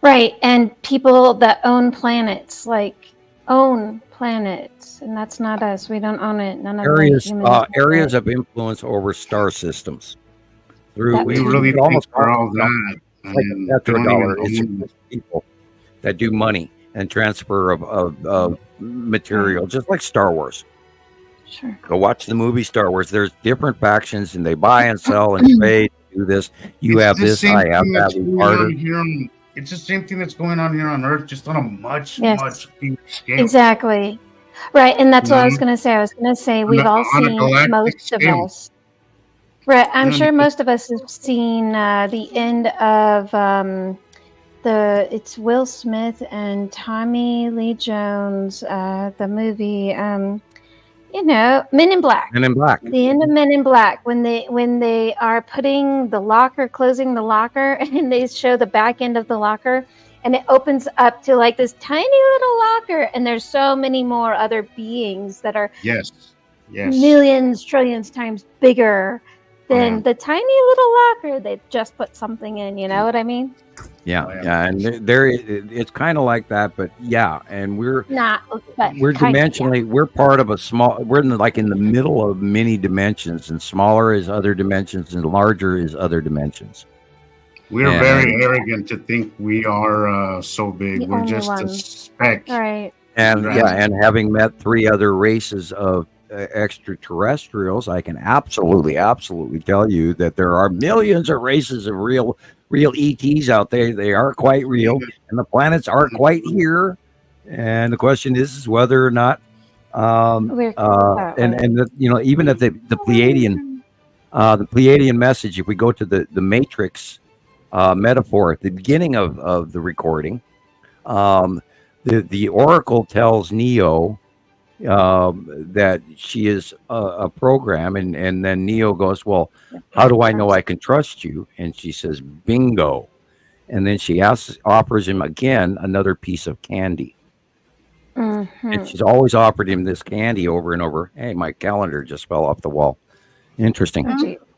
Right, and people that own planets, like own planets, and that's not us. We don't own it. None of the humans own Areas it. of influence over star systems. Through That We you too. really could think almost we're call it, all that, it's like a and we don't even petrodollar. It's own. just people that do money and transfer of material, Right. just like Star Wars. Sure. Go watch the movie Star Wars. There's different factions, and they buy and sell and trade. Do this. You It's have the this. same I have thing that. that's We going barter. on here on. It's the same thing that's going on here on Earth, just on a much, Yes. bigger scale. Exactly. Right, and that's You what I was know, going to say. I was going to say we've all on a seen, galactic most of scale. us. Right, I'm You know, sure because most of us have seen the end of it's Will Smith and Tommy Lee Jones, the movie, Men in Black. Men in Black. The end of Men in Black, when they are putting the locker, closing the locker, and they show the back end of the locker, and it opens up to like this tiny little locker, and there's so many more other beings that are yes, millions, trillions times bigger than yeah. the tiny little locker they just put something in. You know what I mean? Yeah, Oh, yeah. yeah, and it's kind of like that, but yeah, and we're Not, but we're kind of, dimensionally we're part of a small. We're in the middle of many dimensions, and smaller is other dimensions, and larger is other dimensions. We're And very arrogant to think we are so big. The We're only just a one. speck. Right. and Right. yeah, and having met 3 other races of extraterrestrials, I can absolutely tell you that there are millions of races of real ETs out there. They are quite real, and the planets are quite here. And the question is whether or not, We're that way. and even at the Pleiadian message, if we go to the Matrix metaphor at the beginning of the recording, the Oracle tells Neo that she is a program, and then Neo goes, well, how do I know I can trust you? And she says, bingo. And then she offers him again another piece of candy. And she's always offered him this candy over and over. Hey, my calendar just fell off the wall. Interesting.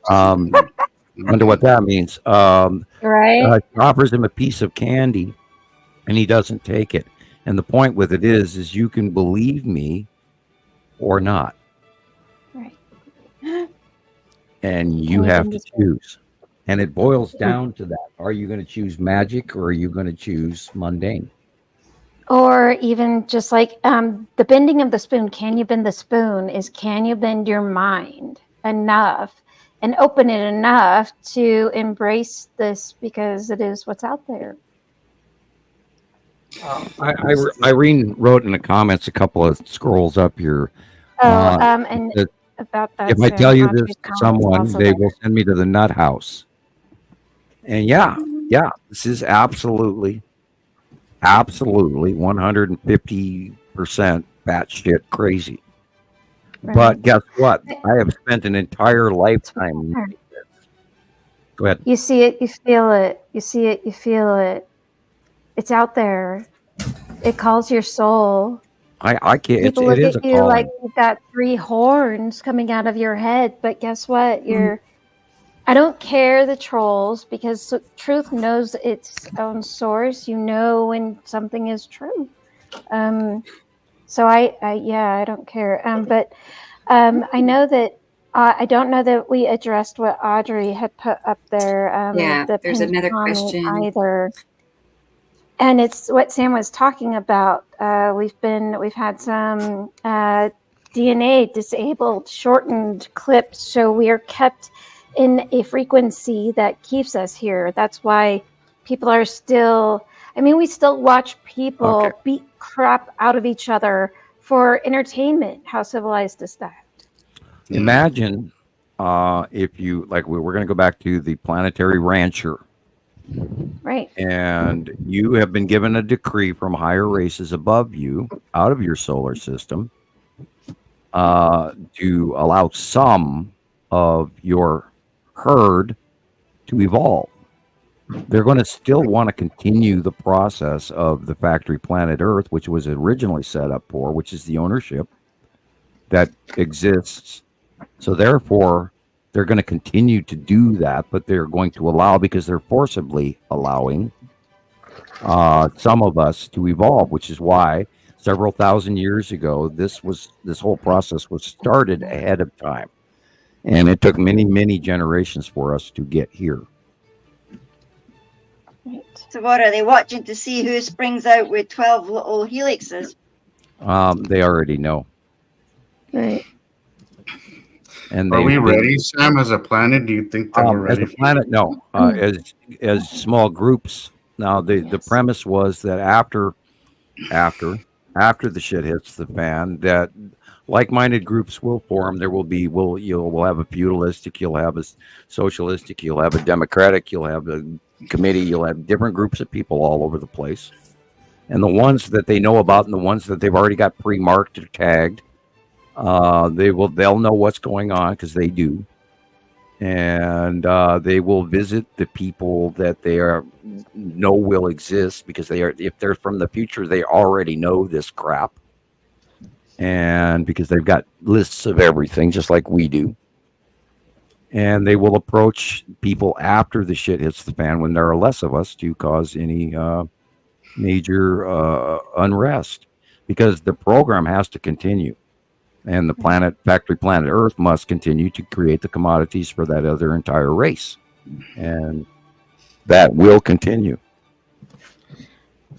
Wonder what that means. Right. She offers him a piece of candy, and he doesn't take it. And the point with it is you can believe me or not. Right. And you have to choose. And it boils down to that. Are you going to choose magic, or are you going to choose mundane? Or even just like the bending of the spoon. Can you bend the spoon? Can you bend your mind enough and open it enough to embrace this, because it is what's out there. Irene wrote in the comments a couple of scrolls up here. And about that. If I tell you this to someone, also they there. will send me to the nut house. And yeah, this is absolutely 150% batshit crazy. Right. But guess what? I have spent an entire lifetime doing this. Go ahead. You see it, you feel it. You see it, you feel it. It's out there. It calls your soul. I can't. People It look is at a you calling. like you've got 3 horns coming out of your head, but guess what? I don't care the trolls, because truth knows its own source. You know when something is true. So I don't care. But I know that I don't know that we addressed what Audrey had put up there. There's another question either. And it's what Sam was talking about. We've had some DNA disabled, shortened clips, so we are kept in a frequency that keeps us here. That's why people are still. I mean, we still watch people beat crap out of each other for entertainment. How civilized is that? Imagine if you, like, we're going to go back to the planetary rancher. Right. And you have been given a decree from higher races above you, out of your solar system, to allow some of your herd to evolve. They're going to still want to continue the process of the factory planet Earth, which was originally set up for, which is the ownership that exists. So therefore, they're going to continue to do that, but they're going to allow, because they're forcibly allowing some of us to evolve, which is why several thousand years ago this whole process was started ahead of time, and it took many generations for us to get here. Right. So what are they watching to see who springs out with 12 little helixes? They already know. Right. And Are we ready, Sam, as a planet? Do you think that we're ready? As a planet, no. As small groups. Now, the premise was that after the shit hits the fan, that like-minded groups will form. There will be you'll have a feudalistic, you'll have a socialistic, you'll have a democratic, you'll have a committee, you'll have different groups of people all over the place. And the ones that they know about and the ones that they've already got pre-marked or tagged, they'll know what's going on, because they do. And they will visit the people that they know will exist, because if they're from the future, they already know this crap. And because they've got lists of everything, just like we do. And they will approach people after the shit hits the fan, when there are less of us, to cause any major unrest, because the program has to continue. And the factory planet Earth must continue to create the commodities for that other entire race. And that will continue.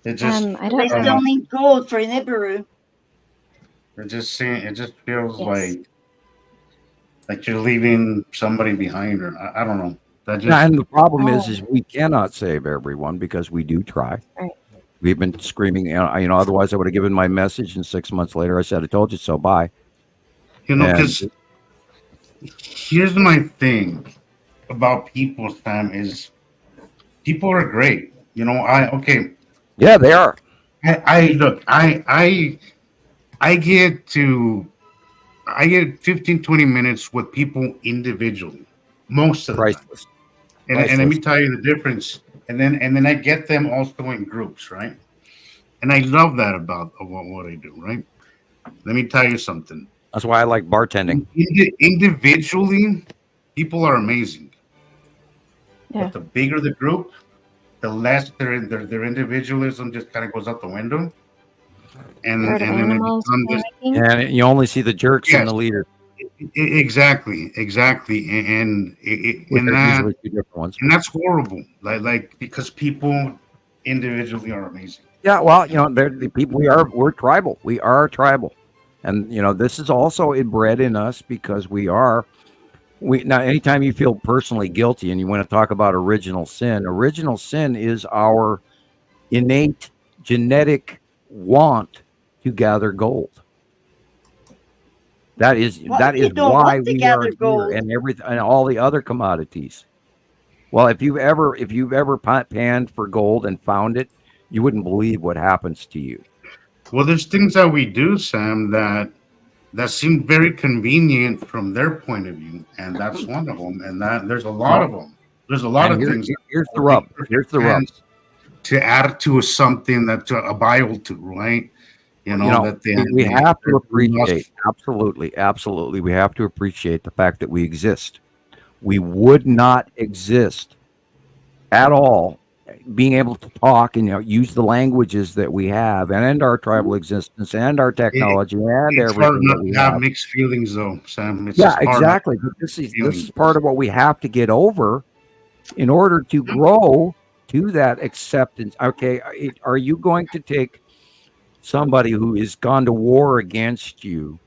It just, I They don't still need gold for Nibiru. it just feels like you're leaving somebody behind, or I don't know. That just, And the problem is we cannot save everyone, because we do try. Right. We've been screaming, otherwise I would have given my message, and 6 months later I said, I told you so, bye. because here's my thing about people, Sam, is people are great. Yeah, they are. I get 15, 20 minutes with people individually, most of the time. Priceless. And let me tell you the difference. And then I get them also in groups, right? And I love that about what I do, right? Let me tell you something. That's why I like bartending. Individually, people are amazing. Yeah. But the bigger the group, the less their individualism just kind of goes out the window. And Herd of then it animals becomes this, panicking. And you only see the jerks Yes. and the leader. exactly. And There's usually two different ones. and that's horrible. Like because people individually are amazing. Yeah, well, they're the people. We're tribal. We are tribal, and this is also inbred in us, because now. Anytime you feel personally guilty and you want to talk about original sin is our innate genetic want to gather gold. That is why we are here, and everything, and all the other commodities. Well, if you've ever panned for gold and found it, you wouldn't believe what happens to you. Well, there's things that we do, Sam, that seem very convenient from their point of view, and that's one of them. And that there's a lot of them. There's a lot of things. Here's the rub. To add to something that's a bile to, right? We have to appreciate, absolutely. We have to appreciate the fact that we exist. We would not exist at all, being able to talk and use the languages that we have, and our tribal existence, and our technology, and it's everything. hard not that we to have mixed feelings, though, Sam. It's just hard exactly. But this is part of what we have to get over in order to grow to that acceptance. Okay, are you going to take somebody who has gone to war against you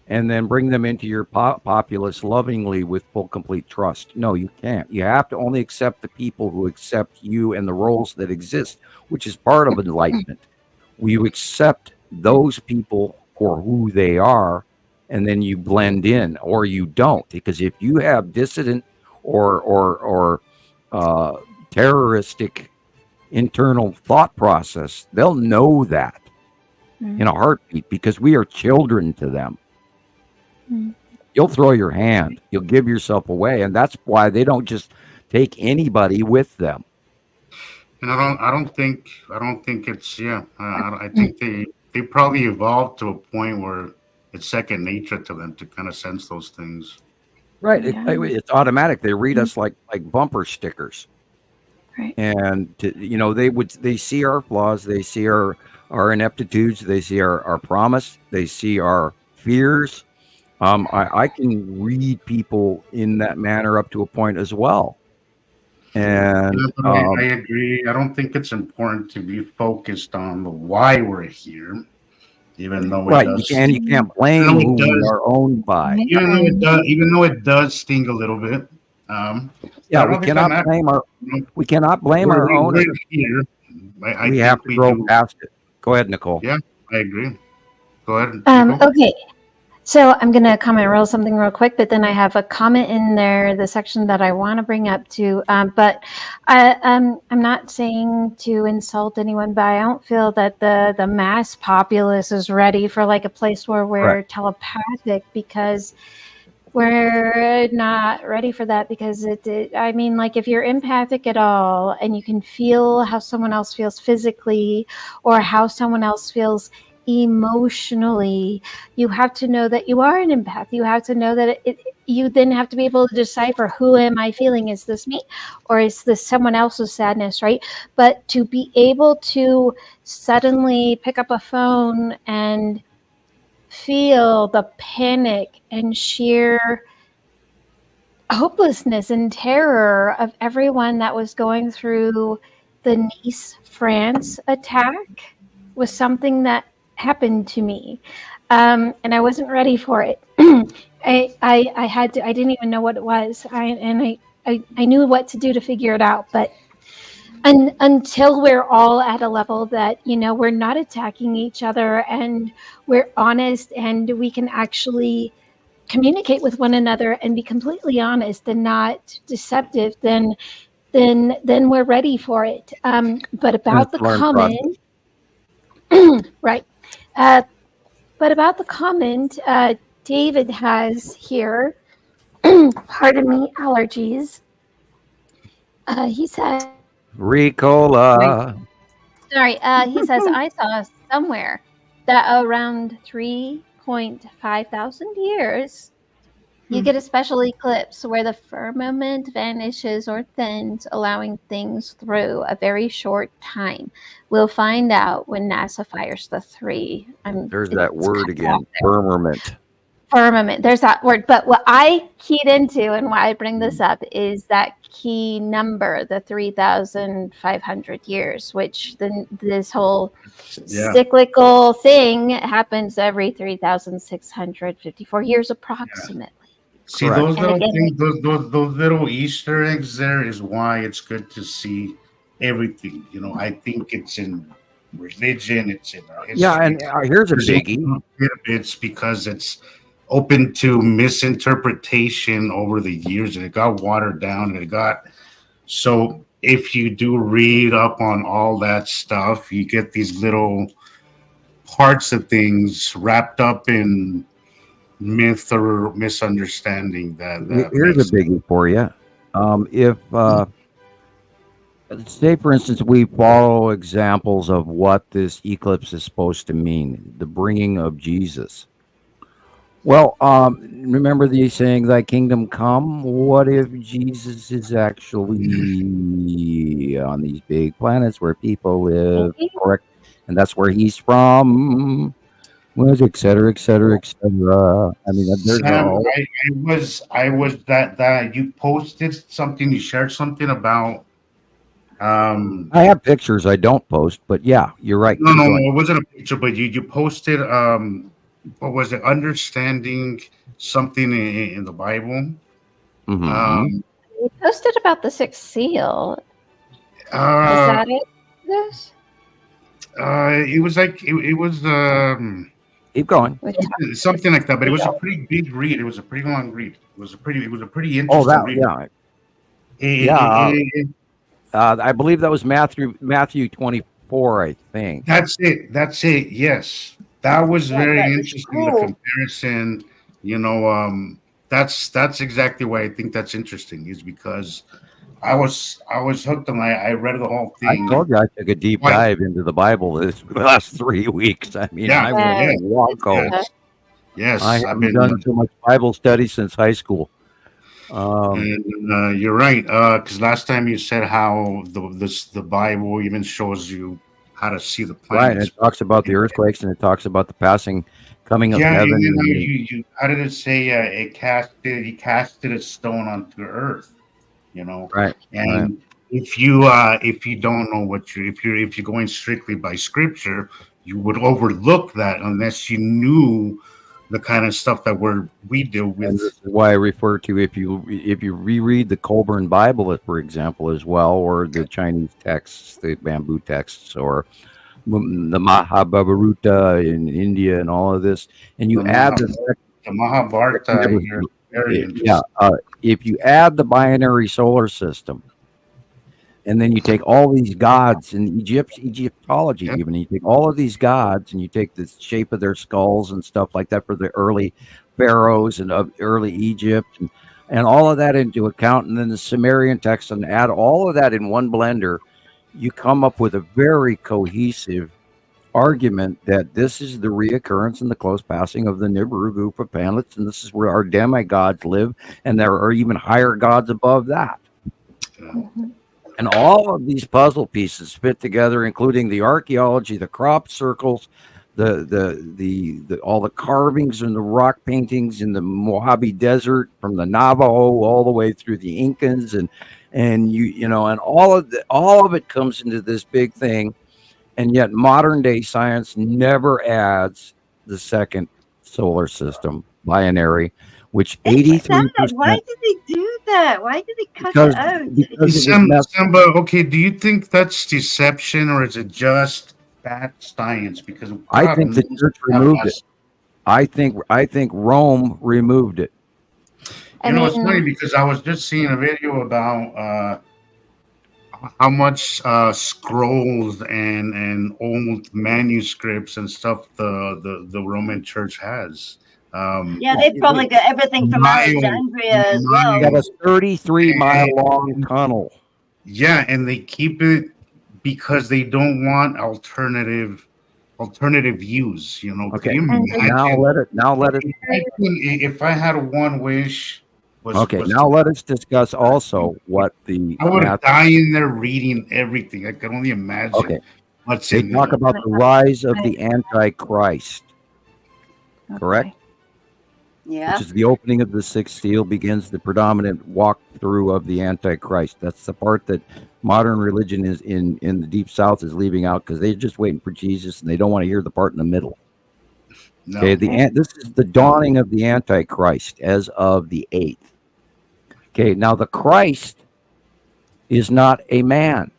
and then bring them into your populace lovingly with full, complete trust? No, you can't. You have to only accept the people who accept you and the roles that exist, which is part of enlightenment. You accept those people for who they are, and then you blend in, or you don't. Because if you have dissident or terroristic internal thought process, they'll know that in a heartbeat, because we are children to them. You'll throw your hand, you'll give yourself away, and that's why they don't just take anybody with them. And I don't think it's I think they probably evolved to a point where it's second nature to them to kind of sense those things. Right. It's automatic. They read us like bumper stickers. Right. And they see our flaws, they see our ineptitudes, they see our promise, they see our fears. I can read people in that manner up to a point as well. And I agree. I don't think it's important to be focused on the why we're here, even though it does. You can't blame who we are owned by. Even though it does sting a little bit. We cannot blame our own. Here. We have to grow past it. Go ahead, Nicole. Yeah, I agree. Go ahead. Okay. So I'm going to comment something real quick, but then I have a comment in there, the section that I want to bring up too. But I'm not saying to insult anyone, but I don't feel that the mass populace is ready for like a place where we're telepathic, because we're not ready for that. Because I mean, like, if you're empathic at all and you can feel how someone else feels physically or how someone else feels emotionally, you have to know that you are an empath. You have to know that you then have to be able to decipher, who am I feeling? Is this me, or is this someone else's sadness, right? But to be able to suddenly pick up a phone and feel the panic and sheer hopelessness and terror of everyone that was going through the Nice, France attack was something that happened to me, and I wasn't ready for it. I didn't even know what it was. I knew what to do to figure it out, but until we're all at a level that, we're not attacking each other and we're honest and we can actually communicate with one another and be completely honest and not deceptive, then we're ready for it. But about the comment, right. But about the comment David has here, pardon me, allergies. He said, Ricola. Sorry, he says, I saw somewhere that around 3.5 thousand years, you get a special eclipse where the firmament vanishes or thins, allowing things through a very short time. We'll find out when NASA fires the 3. There's that word again, firmament. Firmament, there's that word. But what I keyed into and why I bring this up is that key number, the 3,500 years, which this whole cyclical thing happens every 3,654 years approximately. See, those little things, those little Easter eggs there is why it's good to see everything. I think it's in religion, it's in our history. Yeah, and here's a biggie. It's because it's open to misinterpretation over the years, and it got watered down, and so if you do read up on all that stuff, you get these little parts of things wrapped up in myth or misunderstanding. Here's a biggie for you. If say, for instance, we follow examples of what this eclipse is supposed to mean, the bringing of Jesus. Well, remember the saying, "Thy kingdom come." What if Jesus is actually on these big planets where people live, correct? And that's where he's from, et cetera, et cetera, et cetera. I mean, there's I was that you posted something, you shared something about. I have pictures I don't post, but yeah, you're right. No, it wasn't a picture, but you posted. What was it? Understanding something in the Bible. Mm-hmm. You posted about the 6th seal. Is that it? This? It was like it was. Keep going. Something like that, but it was a pretty big read. It was a pretty long read. It was a pretty interesting read. I believe that was Matthew 24, I think. That's it. Yes. That was very interesting. Cool. The comparison, that's exactly why I think that's interesting, is because I was hooked on. I read the whole thing. I told you I took a deep dive into the Bible this last 3 weeks. I mean, I went wonko. Yes, I haven't done so much Bible study since high school. And you're right, because last time you said how the Bible even shows you how to see the Right, and planets. it talks about the earthquakes, and it talks about the coming of Yeah, heaven. and then and you how did it say? He casted a stone onto earth. right, right. And if you don't know if you're going strictly by scripture, you would overlook that unless you knew the kind of stuff that we deal And with. this is why I refer to if you reread the Colburn Bible, for example, as well, or the Chinese texts, the bamboo texts, or the Mahabharata in India, and all of this, and you The add The Mahabharata here, very interesting. if you add the binary solar system, and then you take all these gods in Egyptology, Yep. even you take all of these gods and you take the shape of their skulls and stuff like that for the early pharaohs and of early Egypt, and all of that into account, and then the Sumerian text, and add all of that in one blender, you come up with a very cohesive argument that this is the reoccurrence and the close passing of the Nibiru group of planets, and this is where our demigods live, and there are even higher gods above that. Mhm. And all of these puzzle pieces fit together, including the archaeology, the crop circles, the all the carvings and the rock paintings in the Mojave Desert, from the Navajo all the way through the Incans, and and all of it comes into this big thing. And yet modern day science never adds the second solar system, binary, which 83%. Why did they do that? Why did they cut Because it out? because it was messed Simba, okay, do you think that's deception or is it just bad science? Because I think the church removed it. I think Rome removed it. It's funny because I was just seeing a video about how much scrolls and old manuscripts and stuff the Roman Church has. Yeah, they probably got everything from Alexandria as well. Got a 33-mile long tunnel. Yeah, and they keep it because they don't want alternative views. Okay. Can you imagine? Now let it. If I had one wish. Now let us discuss also what I would die in there reading everything. I can only imagine. Okay. What's They in talk there. about the rise of the Antichrist, correct? Yeah. Which is the opening of the sixth seal, begins the predominant walkthrough of the Antichrist. That's the part that modern religion is in the Deep South is leaving out because they're just waiting for Jesus and they don't want to hear the part in the middle. No. Okay, this is the dawning of the Antichrist as of the 8th. Okay, now the Christ is not a man.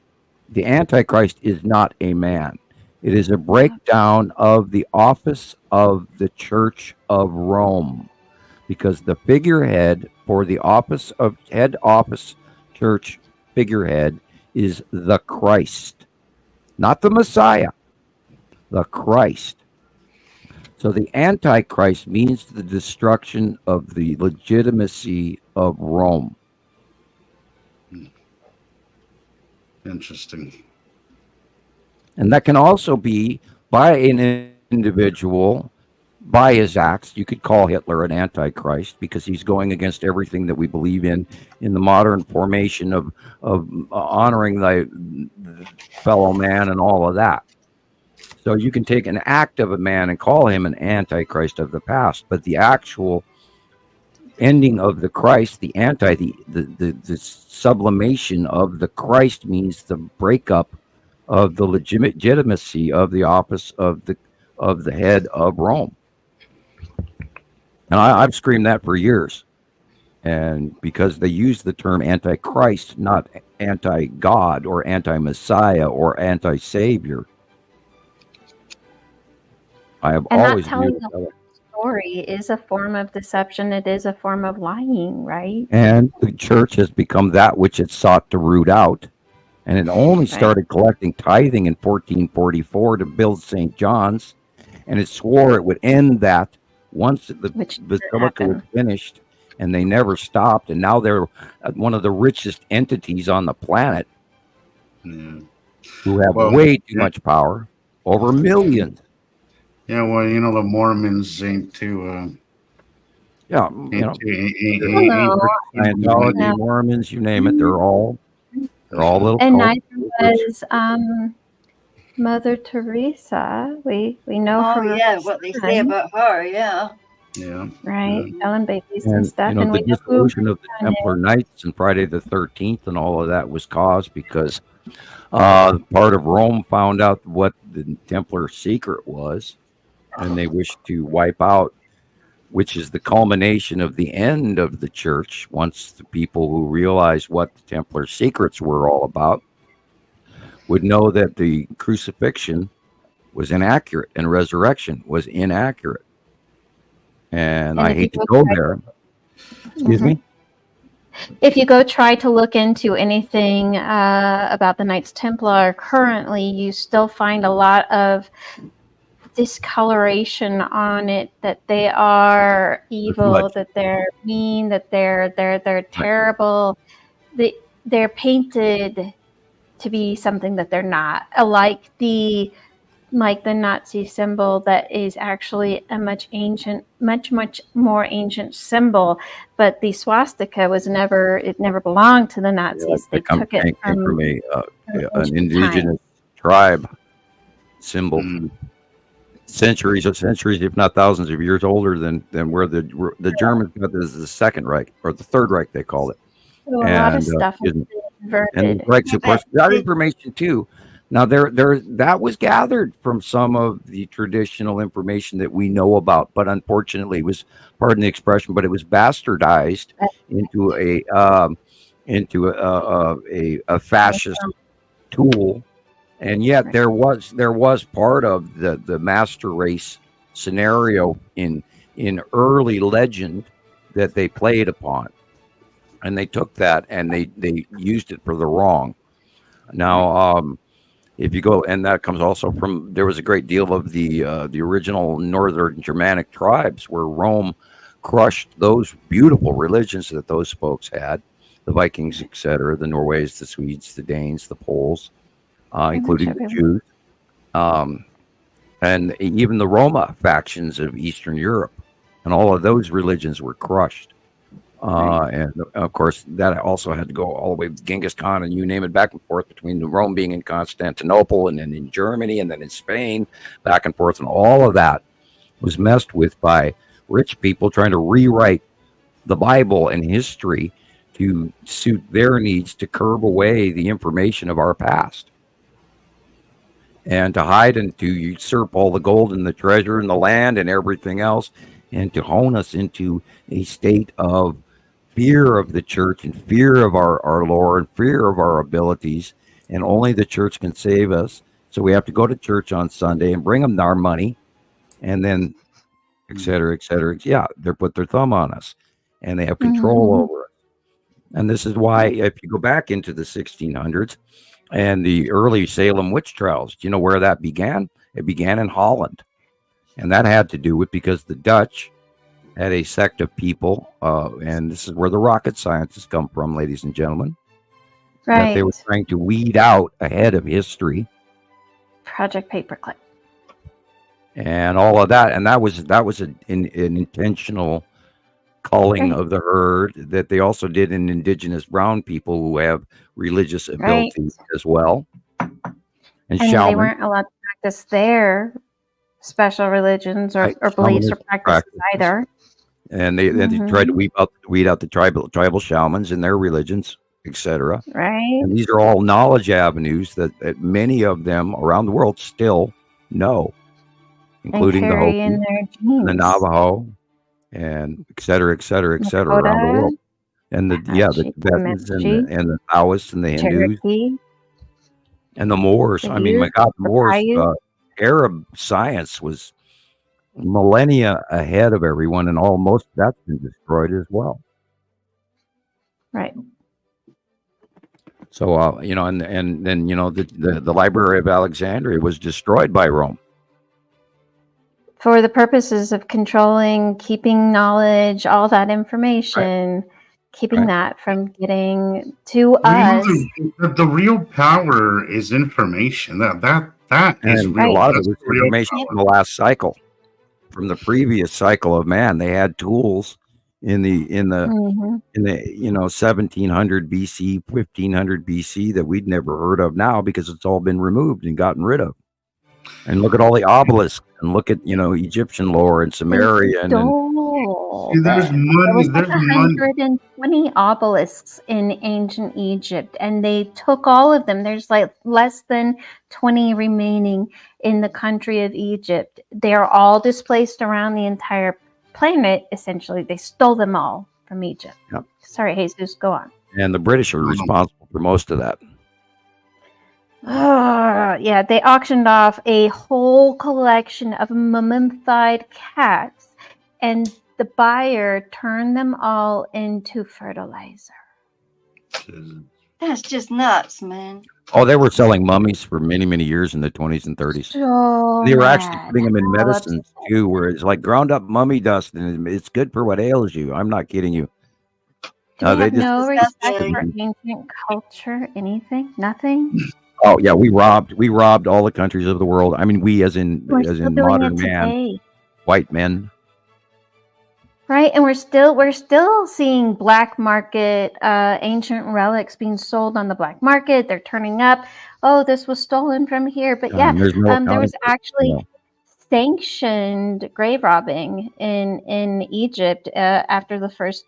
The Antichrist is not a man. It is a breakdown of the office of the Church of Rome, because the figurehead for the head office church figurehead is the Christ, not the Messiah, the Christ. So the Antichrist means the destruction of the legitimacy of Rome. Interesting. And that can also be by an individual, by his acts. You could call Hitler an Antichrist because he's going against everything that we believe in the modern formation of honoring thy fellow man and all of that. So you can take an act of a man and call him an Antichrist of the past, but the actual ending of the Christ, the sublimation of the Christ, means the breakup of the legitimacy of the office of the head of Rome. And I've screamed that for years, and because they use the term Antichrist, not anti-God or anti-Messiah or anti-Savior. I have always telling used the story is a form of deception. It is a form of lying, right? And the church has become that which it sought to root out. And it only started collecting tithing in 1444 to build St. John's. And it swore it would end that once the basilica was finished. And they never stopped. And now they're one of the richest entities on the planet who have way too much power, over millions. Yeah, well, the Mormons ain't too Yeah, you know, No. Scientology, No. Mormons, you name it, they're all little And cults. neither was Mother Teresa. We know Oh her yeah, what they say son, about her, yeah. Yeah. right? Mhm. Ellen babies and And stuff, you know, and the we know who her dissolution of the son Templar is. Knights and Friday the 13th and all of that was caused because part of Rome found out what the Templar secret was, and they wished to wipe out, which is the culmination of the end of the church. Once the people who realized what the Templar secrets were all about would know that the crucifixion was inaccurate and resurrection was inaccurate. And And I if you hate to go try- there. Excuse Mhm. me? If you go try to look into anything about the Knights Templar currently, you still find a lot of discoloration on it, that they are evil, much. that they're mean, that they're terrible. They're painted to be something that they're not. Like the Nazi symbol, that is actually a much more ancient symbol. But the swastika never belonged to the Nazis. They took it came from an ancient indigenous times. tribe symbol. Mhm. Centuries, if not thousands of years older than where the Germans got this is the Second Reich or the Third Reich, they called it. So a lot of And stuff has and been inverted. the Reichs, of course, that information too. Now there that was gathered from some of the traditional information that we know about, but unfortunately, it was, pardon the expression, but it was bastardized into a fascist tool. And yet there was part of the master race scenario in early legend that they played upon, and they took that and they used it for the wrong. Now, if you go, and that comes also from, there was a great deal of the original Northern Germanic tribes where Rome crushed those beautiful religions that those folks had, the Vikings, etc., the Norways, the Swedes, the Danes, the Poles, including the Jews, and even the Roma factions of Eastern Europe, and all of those religions were crushed. And of course, that also had to go all the way with Genghis Khan and you name it, back and forth between the Rome being in Constantinople and then in Germany and then in Spain, back and forth. And all of that was messed with by rich people trying to rewrite the Bible and history to suit their needs, to curb away the information of our past, and to hide and to usurp all the gold and the treasure and the land and everything else, and to hone us into a state of fear of the church and fear of our Lord and fear of our abilities, and only the church can save us. So we have to go to church on Sunday and bring them our money, and then et cetera, et cetera. Yeah, they put their thumb on us and they have control over us. And this is why, if you go back into the 1600s and the early Salem witch trials, do you know where that began? It began in Holland. And that had to do with, because the Dutch had a sect of people, and this is where the rocket scientists come from, ladies and gentlemen, that they were trying to weed out ahead of history. Project Paperclip. And all of that. And that was an intentional culling of the herd that they also did in indigenous brown people who have religious abilities as well. And they weren't allowed to practice their special religions or beliefs or practices either. And they tried to weed out the tribal shamans and their religions, etc. Right. And these are all knowledge avenues that many of them around the world still know, including the Hopi, the Navajo, and et cetera, around the world. And the Tibetans and the Taoists and the Hindus and the Moors. I mean, my God, the Moors, Arab science was millennia ahead of everyone, and almost that's been destroyed as well. Right. So, and then, the Library of Alexandria was destroyed by Rome. For the purposes of controlling, keeping knowledge, all that information, keeping that from getting to us. The real power is information. That is real. A lot of it was information from the last cycle, from the previous cycle of man. They had tools in the Mhm. 1700 BC, 1500 BC that we'd never heard of now because it's all been removed and gotten rid of. And look at all the obelisks, and look at Egyptian lore and They Sumerian and stole See, there's them. There money. was like There's money. 120 obelisks in ancient Egypt, and they took all of them. There's like less than 20 remaining in the country of Egypt. They are all displaced around the entire planet, essentially. They stole them all from Egypt. Yep. Sorry, Jesus, go on. the British are responsible for most of that. Yeah, they auctioned off a whole collection of mummified cats, and the buyer turned them all into fertilizer. That's just nuts, man. Oh, they were selling mummies for many, many years in the 20s and 30s. So They were actually mad. putting them in How medicines upset. too, where it's like ground up mummy dust, and it's good for what ails you. I'm not kidding you. Do we they have just no respect for disgusting. ancient culture? Anything? Nothing? Oh yeah, we robbed all the countries of the world. I mean, we as in We're still doing modern it man, today. white men. Right, and we're still seeing black market ancient relics being sold on the black market. They're turning up. Oh, this was stolen from here. But yeah, There's no there accounting was for it, actually sanctioned grave robbing in Egypt after the first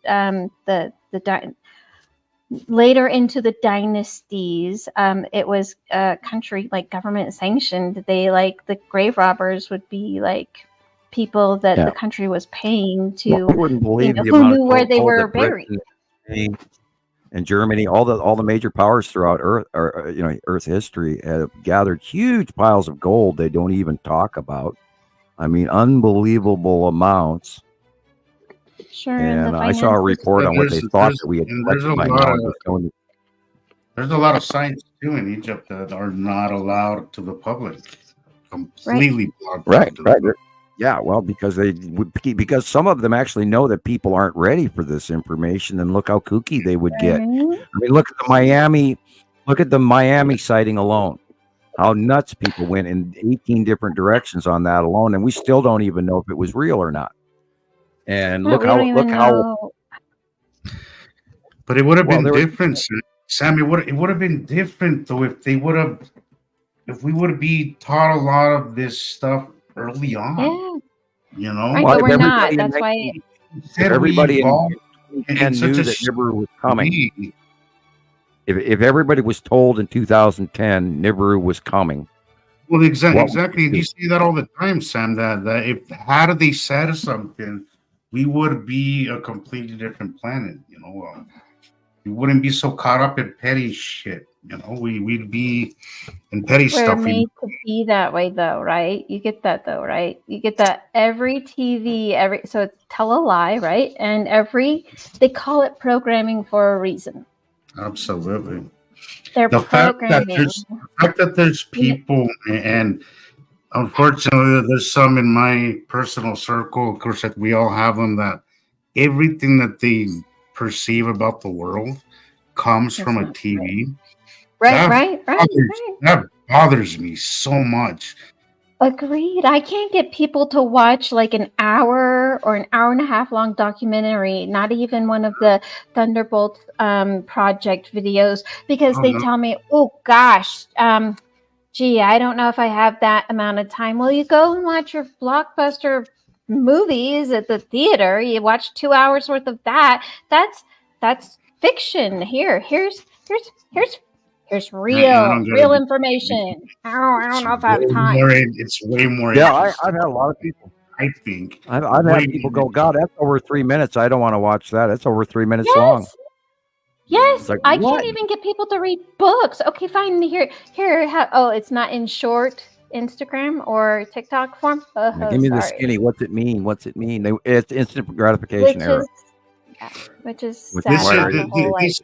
later into the dynasties. It was country like government sanctioned. They like the grave robbers would be like people that Yeah. the country was paying to Well, I wouldn't believe the who amount knew of where they gold were that buried. Britain, Spain, and Germany, all the major powers throughout Earth history have gathered huge piles of gold they don't even talk about. I mean, unbelievable amounts. Sure, And the I saw a finances. report on what they thought that we had and there's collected a by lot now. of and it's going to- there's a lot of sites too in Egypt that are not allowed to the public. Completely blocked. Right, to the right. public. Yeah, well, because some of them actually know that people aren't ready for this information, and look how kooky they would get. Right? I mean, look at the Miami sighting alone. How nuts people went in 18 different directions on that alone, and we still don't even know if it was real or not. And We don't even know. But it would have been there was- different, Sam. It would have been different though if we would be taught a lot of this stuff early on. Yeah, You know, right, Well, but if we're not. everybody in That's why. 19 Instead, we everybody in evolved in 2010 such knew a that Nibiru was coming. speed. If everybody was told in 2010 Nibiru was coming, Well, exactly. What Exactly. would You you see that all the time, Sam. That if had they said something, we would be a completely different planet. You know, we wouldn't be so caught up in petty shit. You know, we'd be in petty We're stuff. made to be that way, though, right? You get that, though, right? You get that every TV, so it's tell a lie, right? And they call it programming for a reason. Absolutely. They're The fact that programming. there's people, and unfortunately there's some in my personal circle, of course, that we all have them, that everything that they perceive about the world comes That's from a not TV. Right. That bothers me so much. Agreed. I can't get people to watch like an hour or an hour and a half long documentary, not even one of the Thunderbolt project videos, because they tell me, oh gosh, gee, I don't know if I have that amount of time. Well, you go and watch your blockbuster movies at the theater. You watch 2 hours worth of that. That's fiction. Here's real information. I don't know if I have time. It's way more. yeah, I've had a lot of people. I think. I've had people go, God, that's over 3 minutes. I don't want to watch that. That's over 3 minutes long. Yes, It's like, I what? can't even get people to read books. Okay, fine. Here. It's not in short Instagram or TikTok form. Now, give me the sorry. skinny. What's it mean? It's instant gratification error. Which is sad. This Why is,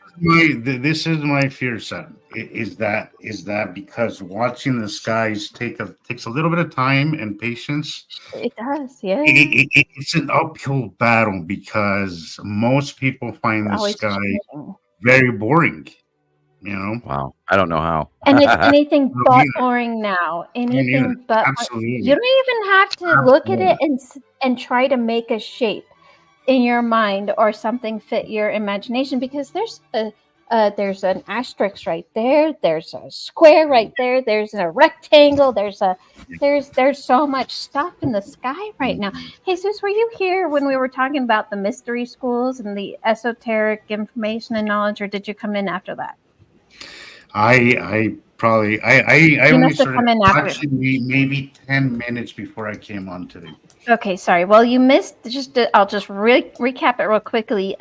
this is my fear, son. Is that because watching the skies takes a little bit of time and patience. It does, yeah. It's an uphill battle because most people find the Always sky changing. very boring. You know, Wow. I don't know how. And it's anything Me but neither. boring now. neither. Anything but. Absolutely. You don't even have to look at it and try to make a shape. in your mind or something fit your imagination, because there's an asterisk right there, there's a square right there, there's a rectangle, there's so much stuff in the sky right now. Jesus, were you here when we were talking about the mystery schools and the esoteric information and knowledge, or did you come in after that? I probably I You only must have started come in after. watching maybe 10 minutes before I came on today. Okay, sorry. Well, you missed. I'll just recap it real quickly.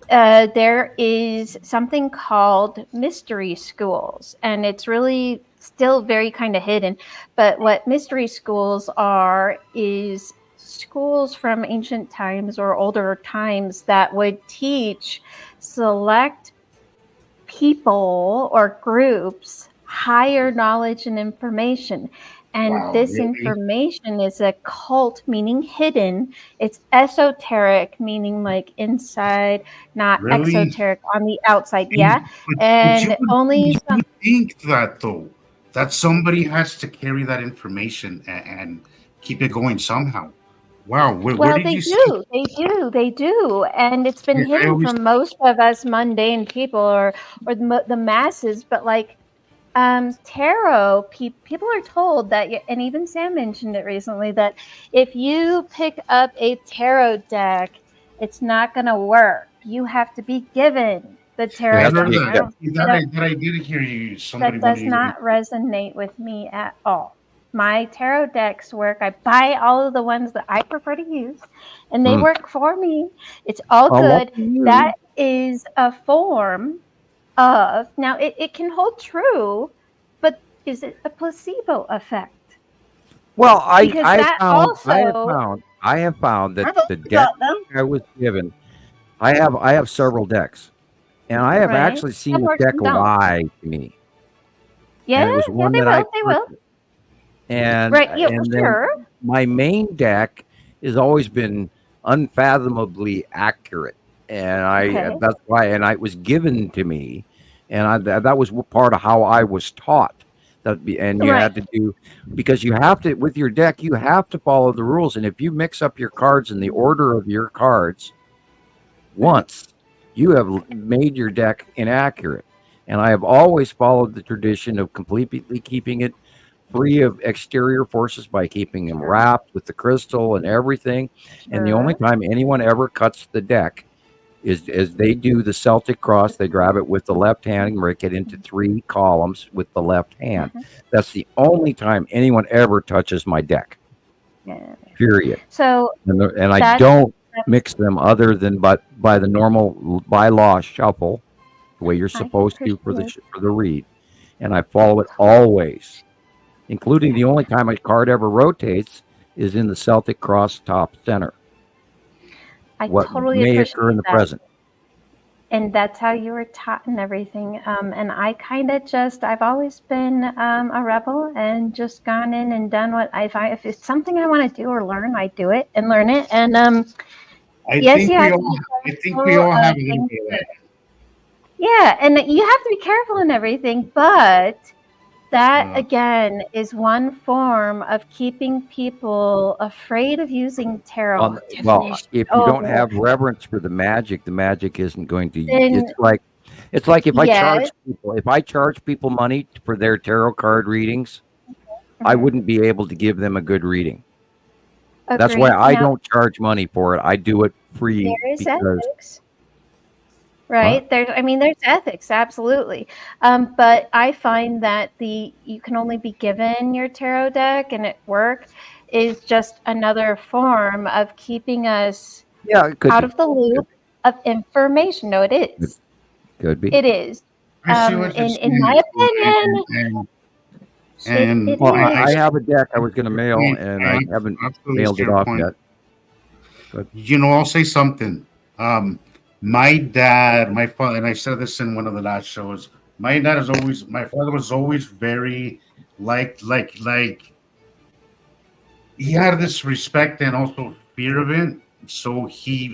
There is something called mystery schools, and it's really still very kind of hidden. But what mystery schools are is schools from ancient times or older times that would teach select people or groups higher knowledge and information. And Wow, this really? information is occult, meaning hidden. It's esoteric, meaning like inside, not Really? exoteric on the outside. And- Yeah. but And you only would some. think that though, that somebody has to carry that information and keep it going somehow. Wow, where Well, did they you see? they do. And it's been Yeah, I hidden always- from most of us mundane people or the masses. But like tarot, people are told that, and even Sam mentioned it recently, that if you pick up a tarot deck, it's not going to work. You have to be given the tarot has to deck. be I don't- That I did hear you. Somebody that does wanted- not resonate with me at all. My tarot decks work. I buy all of the ones that I prefer to use, and they work for me. It's all Oh, good. lucky you. That is a form of, now it can hold true, but is it a placebo effect? Well, Because that I have found I that don't the know deck them. I was given, I have several decks, and I have Right. actually seen Some the work, deck some don't. lie to me. Yeah, And it was one they that I will. They will. purchased. And Right. Yeah, and then sure. my main deck has always been unfathomably accurate, and Okay. that's why, and it was given to me, and that was part of how I was taught. And you had to do, because you have to, with your deck, you have to follow the rules, and if you mix up your cards in the order of your cards once, you have made your deck inaccurate. And I have always followed the tradition of completely keeping it free of exterior forces by keeping them wrapped with the crystal and everything. And the only time anyone ever cuts the deck is as they do the Celtic cross. They grab it with the left hand and break it into 3 columns with the left hand. That's the only time anyone ever touches my deck. Yeah. Period. So And I don't mix them other than but by the normal by law shuffle, the way you're supposed to for the read. And I follow it always, including the only time a card ever rotates is in the Celtic cross top center. I What totally may appreciate occur in the that. present. And that's how you were taught and everything. And I kind of I've always been a rebel and just gone in and done what if it's something I want to do or learn, I do it and learn it. And I yes, think you we have all, to be I think we all careful have of a little things bit of that. Yeah, and you have to be careful and everything, but that Yeah. again is one form of keeping people afraid of using tarot. Well, Definition. if you don't have reverence for the magic isn't going to. Then- It's like if Yes. I charge people money for their tarot card readings, I wouldn't be able to give them a good reading. That's why Agreed. I Now, don't charge money for it. I do it free there is because ethics, right? There's ethics, absolutely. But I find that you can only be given your tarot deck and it work is just another form of keeping us it could out be. of the loop of information. No, it is. Could be. It is. I see what you're In my saying. opinion, And it Well, is. I have a deck I was going to mail, and I haven't absolutely mailed it fair off point. yet. You know, I'll say something. My dad, my father, and I said this in one of the last shows. My father was always very like he had this respect and also fear of it. So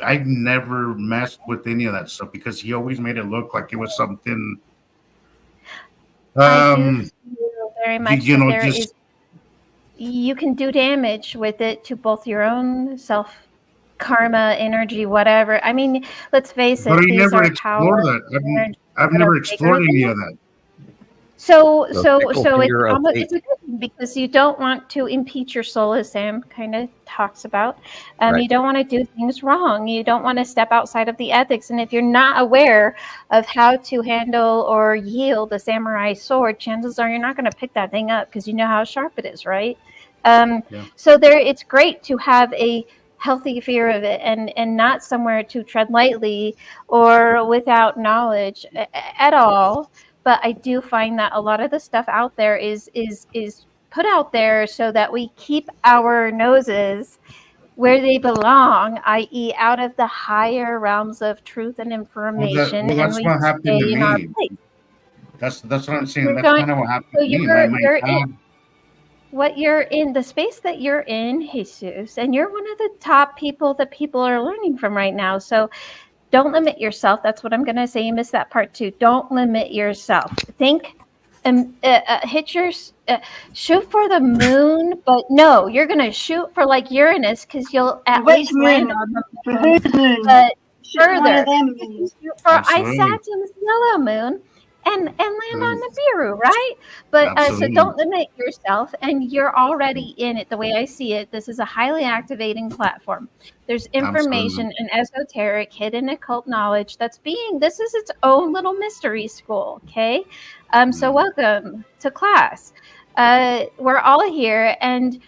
I never messed with any of that stuff because he always made it look like it was something. I do feel very much you that know, there just- is. You can do damage with it to both your own self karma, energy, whatever. I mean, let's face it, But I these never are explored power. that. I've that never are explored bigger than any us. of that. So The fickle it's finger of almost fate. it's a good thing because you don't want to impeach your soul, as Sam kind of talks about. Right. You don't want to do things wrong. You don't want to step outside of the ethics. And if you're not aware of how to handle or yield a samurai sword, chances are you're not going to pick that thing up because you know how sharp it is, right? So it's great to have a healthy fear of it and not somewhere to tread lightly or without knowledge at all. But I do find that a lot of the stuff out there is put out there so that we keep our noses where they belong, i.e., out of the higher realms of truth and information, and That's we what happened stay to in our me. place. That's what I'm saying. You're That's going, kind of what happened so to me. you're in what you're in the space that you're in, Jesus, and you're one of the top people that people are learning from right now. So don't limit yourself. That's what I'm going to say. You missed that part too. Don't limit yourself. Think, shoot for the moon, but no, you're going to shoot for like Uranus because you'll at Which least moon? land on the For moon. whose moon? But Shoot one further, of them you can moons. shoot for Absolutely. Saturn's yellow moon and land on Nibiru, right? But so Absolutely. don't limit yourself, and you're already in it. The way I see it, this is a highly activating platform. There's information and esoteric, hidden occult knowledge this is its own little mystery school. Okay, so welcome to class. We're all here, and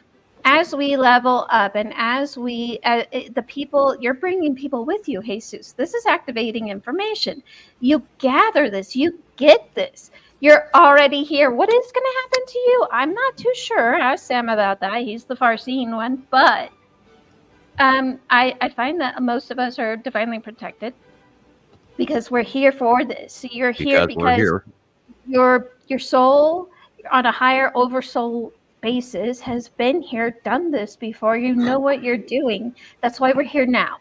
as we level up and as we you're bringing people with you, Jesus, this is activating information. You gather this, you get this, you're already here. What is going to happen to you? I'm not too sure. Ask Sam about that. He's the far-seeing one. But I find that most of us are divinely protected because we're here for this. You're here because your soul on a higher oversoul basis has been here, done this before. You know what you're doing. That's why we're here now.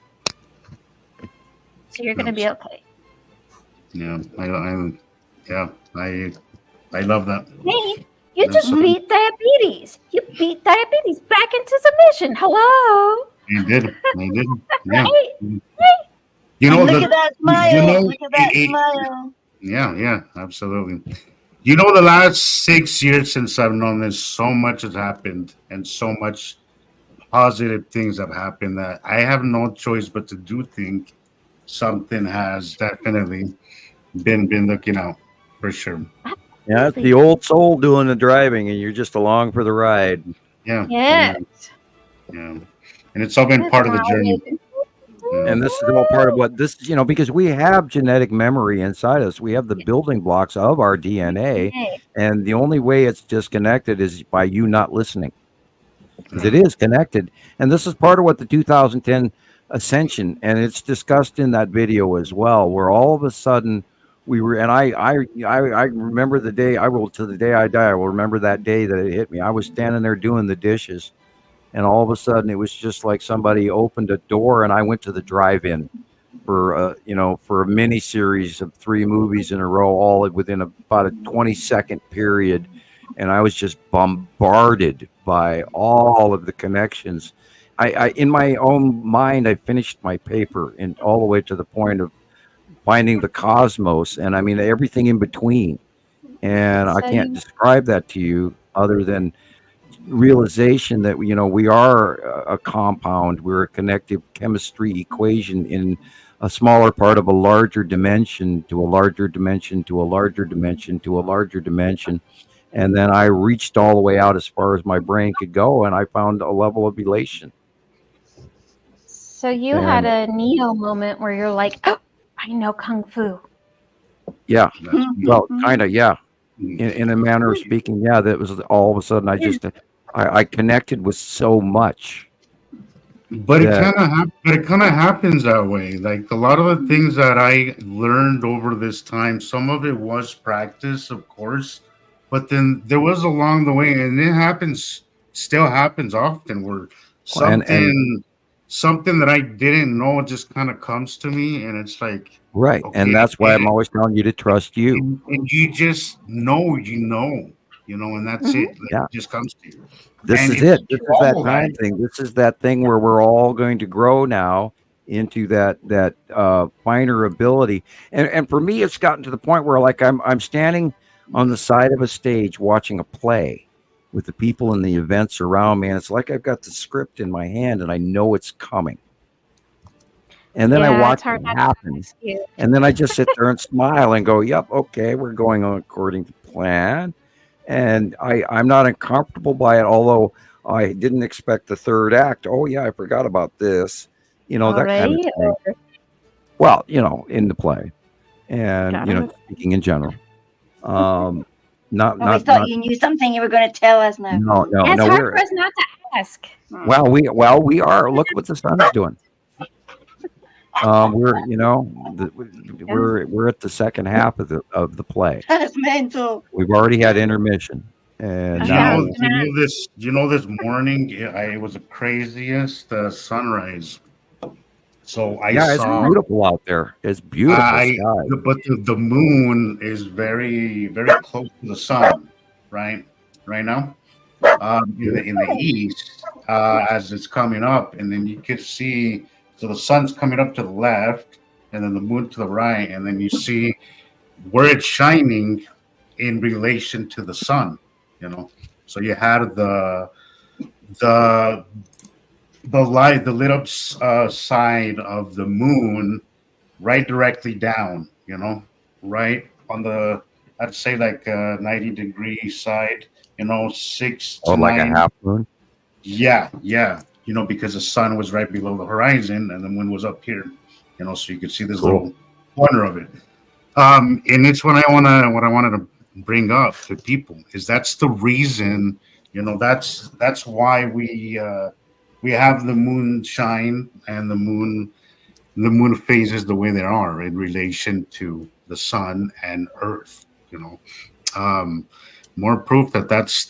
So you're going to be okay. Yeah, I love that. Hey, you just beat diabetes. You beat diabetes back into submission. Hello. I did. Yeah. Right? You know, Look at that smile. Look at that smile. Yeah, absolutely. You know, the last 6 years since I've known this, so much has happened and so much positive things have happened that I have no choice but to think something has definitely been looking out for sure. Yeah, it's the old soul doing the driving, and you're just along for the ride. Yeah. Yes. Yeah. And it's all been part of the journey. And this is all part of what this, because we have genetic memory inside us. We have the building blocks of our DNA. And the only way it's disconnected is by you not listening. Because it is connected. And this is part of what the 2010 ascension, and it's discussed in that video as well, where all of a sudden we were, and I remember the day, to the day I die, I will remember that day that it hit me. I was standing there doing the dishes, and all of a sudden it was just like somebody opened a door, and I went to the drive-in for a mini series of 3 movies in a row, all within about a 20-second period, and I was just bombarded by all of the connections. I in my own mind, I finished my paper and all the way to the point of finding the cosmos, and I mean everything in between. And I can't describe that to you other than realization that we are a compound. We're a connective chemistry equation in a smaller part of a larger dimension to a larger dimension to a larger dimension to a larger dimension. And then I reached all the way out as far as my brain could go, and I found a level of elation. So you had a Neo moment where you're like, oh, I know Kung Fu. Yeah. Well, kind of, yeah. In a manner of speaking, yeah, that was all of a sudden I connected with so much. But it kind of happens that way. Like a lot of the things that I learned over this time, some of it was practice, of course, but then there was along the way, and it still happens often, where something that I didn't know just kind of comes to me, and it's like, right. Okay, and that's why I'm always telling you to trust you. And you just know, and that's it. Like, Yeah. it just comes to you. This And is if it. This you is that follow time thing. This is that thing where we're all going to grow now into that finer ability. And for me, it's gotten to the point where like I'm standing on the side of a stage watching a play with the people and the events around me, and it's like I've got the script in my hand and I know it's coming. And then I Yeah, watch it's hard it not to happen. ask you. And then I just sit there and smile and go, yep, okay, we're going on according to plan. And I'm not uncomfortable by it, although I didn't expect the third act. Oh, yeah, I forgot about this. That kind of Already? thing. Or Well, in the play. And, got it? speaking in general. Not, We not, thought not, you knew something you were going to tell us now. no, It's no, hard for us not to ask. well, we are. Look what the sun's doing. We're at the second half of the play. That's mental. We've already had intermission, and Yeah. now This morning it was the craziest sunrise. So I it's saw, beautiful out there. It's beautiful sky. but the moon is very, very close to the sun, right now. In the east, as it's coming up, and then you can see, so the sun's coming up to the left, and then the moon to the right, and then you see where it's shining in relation to the sun. So you had the light, the lit up side of the moon, right directly down. Right on the, I'd say like 90-degree side. 6 to Like a 9. half moon. Yeah. Because the sun was right below the horizon and the moon was up here. So you could see this little corner of it. And it's what I wanted to bring up to people is that's the reason. That's why we have the moon shine and the moon phases the way they are in relation to the sun and Earth. More proof that's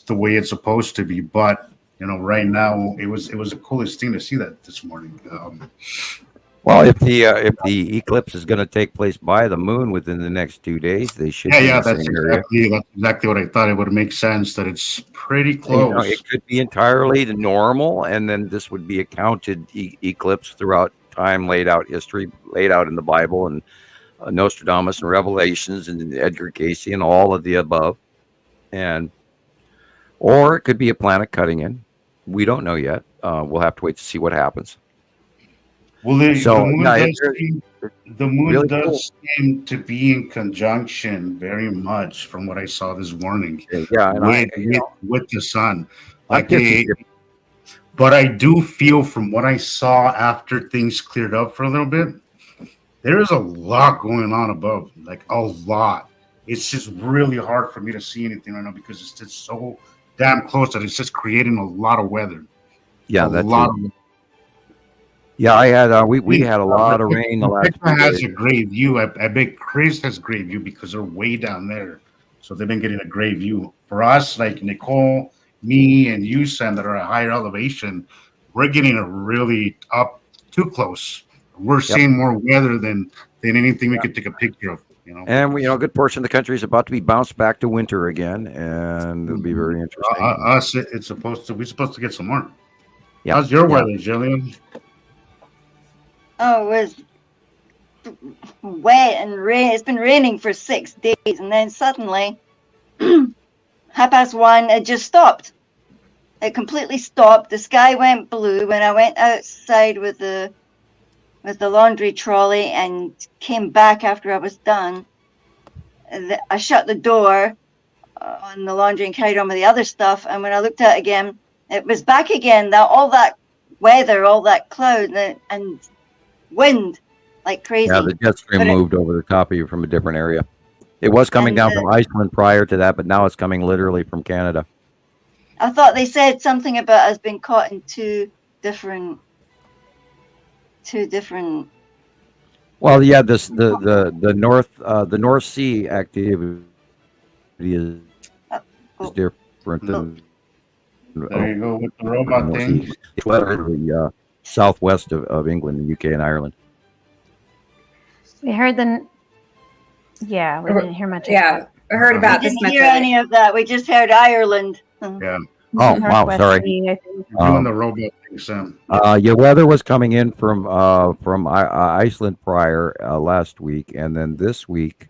the way it's supposed to be. But right now it was the coolest thing to see that this morning. Well, if the eclipse is going to take place by the moon within the next 2 days, they should. That's exactly what I thought. It would make sense that it's pretty close. It could be entirely the normal, and then this would be a counted eclipse throughout time, history laid out in the Bible and Nostradamus and Revelations and Edgar Cayce and all of the above. Or it could be a planet cutting in. We don't know yet. We'll have to wait to see what happens. Well, the moon really does seem to be in conjunction very much from what I saw this morning. Yeah, and with the sun. But I do feel from what I saw after things cleared up for a little bit, there is a lot going on above, like a lot. It's just really hard for me to see anything right now because it's just so damn close that it's just creating a lot of weather. Yeah, that's a lot of. Yeah, I had we had a lot of rain the last. Picture has a great view. I bet Chris has great view because they're way down there, so they've been getting a great view. For us, like Nicole, me, and you, Sam, that are at higher elevation, we're getting a really up too close. We're seeing more weather than anything we could take a picture of. And a good portion of the country is about to be bounced back to winter again, and it'll be very interesting. We're supposed to get some more. Yeah. How's your weather, Jillian? Oh, it was wet and rain. It's been raining for 6 days, and then suddenly, 1:30, it just stopped. It completely stopped. The sky went blue when I went outside with the laundry trolley and came back after I was done. I shut the door on the laundry and carried on with the other stuff. And when I looked at it again, it was back again. All that weather, all that cloud and wind like crazy. Yeah, the jet stream moved over the top of you from a different area. It was coming down from Iceland prior to that, but now it's coming literally from Canada. I thought they said something about us being caught in two different. Well, yeah, the North Sea activity is different than. There you go with the robot thing. It's the southwest of England, the UK, and Ireland. We heard we didn't hear much. Yeah, I heard about We this didn't hear method. any of that. We just heard Ireland. Yeah. Oh, wow, sorry. Northwest I think. Doing the robot thing, Sam. Your weather was coming in from Iceland prior last week, and then this week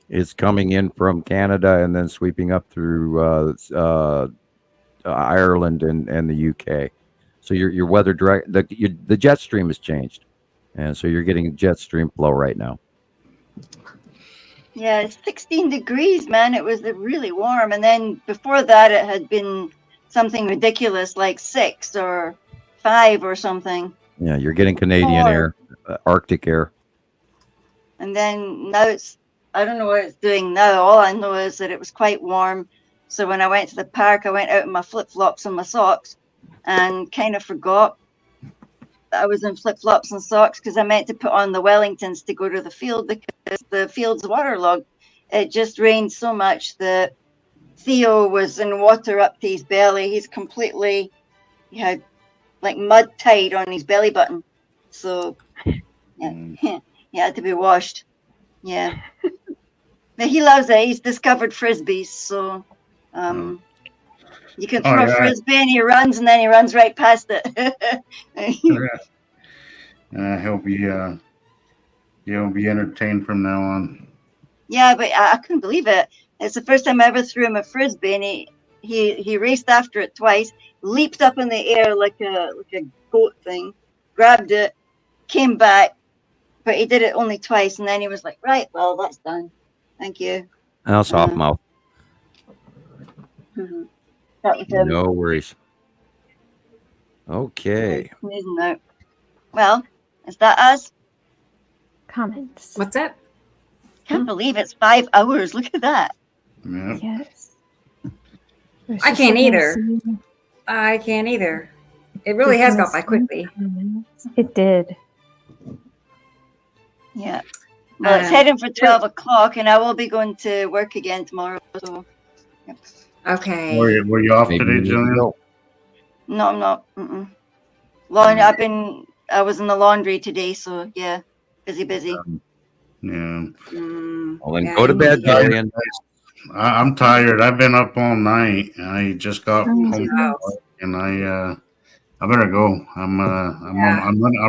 it's coming in from Canada and then sweeping up through Ireland and the UK. So your weather the jet stream has changed, and so you're getting jet stream flow right now. Yeah, it's 16 degrees, man. It was really warm. And then before that, it had been something ridiculous like 6 or 5 or something. Yeah, you're getting Canadian air, Arctic air. And then now I don't know what it's doing now. All I know is that it was quite warm. So when I went to the park, I went out in my flip-flops and my socks and kind of forgot that I was in flip-flops and socks because I meant to put on the Wellingtons to go to the field because the field's waterlogged. It just rained so much that Theo was in water up to his belly. He had like mud tied on his belly button. So yeah, he had to be washed. Yeah. But he loves it. He's discovered frisbees. So you can throw a frisbee and he runs and then he runs right past it. He'll be entertained from now on. Yeah, but I couldn't believe it. It's the first time I ever threw him a frisbee, and he raced after it twice, leaped up in the air like a goat thing, grabbed it, came back, but he did it only twice, and then he was like, "Right, well, that's done. Thank you." Now soft mouth. Mm-hmm. That was him. No worries. Okay. Sneezing out. Well, is that us? Comments. What's up? Can't believe it's 5 hours. Look at that. Yeah. Yes. I can't either. I can't either. It really has gone by quickly. It did. Yeah. Well, it's heading for 12 o'clock, and I will be going to work again tomorrow. So. Yep. Okay. Were you off Maybe today, you Jillian? will. No, I'm not. I was in the laundry today, so yeah, busy. Yeah. Well, then go to bed, Jillian. I'm tired. I've been up all night. I just got home from Wow. work, and I better go. I'm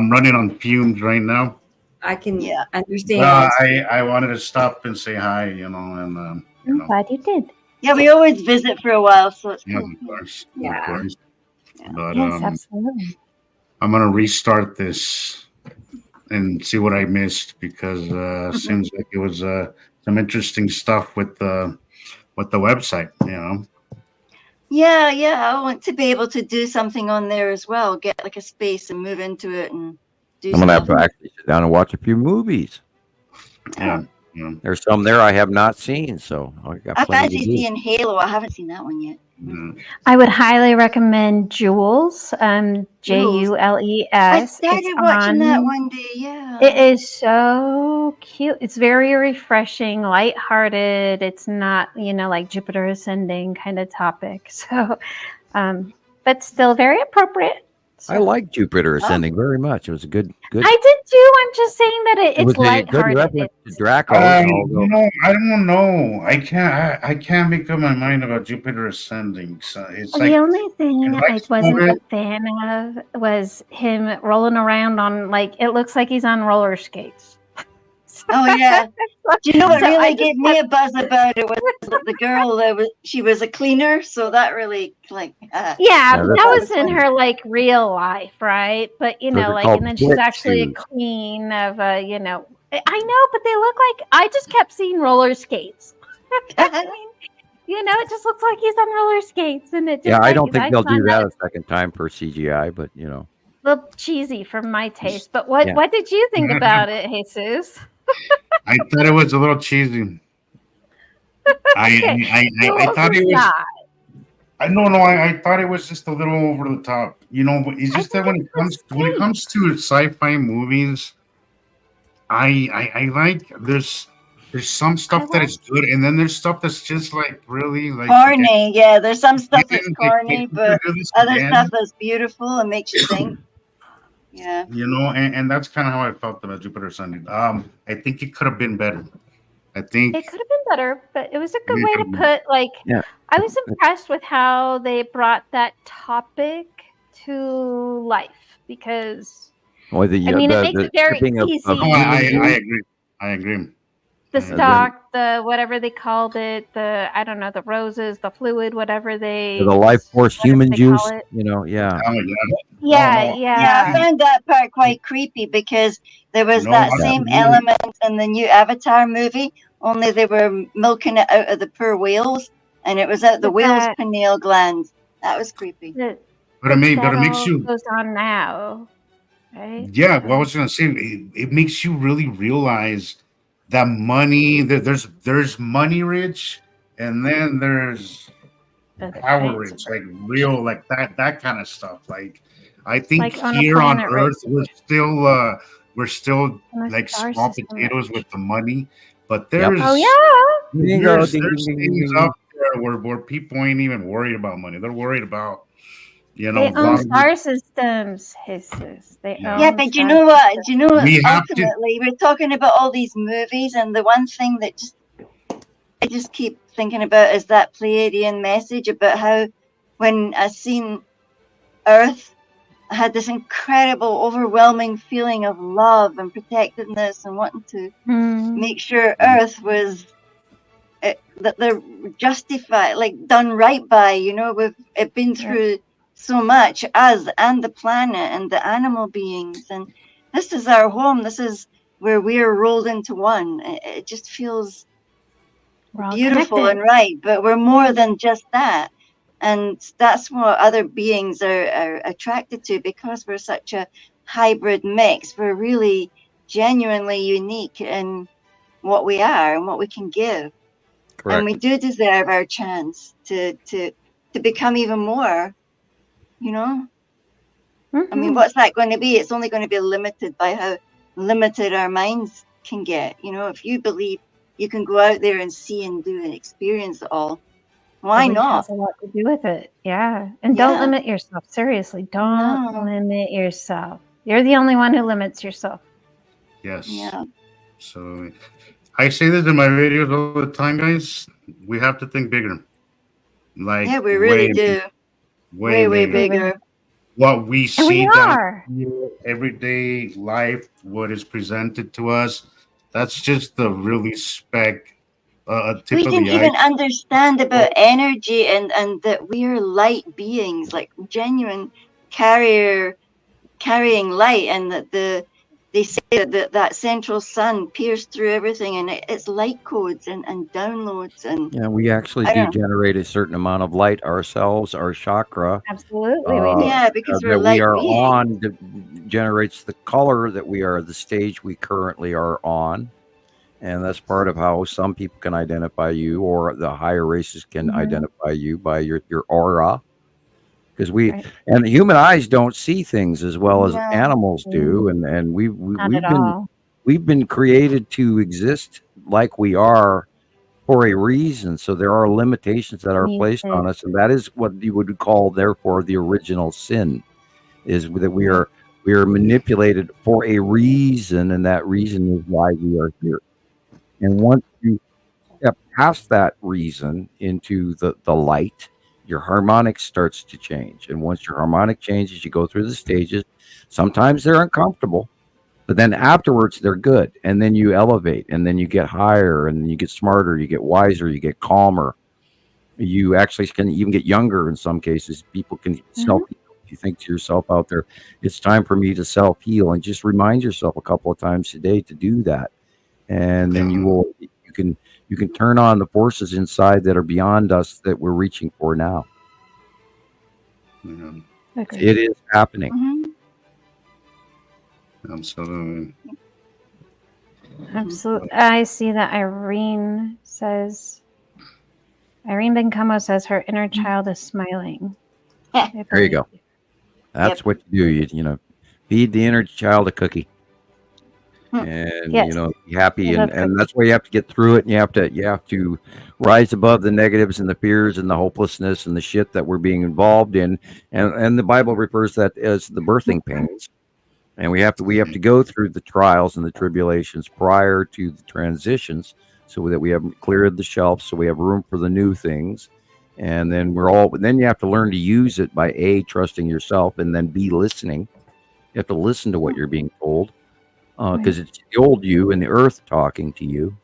running on fumes right now. I can Yeah. understand. I wanted to stop and say hi, and I'm glad you did. Yeah, we always visit for a while, so it's yeah, cool. of course, Yeah. of course. But Yes, absolutely. I'm gonna restart this and see what I missed because seems like it was some interesting stuff with the website. Yeah, I want to be able to do something on there as well. Get like a space and move into it and do I'm gonna have stuff. to actually sit down and watch a few movies. Yeah. There's some there I have not seen, so I got I plenty fancy to do. seeing Halo. I haven't seen that one yet. I would highly recommend Jules. Jules. I started watching that one day. Yeah. It is so cute. It's very refreshing, lighthearted. It's not, like Jupiter Ascending kind of topic. So, but still very appropriate. So, I like Jupiter Ascending very much. It was a good. I did too. I'm just saying that It it's was a good lighthearted. reference to Draco. I although- don't know. I can't make up my mind about Jupiter Ascending. So it's The only thing like I wasn't Spirit. a fan of was him rolling around on it looks like he's on roller skates. Oh yeah. Do you know what So I really just gave me a buzz about it was the girl she was a cleaner, so that really Yeah, Yeah, that that's was in her real life, right? But Those are and called then she's split actually a shoes. queen of I know, but they look like I just kept seeing roller skates. I mean, it just looks like he's on roller skates, and it just Yeah, I like, don't think they'll do find that a second time for CGI, but a little cheesy for my taste. But what Yeah. what did you think about it, Jesus? I thought it was a little cheesy. I thought it was. Not. I thought it was just a little over the top. But it's just that when it comes to sci-fi movies, I like there's some stuff that is good, and then there's stuff that's just really corny. Yeah, there's some stuff that's They corny, but do this other again, stuff that's beautiful and makes you think. Yeah. and that's kind of how I felt about Jupiter Ascending. I think it could have been better. I think It could have been better, but it was a good Yeah, way to put, like, Yeah. I was impressed with how they brought that topic to life because Or the I mean, it makes the it very shipping of easy. no, I human beings. agree. I agree. The And then- stock, the whatever they called it, the I don't know, the roses, the fluid, whatever they The life force whatever human they juice, call it. yeah. Oh, yeah. Yeah, no. Yeah, I yeah. found that part quite creepy because there was No, that I same agree. element in the new Avatar movie, only they were milking it out of the poor whales, and it was out the But whale's that- pineal gland. That was creepy. But it that makes all you. goes on now, right? Yeah, well, I was gonna say it makes you really realize that money. That there's money rich, and then there's Other power kinds rich, of like real, like that kind of stuff. Like I think Like on a here on planet, Earth, right? we're still in the like star small system. potatoes with the money, but Yep. there's Oh yeah. Bingo, there's ding, ding, ding, things ding. up there where people ain't even worried about money. They're worried about They own long- star systems, Jesus. They Yeah. own Yeah, but you star know what? systems. Do you know what? We have to- Ultimately, we're talking about all these movies, and the one thing that I just keep thinking about is that Pleiadian message about how when I seen Earth, I had this incredible, overwhelming feeling of love and protectiveness and wanting to Hmm. make sure Earth was that they're justified, like done right by. You know, we've been through so much, us and the planet and the animal beings, and this is our home. This is where we're rolled into one. It just feels We're all beautiful connected. and right, but we're more than just that. And that's what other beings are attracted to, because we're such a hybrid mix. We're really genuinely unique in what we are and what we can give. Correct. And we do deserve our chance to become even more, you know? I mean, Mhm. what's that going to be? It's only going to be limited by how limited our minds can get. You know, if you believe you can go out there and see and do and experience it all, why Belief not? has a lot to do with it. Yeah. And don't Yeah. limit yourself. Seriously, don't No. limit yourself. You're the only one who limits yourself. Yes. Yeah. So I say this in my videos all the time, guys. We have to think bigger. Like Yeah, we really do. Way bigger. What we And see we down are. here, everyday life, what is presented to us, that's just the really a tip We of didn't the even iceberg. understand about energy and that we're light beings, like genuine carrying light, and that they say that central sun pierced through everything, and it's light codes and downloads and Yeah, we actually I do don't- generate a certain amount of light ourselves. Our chakra Absolutely. We do. yeah, because we're that light we are beings. on generates the color that we are, the stage we currently are on. And that's part of how some people can identify you, or the higher races can Mhm. identify you by your aura. Because we Right. and the human eyes don't see things as well as No. animals do, and we've Not at been all. we've been created to exist like we are for a reason. So there are limitations that are placed on us, and that is what you would call, therefore, the original sin, is that we are manipulated for a reason, and that reason is why we are here. And once you step past that reason into the light, your harmonic starts to change. And once your harmonic changes, you go through the stages. Sometimes they're uncomfortable, but then afterwards they're good. And then you elevate, and then you get higher, and then you get smarter, you get wiser, you get calmer. You actually can even get younger in some cases. People can self-heal. If you think to yourself out there, it's time for me to self-heal, and just remind yourself a couple of times a day to do that. And then you can turn on the forces inside that are beyond us that we're reaching for now. Yeah, Agreed. It is happening. Mhm. absolutely. Absolutely. I see that Irene Bencomo says her inner child is smiling. I There you go. believe. That's what you do. You feed the inner child a cookie, and Yes. be happy, I love and that's why you have to get through it. And you have to rise above the negatives and the fears and the hopelessness and the shit that we're being involved in. And the Bible refers to that as the birthing pains. And we have to go through the trials and the tribulations prior to the transitions, so that we have cleared the shelf, so we have room for the new things. And then then you have to learn to use it by A, trusting yourself, and then B, listening. You have to listen to what you're being told, because it's the old you and the earth talking to you.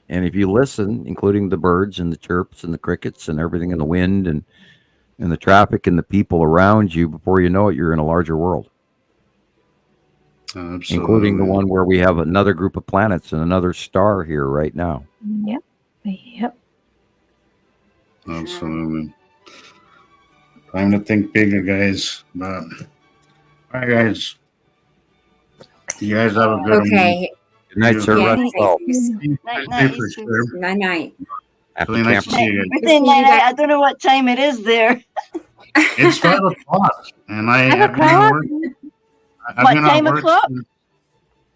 And if you listen, including the birds and the chirps and the crickets and everything in the wind and the traffic and the people around you, before you know it, you're in a larger world. Absolutely. Including the one where we have another group of planets and another star here right now. Yep. Absolutely. Time to think bigger, guys. But all right, guys. You guys have a good one. Okay. Good night, sir. Yeah, Rest well. Night, Stay for you sure. too. Night night. Happy Really nice to camping. see you. Good night. I don't know what time it is there. It's 5 o'clock, and I 5 have been at o'clock? work. What I've been at time work o'clock? since-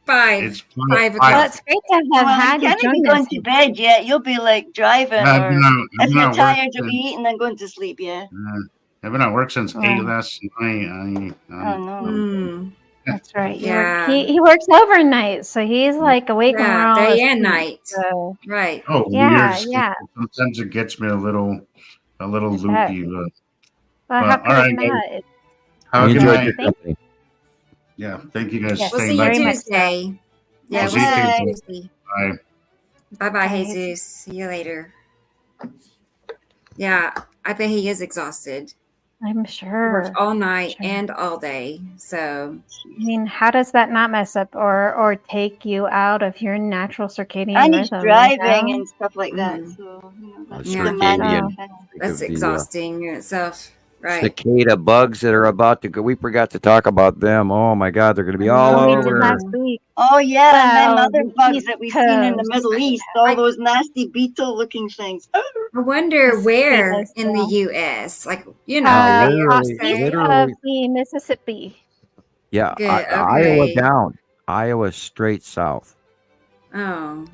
5. It's 5 Well, o'clock. it's great to have Well, had you you can't be join going us. to bed yet. You'll be like driving, I've or been at- I've if been you're at work tired, you'll since- be eating and going to sleep. Yeah. I've been at work since Wow. 8 last night. Oh no. Mm. That's right. Yeah. He works overnight, so he's like awake when we're Yeah, all day and asleep, night. So Right. Oh, Yeah, weird. yeah. Sometimes it gets me a little Is that- loopy. But well, Well, how could all it right, guys. not? have a We good enjoyed night. your company. Yeah, thank you guys. Yes. We'll Stay see you very nice. much. Tuesday. Yeah, Bye. we'll see you Bye. Tuesday. Bye. Bye bye, Bye. Jesus. See you later. Yeah, I bet he is exhausted. I'm He works sure. all night Sure. and all day. So I mean, how does that not mess up or take you out of your natural circadian And he's rhythm? driving you know? and stuff like that. Mhm. So that's Yeah. demanding. that's exhausting in itself. Right. Cicada bugs that are about to go. We forgot to talk about them. Oh my God, they're going to be I all know. We did over. last week. Oh yeah, and Well, then other the bugs East that we've seen in the Coast. Middle East, all those nasty beetle-looking things. I wonder Yes, where yes, in the yeah. U.S. Like, you know, Uh, literally- east literally- of the Mississippi. Yeah, Good, Iowa okay. down. Iowa straight south. Oh,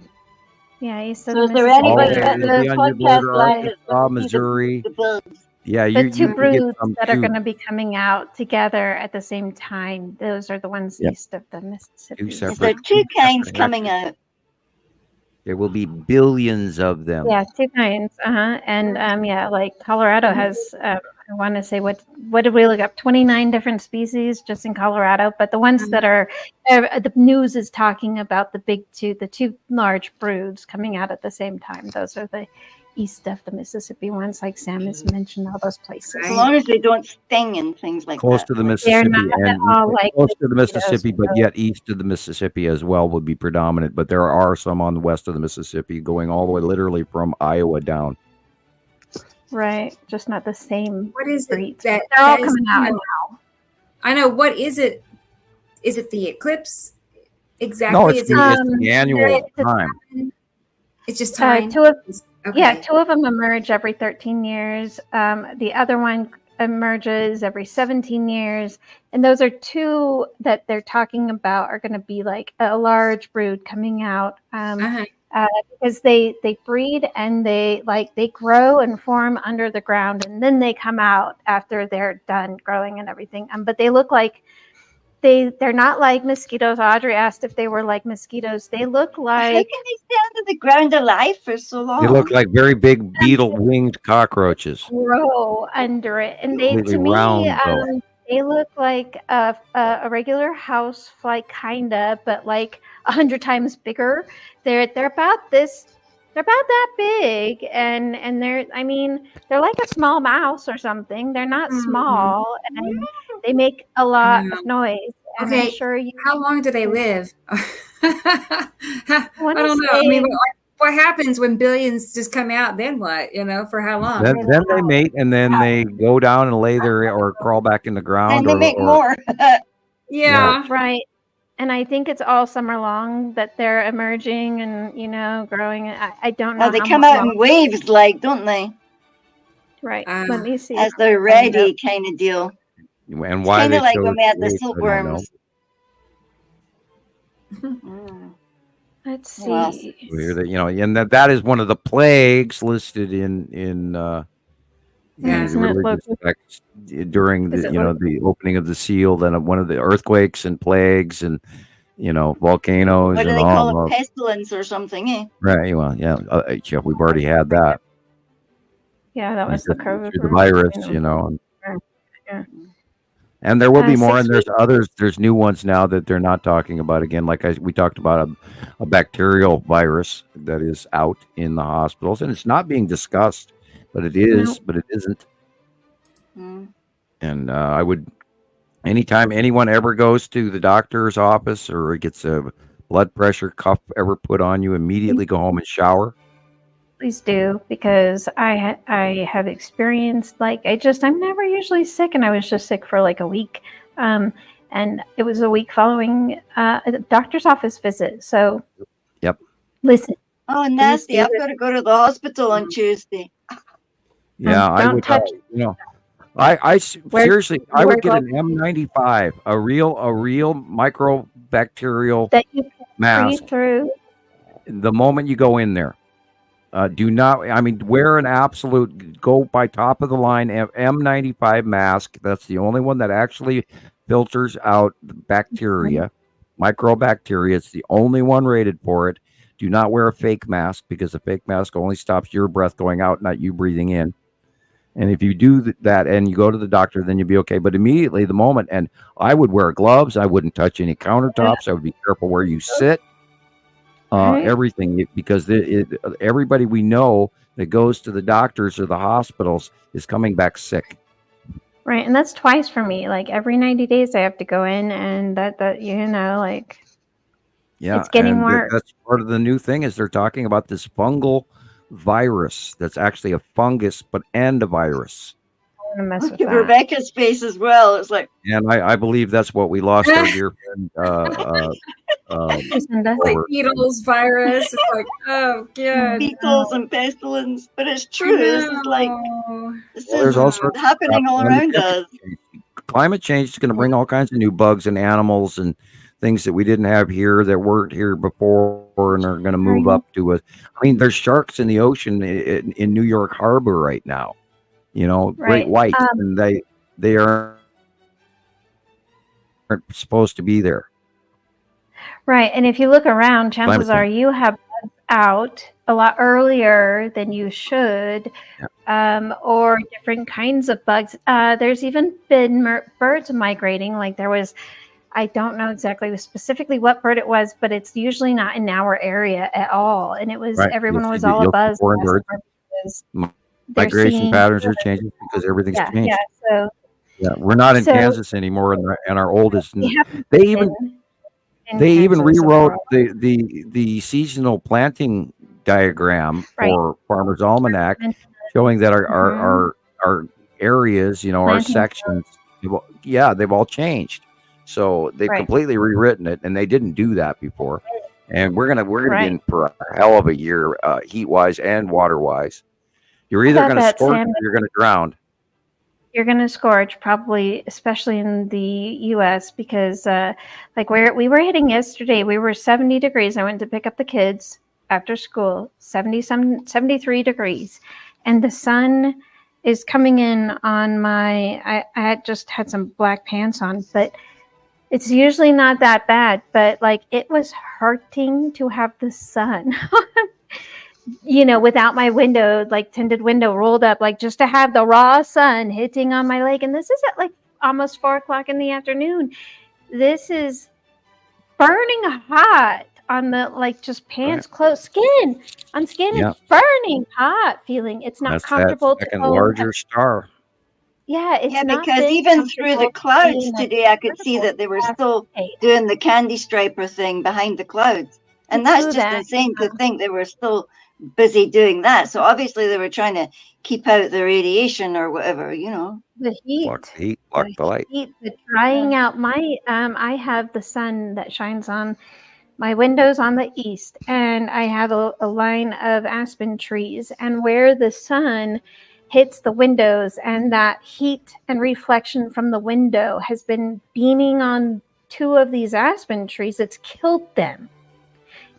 Yeah, east of So the is there Mississippi. anybody Oh, at it'll the be on your podcast border, line Arkansas, that's going to see Missouri. the bugs? Yeah, The you two can get broods some that are too. going to be coming out together at the same time. Those are the ones Yep. east of the Mississippi. Two Is separate- there two kinds separate coming out? There will be billions of them. Yeah, two kinds. And yeah, like Colorado has. I want to say what did we look up? 29 different species just in Colorado. But the ones that are the news is talking about the two large broods coming out at the same time. Those are the east of the Mississippi ones, like Sam has mentioned, all those places. As long as they don't sting and things like Close that. to the They're Mississippi not at and all like close to the mosquitoes, Mississippi, but so- yet east of the Mississippi as well would be predominant. But there are some on the west of the Mississippi going all the way literally from Iowa down. Right, just not the same what is it breeds. that They're all that is- coming out now. I know. What is it? Is it the eclipse? Exactly. No, it's Is it the annual time. it's just time. Two of Okay. Yeah, two of them emerge every 13 years. The other one emerges every 17 years. And those are two that they're talking about are going to be like a large brood coming out Uh-huh. because they breed and they grow and form under the ground. And then they come out after they're done growing and everything. But they look like they're not like mosquitoes. Audrey asked if they were like mosquitoes. They look How like can they stay under the ground alive for so long? They look like very big beetle-winged cockroaches. grow under it, and they Completely to me round, though. they look like a regular housefly kinda, but like 100 times bigger. They're about this. They're about that big, and they're like a small mouse or something. They're not Mhm. small, and they make a lot of noise. And Okay, I'm sure you. How long do they live? I wanna don't know. I mean, say- what happens when billions just come out? Then what? For how long? Then they mate, and then they go down and lay their or crawl back in the ground. And they make more. yeah. Right. And I think it's all summer long that they're emerging and growing. I don't know. Well, they how come mu- out in waves, like, don't they? Right. Ah. Let me see. As they're ready, kind of deal. And why Kind they of like chose when we had the to wait, I don't know. silkworms. Mm. Let's see. Well, Weird that, and that is one of the plagues listed in Yeah. Isn't it religious local? texts during Is the it the opening of the seal. Then one of the earthquakes and plagues and volcanoes What do and they call all. it? Pestilence or something, eh? Right. Well, yeah. Yeah, we've already had that. Yeah, that was the Through COVID the virus, Yeah. and there will be more. 6 And there's weeks. others. There's new ones now that they're not talking about again. Like we talked about a bacterial virus that is out in the hospitals, and it's not being discussed, but it is, but it isn't. Mm. And I would, anytime anyone ever goes to the doctor's office or gets a blood pressure cuff ever put on you, immediately go home and shower. Please do, because I have experienced, like, I'm never usually sick, and I was just sick for like a week, and it was a week following a doctor's office visit. So, Yep. Listen. Oh, nasty! I've got to go to the hospital on Tuesday. Yeah, I Don't would. touch. Seriously, I would get wear an M95, a real microbacterial that you can mask breathe through. the moment you go in there. Do not, wear an absolute, go by top of the line M95 mask. That's the only one that actually filters out the bacteria, microbacteria. It's the only one rated for it. Do not wear a fake mask, because a fake mask only stops your breath going out, not you breathing in. And if you do that and you go to the doctor, then you'll be okay. But immediately, the moment, and I would wear gloves. I wouldn't touch any countertops. I would be careful where you sit. Everything, because everybody we know that goes to the doctors or the hospitals is coming back sick. Right, and that's twice for me. Like every 90 days, I have to go in, and that Yeah, it's getting and worse. that's part of the new thing is they're talking about this fungal virus that's actually a fungus, and a virus. I want to mess with Look at that. Rebecca's face as well. It's like, And I believe that's what we lost our dear friend. Lucinda. Like Beatles virus. It's like, oh god. beetles and pestilence, but it's true. This is like this There's is all sorts of happening stuff. all around us. Climate change is going to bring all kinds of new bugs and animals and things that we didn't have here, that weren't here before, and are going to move up to us. There's sharks in the ocean in New York Harbor right now. Great whites, and they aren't supposed to be there. Right, and if you look around, chances are you have bugs out a lot earlier than you should, or different kinds of bugs. There's even been birds migrating. Like there was, I don't know exactly specifically what bird it was, but it's usually not in our area at all. And it was everyone was all abuzz. Migration patterns are changing because everything's changed. Yeah, so we're not in Kansas anymore, and our oldest. They even rewrote the seasonal planting diagram for Farmer's Almanac, showing that our areas, our sections, they've all changed. So they've completely rewritten it, and they didn't do that before. And we're gonna be in for a hell of a year, heat wise and water wise. You're either gonna scorch or you're gonna drown. You're going to scorch, probably, especially in the U.S., because like we were hitting yesterday, we were 70 degrees. I went to pick up the kids after school, 73 degrees. And the sun is coming in on I had just had some black pants on, but it's usually not that bad. But like it was hurting to have the sun without my window, like tinted window rolled up, like just to have the raw sun hitting on my leg. And this is at like almost 4:00 in the afternoon. This is burning hot on the, like, just pants, clothes, skin. On skin, it's burning hot feeling. It's not comfortable. That's second larger star. Yeah, it's not because even through the clouds today, I could see that they were still doing the candy striper thing behind the clouds. And that's just insane to think they were still busy doing that. So obviously they were trying to keep out the radiation or whatever, The heat. Block the light. The drying out. I have the sun that shines on my windows on the east, and I have a line of aspen trees. And where the sun hits the windows, and that heat and reflection from the window has been beaming on 2 of these aspen trees, it's killed them.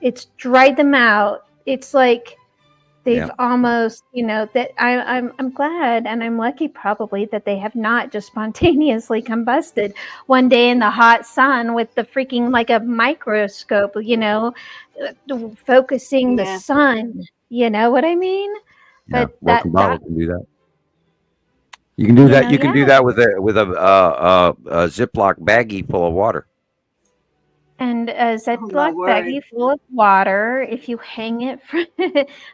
It's dried them out. It's like They've almost, that I'm glad and I'm lucky probably that they have not just spontaneously combusted one day in the hot sun with the freaking like a microscope, focusing the sun. You know what I mean? Yeah, But Welcome that Bottle can do that. You can do that. You can do yeah. that with a Ziploc baggie full of water. And a Ziploc baggie full of water, if you hang it from,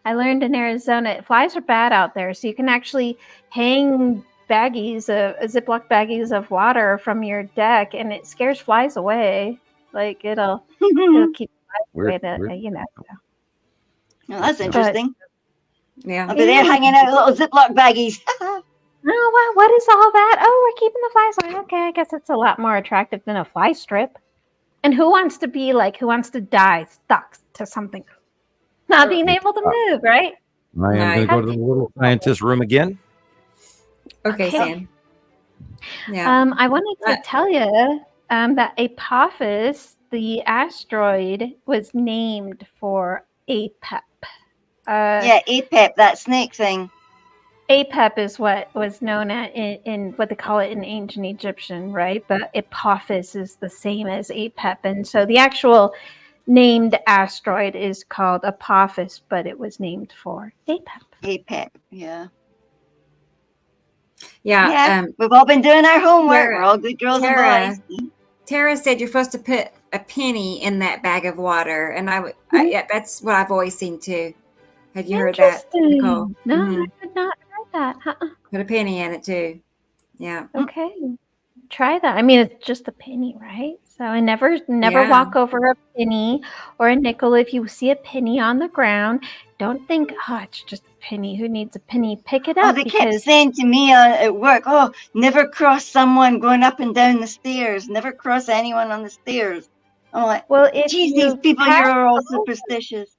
I learned in Arizona, flies are bad out there. So you can actually hang Ziploc baggies of water from your deck and it scares flies away. Like it'll keep flies away, Well, that's interesting. Yeah. I'll be there hanging out with little Ziploc baggies. Oh, what is all that? Oh, we're keeping the flies away. Okay, I guess it's a lot more attractive than a fly strip. And who wants to die stuck to something? Not being able to move, right? I am going to go to the little scientist room again. Okay, Sam. Yeah. I wanted to tell you that Apophis, the asteroid, was named for Apep. Apep, that snake thing. Apep is what was known in what they call it in ancient Egyptian, right? But Apophis is the same as Apep. And so the actual named asteroid is called Apophis, but it was named for Apep. Apep, yeah. Yeah. We've all been doing our homework. Tara, We're all good girls and boys. Tara said you're supposed to put a penny in that bag of water. And yeah, that's what I've always seen too. Have you heard that, Nicole? No, I did not heard that. Put a penny in it too. Yeah. Okay. Try that. I mean, it's just a penny, right? So I never walk over a penny or a nickel. If you see a penny on the ground, don't think, it's just a penny. Who needs a penny? Pick it up. They kept saying to me at work, never cross someone going up and down the stairs. Never cross anyone on the stairs. I'm like, well, geez, these people here are all superstitious.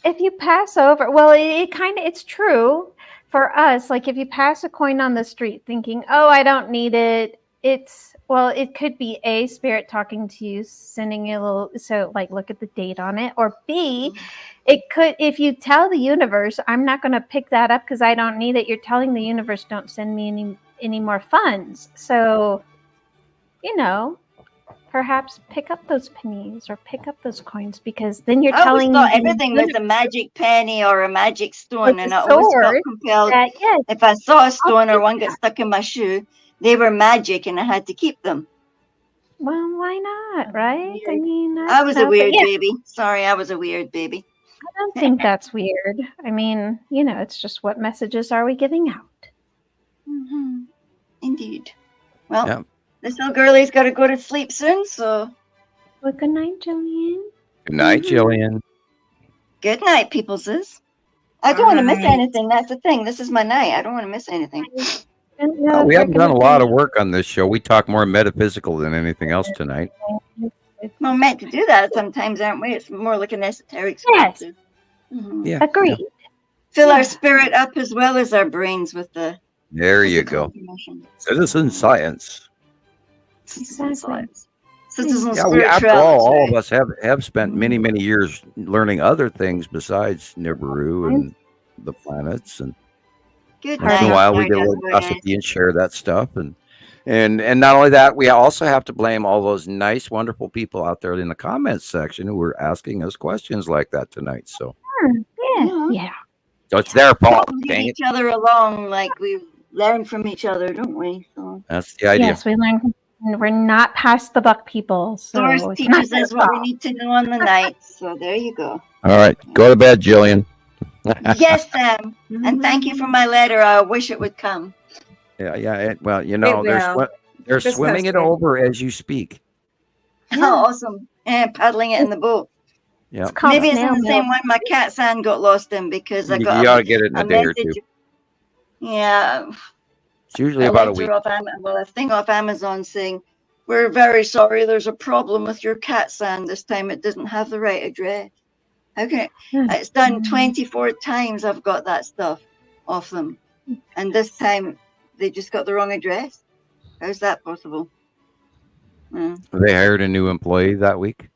If you pass over, it's true for us. Like if you pass a coin on the street thinking, I don't need it. It could be A, spirit talking to you, sending you a little, look at the date on it. Or B, it could, if you tell the universe, I'm not going to pick that up because I don't need it. You're telling the universe, don't send me any more funds. So, perhaps pick up those pennies or pick up those coins because then you're telling me everything was a magic penny or a magic stone, and I always felt compelled. If I saw a stone or one got stuck in my shoe, they were magic, and I had to keep them. Well, why not, right? I mean, I was a weird baby. Sorry, I was a weird baby. I don't think that's weird. I mean, it's just what messages are we giving out? Mm-hmm. Indeed. Well. This little girlie's got to go to sleep soon, so. Well, good night, Jillian. Good night, Jillian. Good night, peopleses. I don't want to miss anything. That's the thing. This is my night. I don't want to miss anything. We haven't done a lot of work on this show. We talk more metaphysical than anything else tonight. We're meant to do that sometimes, aren't we? It's more like an esoteric yes. Mm-hmm. Yeah. Agreed. Fill our spirit up as well as our brains with the. There you go. Citizen science. Exactly. After all of us have spent many, many years learning other things besides Nibiru and the planets. And once in a while we get a little gossipy and share that stuff. And not only that, we also have to blame all those nice, wonderful people out there in the comments section who were asking us questions like that tonight. So yeah. So it's their fault. Dang each other along, like we learn from each other, don't we? So that's the idea. Yes, we learn. We're not past the buck people. So Source teaches us what we need to know on the night. So there you go. All right. Go to bed, Jillian. Yes, Sam. And thank you for my letter. I wish it would come. Yeah. Well, they're swimming it over as you speak. Oh, awesome. And paddling it in the boat. Yeah. Maybe it's in the same one my cat sand got lost in because I got you ought to get it in a day or two. Yeah. It's usually about a week. A thing off Amazon saying, "We're very sorry, there's a problem with your cat sand this time. It doesn't have the right address." Okay, it's done 24 times. I've got that stuff off them, and this time they just got the wrong address. How's that possible? They hired a new employee that week.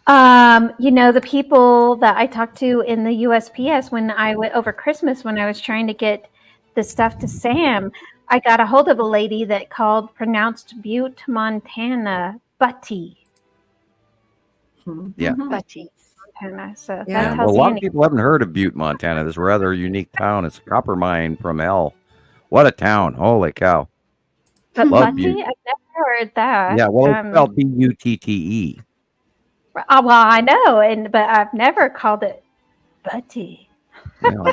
The people that I talked to in the USPS when I went over Christmas, when I was trying to get the stuff to Sam, I got a hold of a lady that pronounced Butte, Montana, Butty. Yeah. Butty. Montana. So Yeah. that's Well, how a lot of Sandy. people haven't heard of Butte, Montana. This rather unique town. It's a copper mine from hell. What a town! Holy cow! But Love Butty, Butte. I've never heard that. Yeah, well, it's spelled Butte. Well, I know, but I've never called it Butty.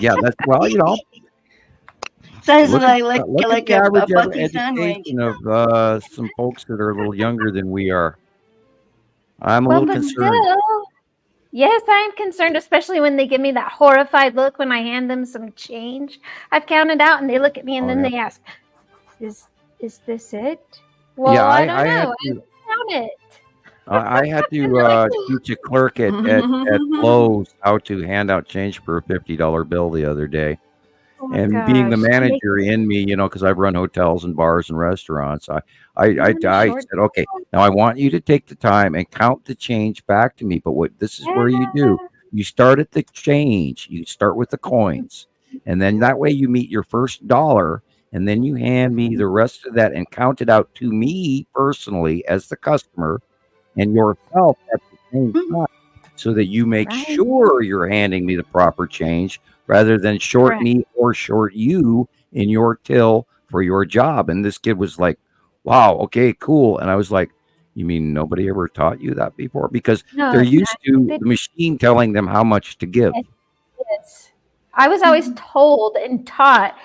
Yeah, that's Sounds look like at the a average butty sandwich. education of some folks that are a little younger than we are. I'm a Well, little but concerned. still, yes, I am concerned, especially when they give me that horrified look when I hand them some change. I've counted out, and they look at me, and Oh, then yeah. they ask, "Is this it?" Well, Yeah, I don't I had know. I to. didn't count it. I had to teach a clerk at Lowe's how to hand out change for a $50 bill the other day. Oh my And being the gosh. manager in me, because I've run hotels and bars and restaurants, I Short- said, okay, now I want you to take the time and count the change back to me. But this is where you do. You start at the change. You start with the coins. And then that way you meet your first dollar. And then you hand me the rest of that and count it out to me personally as the customer and yourself at the same time, so that you make Right. sure you're handing me the proper change rather than short Correct. me or short you in your till for your job. And this kid was like, wow, okay, cool. And I was like, you mean nobody ever taught you that before? Because No, they're used to they- the machine telling them how much to give. yes. I was always told and taught,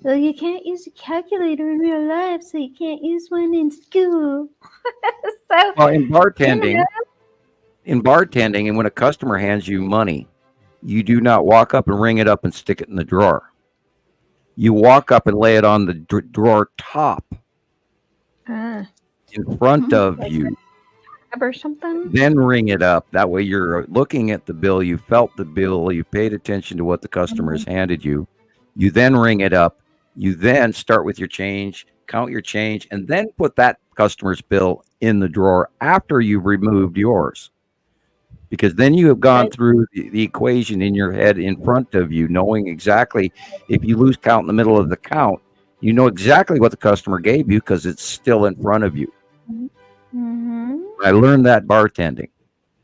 well, you can't use a calculator in real life, so you can't use one in school. So, Well, in bartending, Yeah. and when a customer hands you money, you do not walk up and ring it up and stick it in the drawer. You walk up and lay it on the drawer top in front of Like you. or something. Then ring it up. That way you're looking at the bill. You felt the bill. You paid attention to what the customers handed you. You then ring it up. You then start with your change, count your change, and then put that customer's bill in the drawer after you've removed yours. Because then you have gone Right. through the equation in your head in front of you, knowing exactly if you lose count in the middle of the count, you know exactly what the customer gave you because it's still in front of you. Mm-hmm. I learned that bartending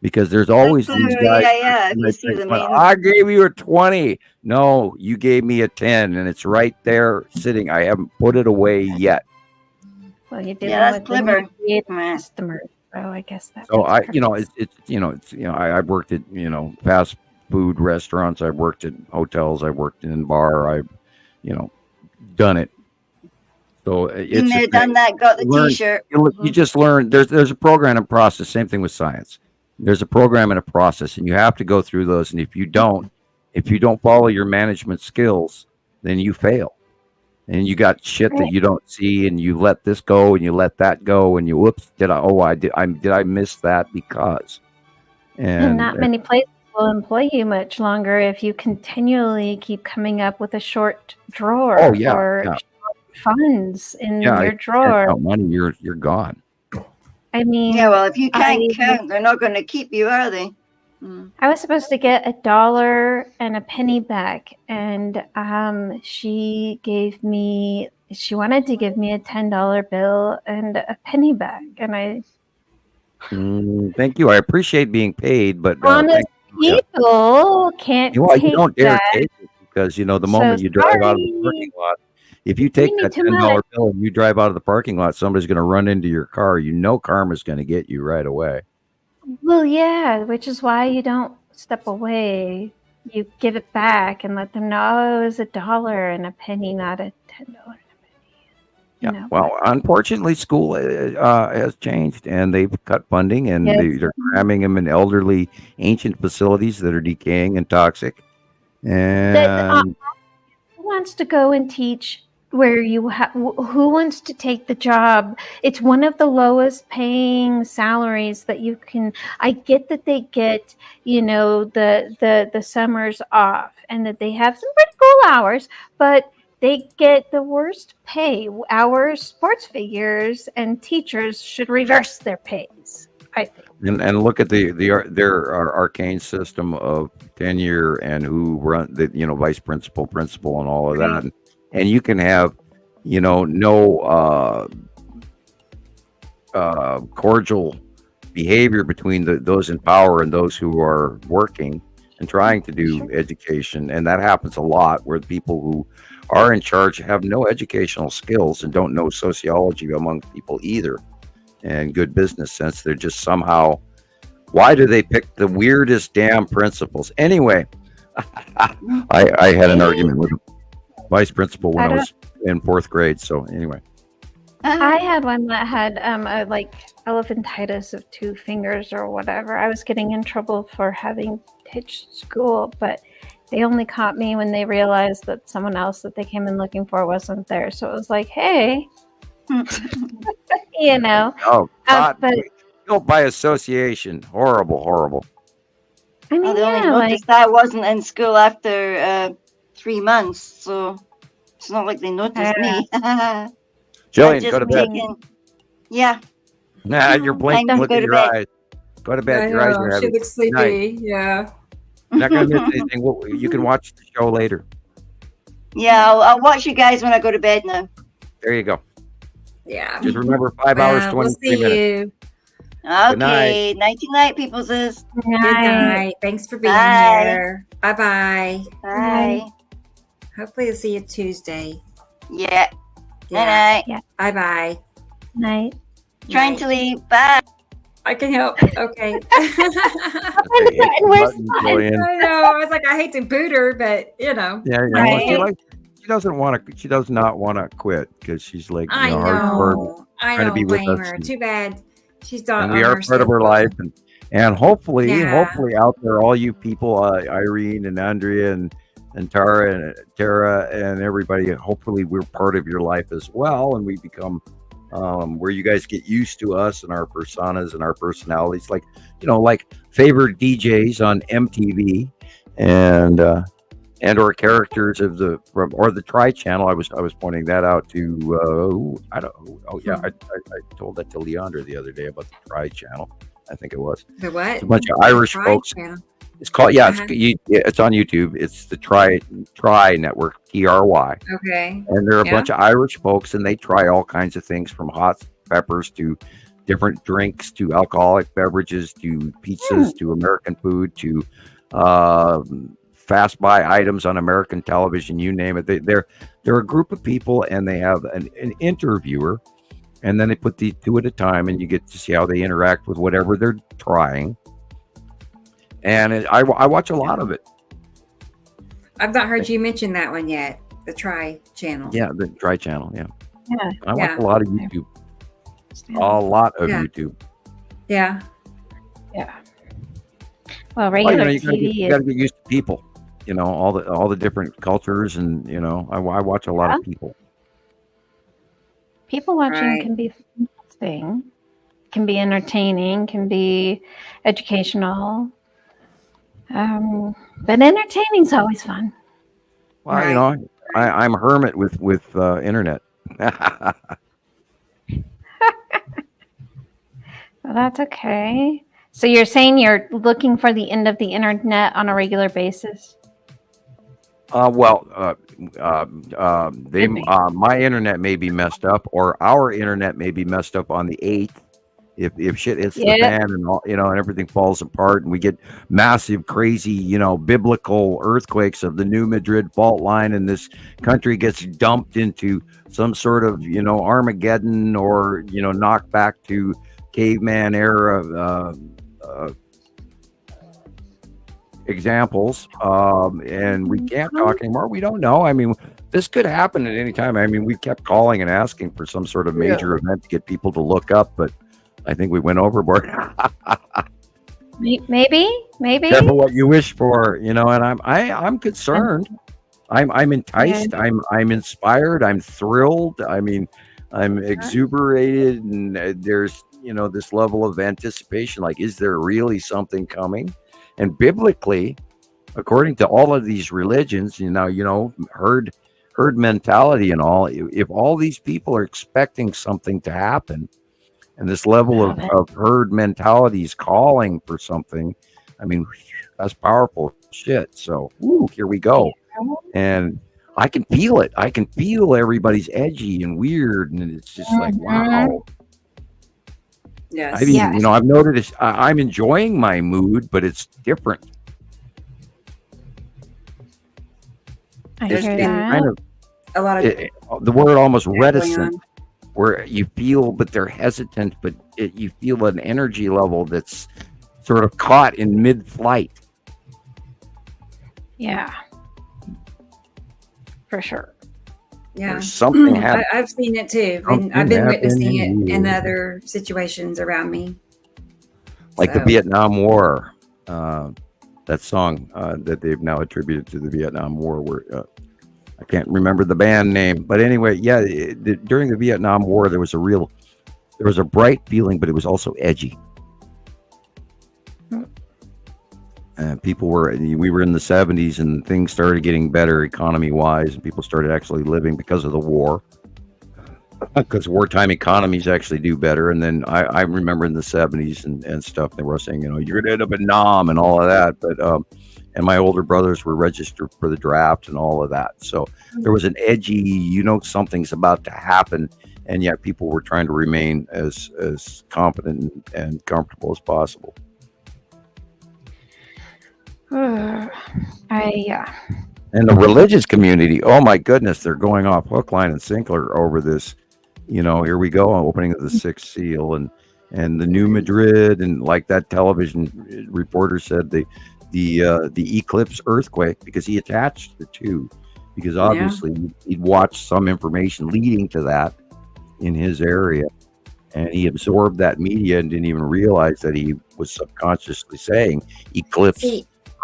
because there's always these guys. Yeah. If and you they see think, them "Well, in. I gave you a 20. No, you gave me a 10, and it's right there sitting. I haven't put it away yet. Well, you did. Yeah, that's clever. Immediate Meh. customer. Oh, I guess that. So makes I've worked at fast food restaurants. I've worked at hotels. I've worked in bar. I've done it. So You it's may have done that, got the Learn- t-shirt. you just learn. There's a program and process. Same thing with science. There's a program and a process, and you have to go through those. And if you don't follow your management skills, then you fail. And you got shit that you don't see, and you let this go, and you let that go, and you whoops, did I miss that because? And not many places will employ you much longer if you continually keep coming up with a short drawer Oh, yeah, or yeah. short funds in Yeah, your if you can't drawer. count money, you're gone. I mean, Yeah, well, if you can't I- count, they're not going to keep you, are they? I was supposed to get $1 and a penny back, and she wanted to give me a $10 bill and a penny back, and I Thank you. I appreciate being paid, but honest yeah. people can't you take don't dare that. take it because the moment you drive out of the sorry. parking lot, if you take Pay me that too $10 bill and you drive out of the parking lot, somebody's going to run into your car. Karma's going to get you right away. Well, yeah, which is why you don't step away. You give it back and let them know it was $1 and a penny, not a $10 and a penny. Yeah. Well, unfortunately, school has changed, and they've cut funding, and Yes. they're cramming them in elderly, ancient facilities that are decaying and toxic. And Who wants to go and teach where who wants to take the job? It's one of the lowest paying salaries that you can. I get that they get, the summers off and that they have some pretty cool hours, but they get the worst pay. Our sports figures and teachers should reverse their pays. I think. And look at their arcane system of tenure and who run the vice principal, principal, and all of that, and you can have no cordial behavior between those in power and those who are working and trying to do education, and that happens a lot where people who are in charge have no educational skills and don't know sociology among people either, and good business sense. They're just somehow, why do they pick the weirdest damn principles anyway? I had an argument with a vice principal when I was in 4th grade, so anyway. I had one that had a, like, elephantitis of 2 fingers or whatever. I was getting in trouble for having ditched school, but they only caught me when they realized that someone else that they came in looking for wasn't there. So it was like, hey, Oh God! but Guilt by association, horrible. I mean, They only yeah, like, noticed that I wasn't in school after 3 months, so it's not like they noticed me. Jillian, Just go to bed. Yeah. Nah, you're blinking. Time to Look go at to your bed. eyes. Go to bed. I Your eyes know, are she heavy. looks Night. sleepy. Yeah. You're not gonna miss anything. You can watch the show later. Yeah, I'll watch you guys when I go to bed now. There you go. Yeah. Just remember, 5 hours, We'll 23 see minutes. you. Okay. Nighty night, peopleses. Good night. Thanks for being Bye. here. Bye-bye. Bye. Hopefully I'll see you Tuesday. Yeah. Yeah. Night. Bye-bye. night. Trying to leave. Bye. I can help. Okay. That's a hit Where's button, Spot? Jillian. I know. I was like, I hate to boot her, but Yeah, Right. she doesn't want to. She does not want to quit because she's like, I hardcore. know. I trying to don't be with blame us her. and- Too bad. She's done. And we are part of her life, and hopefully Yeah. out there, all you people, Irene and Andrea and Tara and everybody, hopefully we're part of your life as well, and we become where you guys get used to us and our personas and our personalities, like favored DJs on MTV and or characters of the Tri Channel. I was pointing that out to I told that to Leandra the other day about the Tri Channel. I think it was. The what? It's a bunch of Irish Tri folks. Channel. It's called it's on YouTube. It's the Tri Network, TRY. Okay. And there are a Yeah. bunch of Irish folks, and they try all kinds of things, from hot peppers to different drinks to alcoholic beverages to pizzas to American food to fast buy items on American television. You name it. They're a group of people, and they have an interviewer, and then they put these 2 at a time, and you get to see how they interact with whatever they're trying. And I watch a lot of it. I've not heard you mention that one yet. The Tri Channel. Yeah, the Tri Channel. Yeah. Yeah. I watch Yeah. a lot of YouTube. A lot of Yeah. YouTube. Yeah. Yeah. Well, Well, regular you TV gotta get used to people. All the different cultures, and I watch a lot of people. people watching Right. can be interesting, can be entertaining, can be educational. But entertaining's always fun. Well, Right. I'm a hermit with internet. Well, that's okay. So you're saying you're looking for the end of the internet on a regular basis? My internet may be messed up, or our internet may be messed up on the 8th. If shit hits the Yeah. fan and all, and everything falls apart, and we get massive, crazy, biblical earthquakes of the New Madrid fault line, and this country gets dumped into some sort of, Armageddon, or knocked back to caveman era examples, and we can't talk anymore. We don't know. I mean, this could happen at any time. I mean, we kept calling and asking for some sort of major event to get people to look up, but I think we went overboard. Maybe. Careful what you wish for, and I'm concerned. I'm enticed. I'm inspired. I'm thrilled. I mean, I'm exuberated, and there's this level of anticipation. Like, is there really something coming? And biblically, according to all of these religions, herd mentality and all, if all these people are expecting something to happen, And this level of herd mentality is calling for something. I mean, that's powerful shit. So, here we go. And I can feel it. I can feel everybody's edgy and weird. And it's just like, wow. Yes. I mean, I've noticed I'm enjoying my mood, but it's different. I There's hear been that. Kind of a lot of the word almost going reticent, on. where you feel, but they're hesitant, but you feel an energy level that's sort of caught in mid-flight. Yeah. For sure. Yeah. There's something happening. I've seen it too. And Something I've been witnessing it happening in here. other situations around me. Like the So, Vietnam War, that song that they've now attributed to the Vietnam War, where I can't remember the band name, but anyway, yeah, during the Vietnam War, there was a bright feeling, but it was also edgy. And we were in the 70s, and things started getting better economy-wise, and people started actually living because of the war. Because wartime economies actually do better. And then I remember in the 70s and stuff, they were saying, you're going to end up in Nam and all of that. But and my older brothers were registered for the draft and all of that. So there was an edgy, something's about to happen. And yet people were trying to remain as competent and comfortable as possible. Yeah. And the religious community, oh my goodness, they're going off hook, line, and sinker over this. Here we go, opening of the sixth seal and the New Madrid, and like that television reporter said, the eclipse earthquake, because he attached the two, because obviously he'd watched some information leading to that in his area, and he absorbed that media and didn't even realize that he was subconsciously saying eclipse.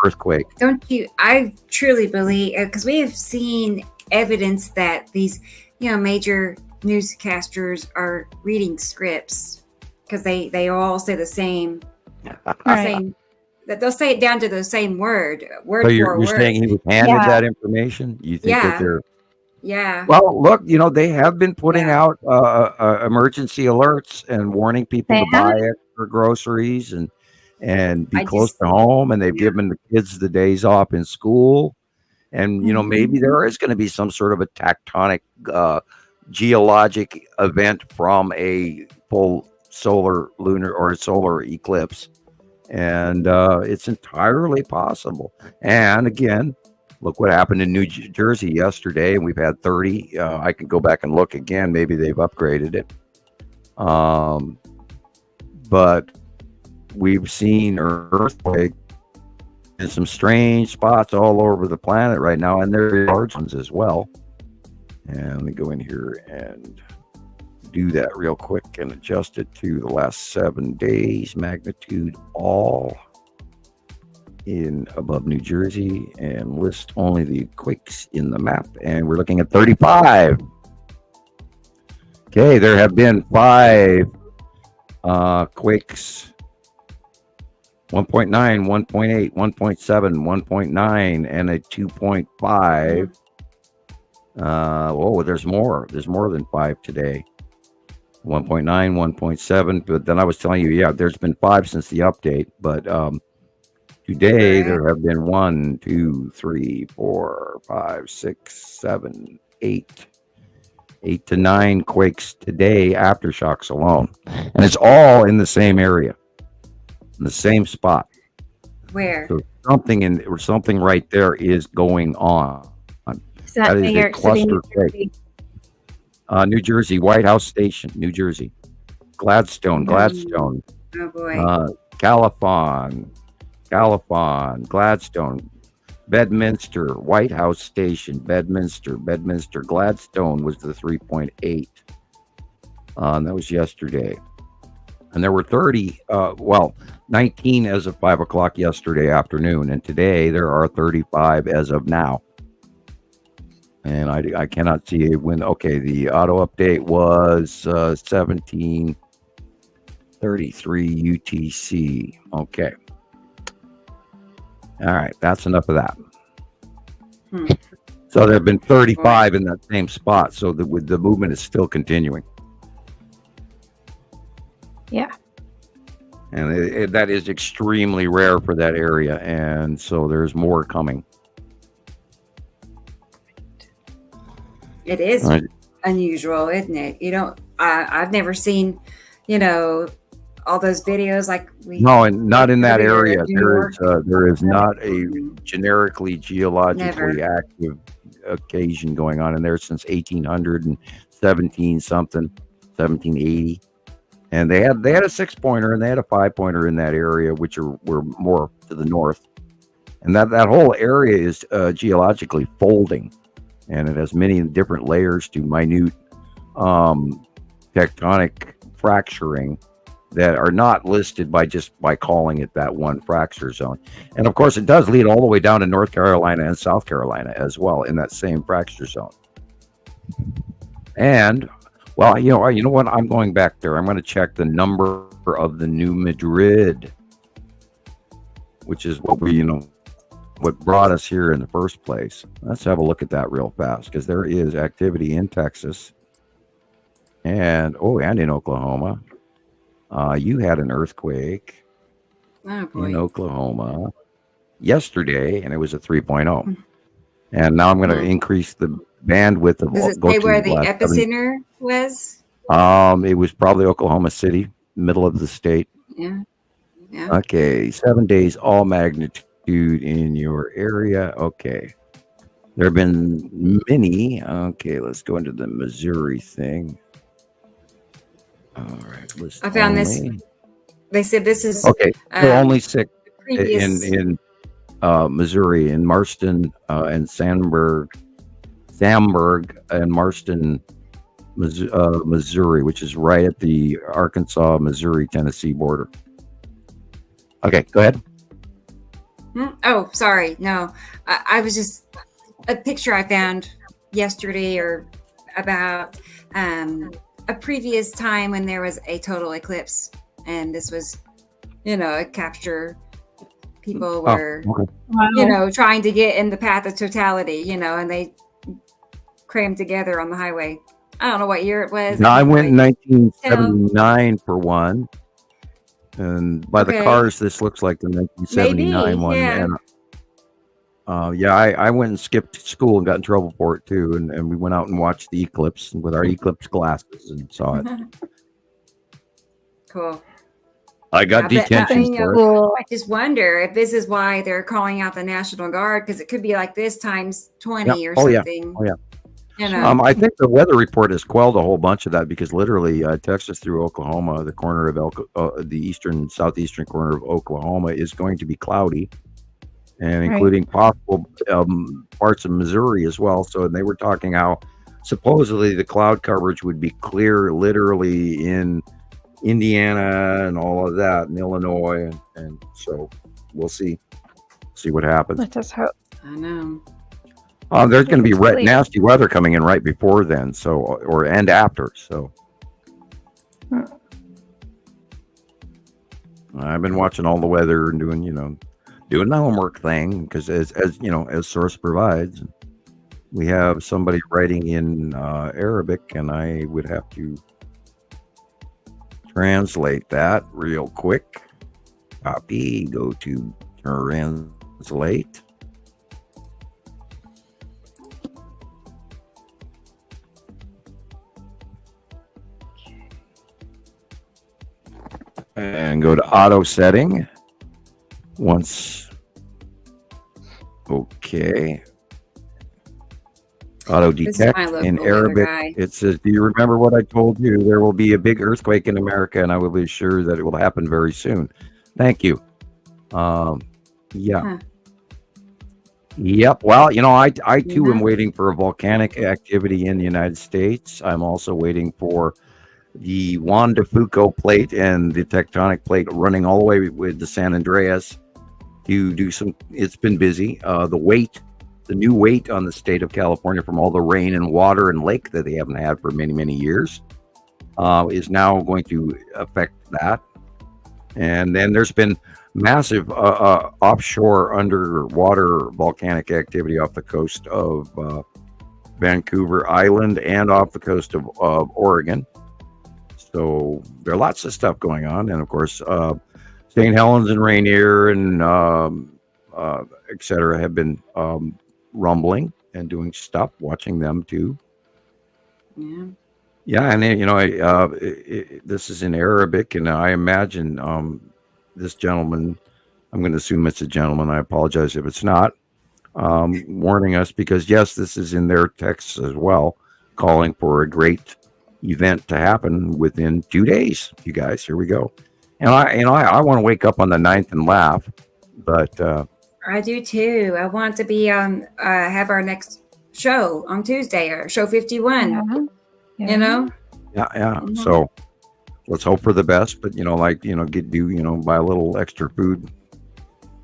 Earthquake. Don't you? I truly believe, because we have seen evidence that these, major newscasters are reading scripts, because they all say the same, Right. that they'll say it down to the same word So for you're word. saying he was handed that information? You think that they're? Yeah. Well, look, they have been putting out emergency alerts and warning people to buy extra groceries and be close to home, and they've given the kids the days off in school, and maybe there is going to be some sort of a tectonic geologic event from a full lunar or solar eclipse, and it's entirely possible. And again, look what happened in New Jersey yesterday, and we've had 30. I can go back and look again, maybe they've upgraded it, but we've seen earthquake in some strange spots all over the planet right now, and there are large ones as well. And let me go in here and do that real quick and adjust it to the last 7 days magnitude, all in above New Jersey, and list only the quakes in the map. And we're looking at 35. Okay, there have been 5 quakes. 1.9, 1.8, 1.7, 1.9, and a 2.5. There's more. There's more than 5 today. 1.9, 1.7. But then I was telling you, there's been 5 since the update. But today there have been 1, 2, 3, 4, 5, 6, 7, 8. 8 to 9 quakes today, aftershocks alone. And it's all in the same area. In the same spot. Where? So something right there is going on. Is that is New a York City, cluster New quake. Jersey? New Jersey, White House Station, New Jersey. Gladstone, Oh boy. California, Gladstone, Bedminster, White House Station, Bedminster, Gladstone was the 3.8. That was yesterday. And there were 19 as of 5 o'clock yesterday afternoon. And today there are 35 as of now. And I cannot see when. Okay, the auto update was 1733 UTC. Okay. All right, that's enough of that. So there have been 35 in that same spot. So the movement is still continuing. Yeah. And that is extremely rare for that area, and so there's more coming. It is Right. unusual, isn't it? You don't. I've never seen, all those videos like we. No, and not in that everywhere area. in New York. There is not a generically geologically Never. active occasion going on in there since 1817 something, 1780. And they had a 6-pointer and they had a 5-pointer in that area, which were more to the north. And that whole area is geologically folding, and it has many different layers to minute tectonic fracturing that are not listed by calling it that one fracture zone. And of course, it does lead all the way down to North Carolina and South Carolina as well in that same fracture zone. And well, you know what? I'm going back there. I'm going to check the number of the New Madrid, which is what what brought us here in the first place. Let's have a look at that real fast, because there is activity in Texas and in Oklahoma. You had an earthquake Oh boy. in Oklahoma yesterday, and it was a 3.0. And now I'm going to increase the bandwidth of. Does it say where the epicenter was? It was probably Oklahoma City, middle of the state. Yeah. Yeah. Okay, 7 days, all magnitude in your area. Okay, there have been many. Okay, let's go into the Missouri thing. All right, list I found this. only. They said this is Okay, so only 6 previous. in Missouri, in Marston and Samberg and Marston, Missouri, which is right at the Arkansas, Missouri, Tennessee border. Okay, go ahead. Oh, sorry. No, I was just a picture I found yesterday or about a previous time when there was a total eclipse, and this was, a capture. People were, trying to get in the path of totality, and they crammed together on the highway. I don't know what year it was. No, I went in 1979 for one. And by the cars, this looks like the 1979 Maybe, one. yeah. And I went and skipped school and got in trouble for it too. And we went out and watched the eclipse with our eclipse glasses and saw it. Cool. I got detention for it. Cool. I just wonder if this is why they're calling out the National Guard, because it could be like this times 20 or something. Oh, yeah. I think the weather report has quelled a whole bunch of that, because literally Texas through Oklahoma, the corner of the southeastern corner of Oklahoma is going to be cloudy, and including possible parts of Missouri as well. So they were talking how supposedly the cloud coverage would be clear literally in Indiana and all of that, in Illinois, and so we'll see what happens. Let us hope. I know. There's going to be It's clear. nasty weather coming in right before then, and after. So I've been watching all the weather and doing the homework thing, because as source provides, we have somebody writing in Arabic, and I would have to translate that real quick. Copy, go to translate. And go to auto setting. Okay. Auto detect in Arabic. It says, "Do you remember what I told you? There will be a big earthquake in America, and I will be sure that it will happen very soon." Thank you. Yeah. Huh. Yep. Well, I too am waiting for a volcanic activity in the United States. I'm also waiting for the Juan de Fuca plate and the tectonic plate running all the way with the San Andreas to do some. It's been busy. The new weight on the state of California from all the rain and water and lake that they haven't had for many, many years is now going to affect that. And then there's been massive offshore underwater volcanic activity off the coast of Vancouver Island and off the coast of Oregon. So there are lots of stuff going on, and of course, St. Helens and Rainier and et cetera have been rumbling and doing stuff. Watching them too. Yeah. Yeah, and you know, this is in Arabic, and I imagine this gentleman. I'm going to assume it's a gentleman. I apologize if it's not. Warning us because yes, this is in their texts as well, calling for a great event to happen within 2 days. You guys, here we go. And I want to wake up on the 9th and laugh, but I do too. I want to be on have our next show on Tuesday or show 51. Yeah. You know? yeah. So let's hope for the best. But buy a little extra food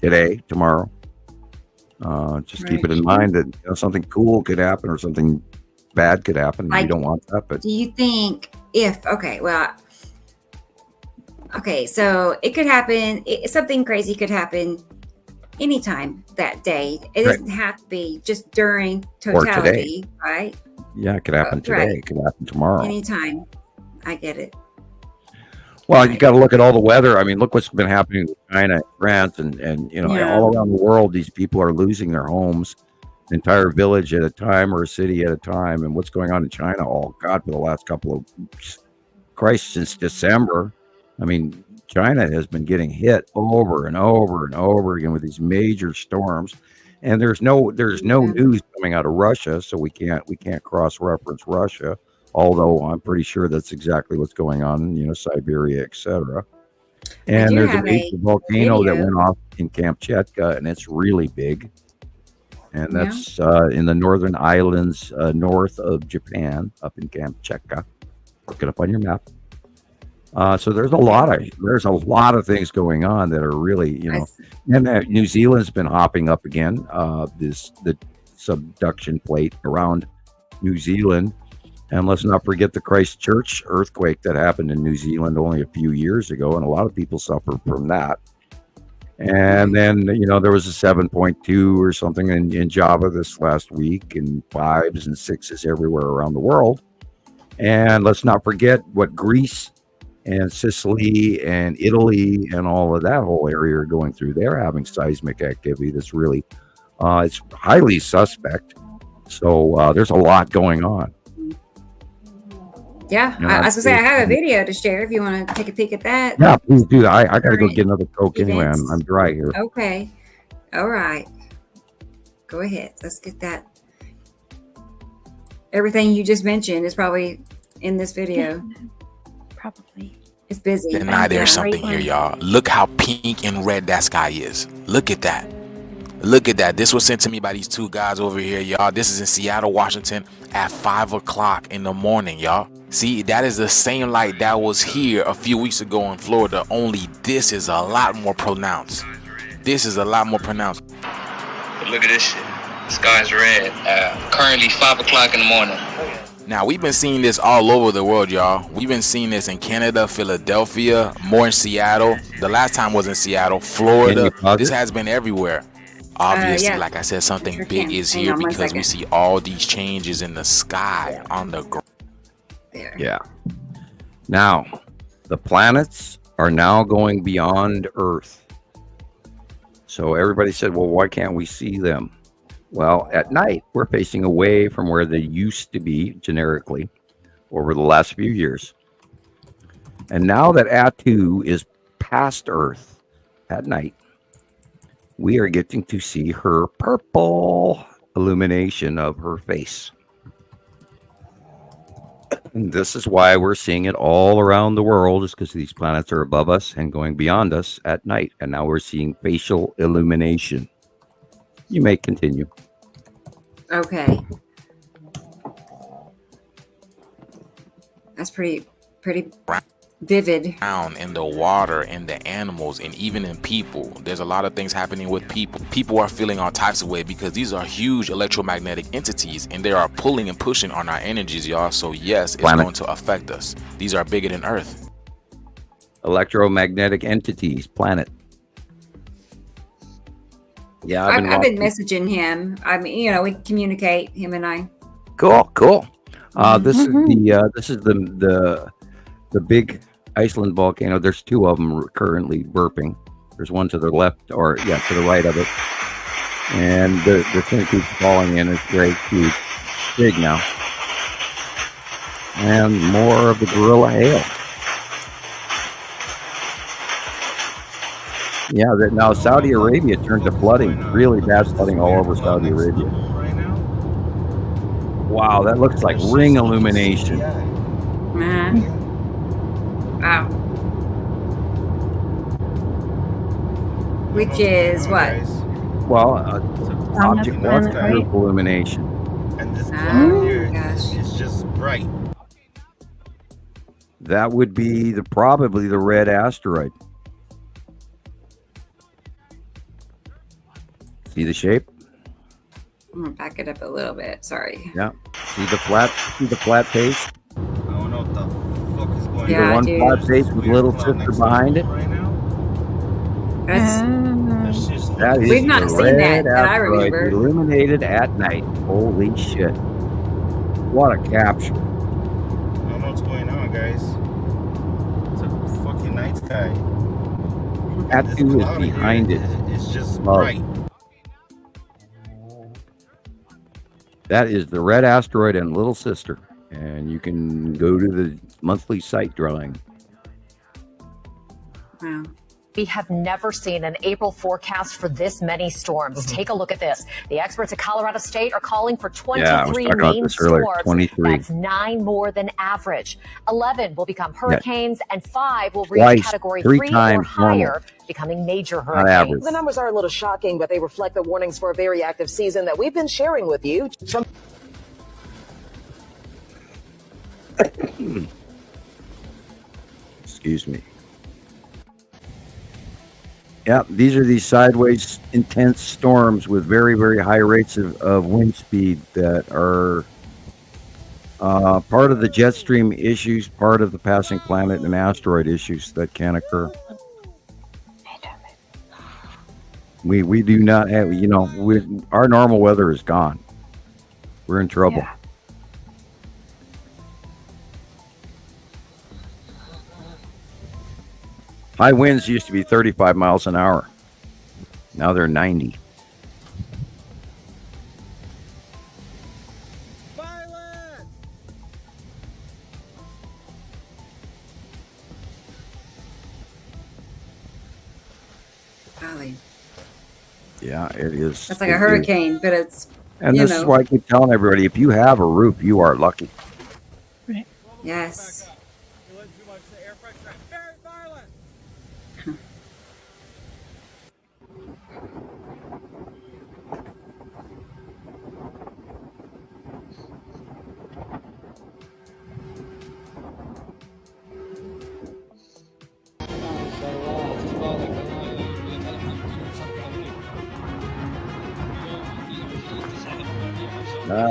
today, tomorrow. Just keep it in mind that something cool could happen or something bad could happen. You don't want that. But do you think so it could happen. Something crazy could happen anytime that day. It doesn't have to be just during totality, right? Yeah, it could happen today. Right. It could happen tomorrow. Anytime. I get it. Well, you got to look at all the weather. I mean, look what's been happening with China, France, and all around the world. These people are losing their homes, an entire village at a time or a city at a time. And what's going on in China? Oh God, for the last couple of Christ since December. I mean, China has been getting hit over and over and over again with these major storms. And there's no news coming out of Russia, so we can't cross-reference Russia. Although I'm pretty sure that's exactly what's going on, Siberia, etc. And there's a major volcano that went off in Kamchatka, and it's really big. And that's in the northern islands north of Japan, up in Kamchatka. Look it up on your map. So there's a lot of things going on that are really, and New Zealand's been hopping up again. The subduction plate around New Zealand. And let's not forget the Christchurch earthquake that happened in New Zealand only a few years ago, and a lot of people suffered from that. And then, there was a 7.2 or something in Java this last week, and 5s and 6s everywhere around the world. And let's not forget what Greece and Sicily and Italy and all of that whole area are going through. They're having seismic activity that's really, it's highly suspect. So there's a lot going on. Yeah, I was gonna say I have a video to share if you want to take a peek at that. Yeah, please do that. I gotta go get another Coke anyway. I'm dry here. Okay, all right. Go ahead. Let's get that. Everything you just mentioned is probably in this video. Probably. It's busy. Then now there's something here, y'all. Look how pink and red that sky is. Look at that. Look at that. This was sent to me by these two guys over here, y'all. This is in Seattle, Washington at 5 o'clock in the morning, y'all. See, that is the same light that was here a few weeks ago in Florida, only this is a lot more pronounced. This is a lot more pronounced. But look at this shit. The sky's red. Currently 5 o'clock in the morning. Now, we've been seeing this all over the world, y'all. We've been seeing this in Canada, Philadelphia, more in Seattle. The last time was in Seattle, Florida. This has been everywhere. Obviously, like I said, something big is here because we see all these changes in the sky on the ground. Yeah. Now, the planets are now going beyond Earth. So everybody said, well, why can't we see them? Well, at night, we're facing away from where they used to be generically over the last few years. And now that Atu is past Earth at night, we are getting to see her purple illumination of her face. And this is why we're seeing it all around the world, is because these planets are above us and going beyond us at night. And now we're seeing facial illumination. You may continue. Okay. That's pretty vivid. Down in the water, in the animals, and even in people. There's a lot of things happening with people. People are feeling all types of way because these are huge electromagnetic entities and they are pulling and pushing on our energies, y'all. So yes, it's going to affect us. These are bigger than Earth. Electromagnetic entities, planet. Yeah, I've been messaging him. I mean, we communicate, him and I. Cool. This is the the big Iceland volcano. There's two of them currently burping. There's one to the left, or to the right of it, and the thing keeps falling in. It's great, huge, big now, and more of the gorilla hail. Yeah, now Saudi Arabia turned to flooding, really bad flooding all over Saudi Arabia. Wow, that looks like ring illumination. Wow. Which is what? Well, On the object planet, was right? illumination. And this Oh, cloud here gosh. is just bright. That would be probably the red asteroid. See the shape? I'm gonna back it up a little bit. Sorry. Yeah. See the flat face? I don't know what the fuck is going Yeah, the one dude. flat face with little sister behind it? right now. That's That's just That is We've not the seen that red I asteroid remember. illuminated at night. Holy shit. What a capture. I don't know what's going on, guys. It's a fucking night sky. That This too is cloud here behind it. It's just Oh. bright. That is the red asteroid and little sister. And you can go to the monthly site drawing. wow. We have never seen an April forecast for this many storms. Take a look at this. The experts at Colorado State are calling for Yeah, I was 23 talking about main this earlier. storms. 23. That's 9 more than average. 11 will become hurricanes, and 5 will reach Twice, Category 3 3 or times normal. higher, becoming major Not hurricanes. average. The numbers are a little shocking, but they reflect the warnings for a very active season that we've been sharing with you. Excuse me. Yeah, these are these sideways intense storms with very, very high rates of wind speed that are part of the jet stream issues, part of the passing planet and asteroid issues that can occur. We do not have, our normal weather is gone. We're in trouble. Yeah. High winds used to be 35 miles an hour. Now they're 90. Golly. Yeah, it is. That's like it a is. hurricane, but it's And you this is know. why I keep telling everybody, if you have a roof, you are lucky. yes.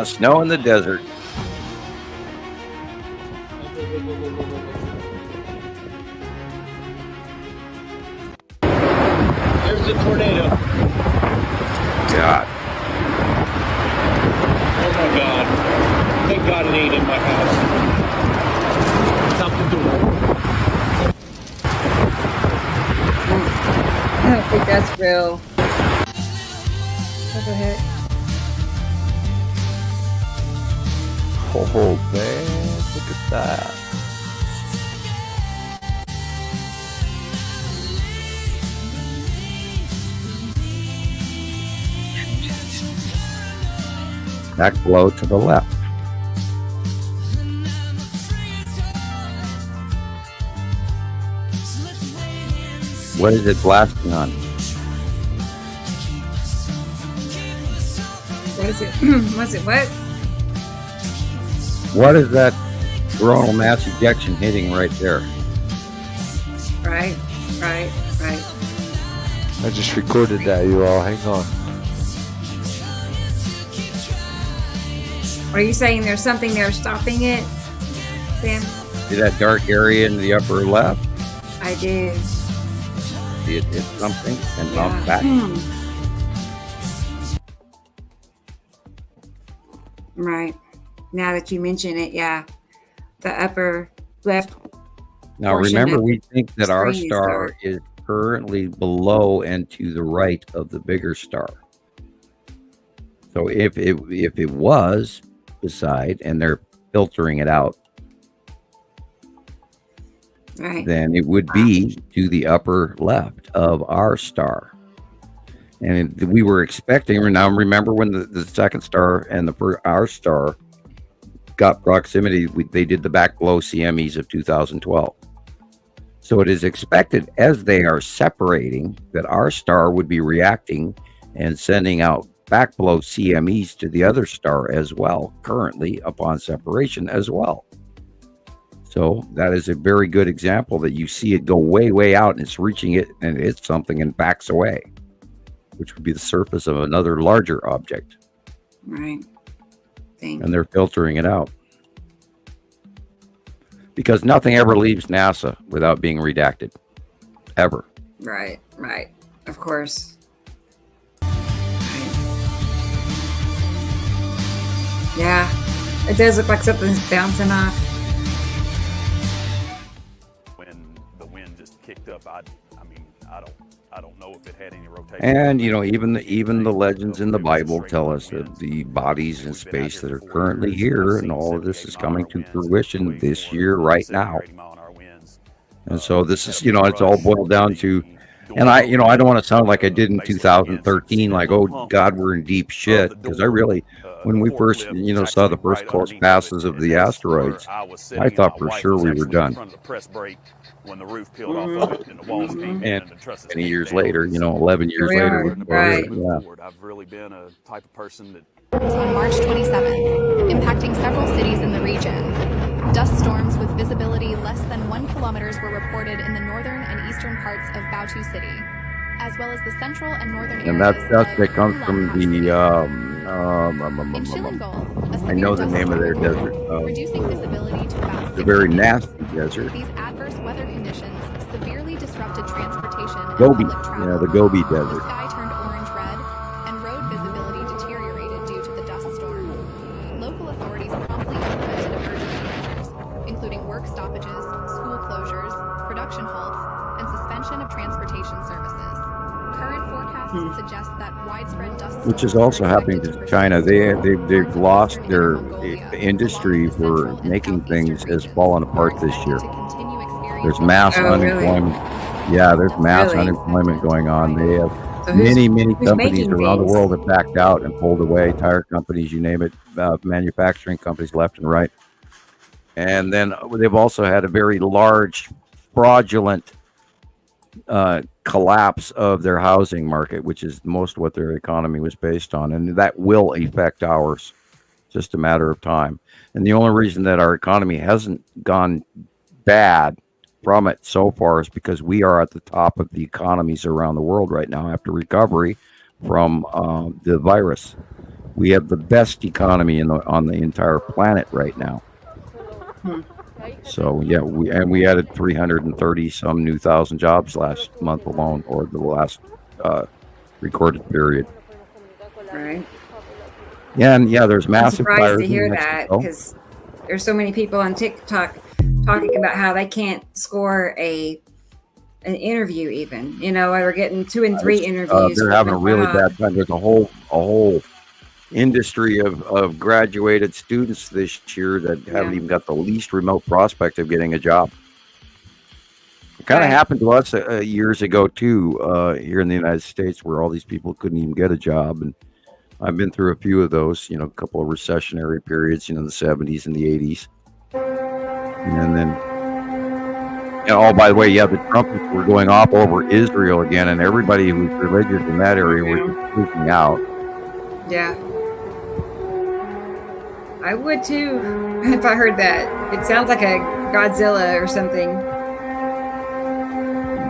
Snow in the desert. There's the tornado. God. Oh my God. Thank God it ain't in my house. Stop the door. I don't think that's real. What the heck? Oh, man. Look at that. Back blow to the left. What is it blasting on? What is it? What's it? What? What is that coronal mass ejection hitting right there? Right. I just recorded that, you all. Hang on. Are you saying there's something there stopping it, Sam? See that dark area in the upper left? I do. See it hit something and bounce back. Right. Now that you mention it, yeah. The upper left Now, portion remember, of we think that our screen is star dark. is currently below and to the right of the bigger star. So if it was beside and they're filtering it out, Right. then it would be to the upper left of our star. And we were expecting, now remember when the second star and our star got proximity, they did the back below CMEs of 2012. So it is expected as they are separating that our star would be reacting and sending out back below CMEs to the other star as well, currently upon separation as well. So that is a very good example that you see it go way, way out and it's reaching it and it hits something and backs away, which would be the surface of another larger object. Right. And they're filtering it out. Because nothing ever leaves NASA without being redacted. Ever. Right. Right. Of course. Yeah. It does look like something's bouncing off. When the wind just kicked up, I mean, I don't know if it had any rotation. And you know, even the legends in the Bible tell us that the bodies in space that are currently here, and all of this is coming to fruition this year, right now. And so this is, you know, it's all boiled down to, and I don't want to sound like I did in 2013, like, oh God, we're in deep shit, because I really, when we first, saw the first close passes of the asteroids, I thought for sure we were done. When the roof peeled off of it and the walls came in and the trusses many years later, 11 years later, right. I've really been a type of person that on March 27th, impacting several cities in the region. Dust storms with visibility less than 1 kilometer were reported in the northern and eastern parts of Baotou City, as well as the central and northern areas. And that dust that comes from the I know the name of their desert. Reducing visibility to about the very nasty desert. These adverse weather conditions severely disrupted transportation. Gobi, the Gobi Desert. The sky turned orange-red, and road visibility deteriorated due to the dust storm. Local authorities promptly implemented emergency measures, including work stoppages, school closures, production halts, and suspension of transportation services. Current forecasts suggest that widespread dust storms, which is also happening to China. They've lost their industry for making things has fallen apart this year. There's mass unemployment. Really? Yeah, there's mass unemployment going on. They have many companies around the world have backed out and pulled away. Tire companies, you name it, manufacturing companies left and right. And then they've also had a very large fraudulent collapse of their housing market, which is most what their economy was based on, and that will affect ours. Just a matter of time. And the only reason that our economy hasn't gone bad from it so far is because we are at the top of the economies around the world right now after recovery from the virus. We have the best economy on the entire planet right now. So yeah, we added 330 some new thousand jobs last month alone, or the last recorded period. Right. Yeah, and there's massive I'm surprised fires to hear in that, Mexico. because there's so many people on TikTok talking about how they can't score an interview even. We're getting 2 and 3 interviews. They're having a really bad time. There's a whole industry of graduated students this year that haven't even got the least remote prospect of getting a job. It kind of happened to us years ago too, here in the United States, where all these people couldn't even get a job. And I've been through a few of those, a couple of recessionary periods, the 70s and the 80s. And then, by the way, the trumpets were going off over Israel again, and everybody who's religious in that area was freaking out. Yeah. I would too, if I heard that. It sounds like a Godzilla or something.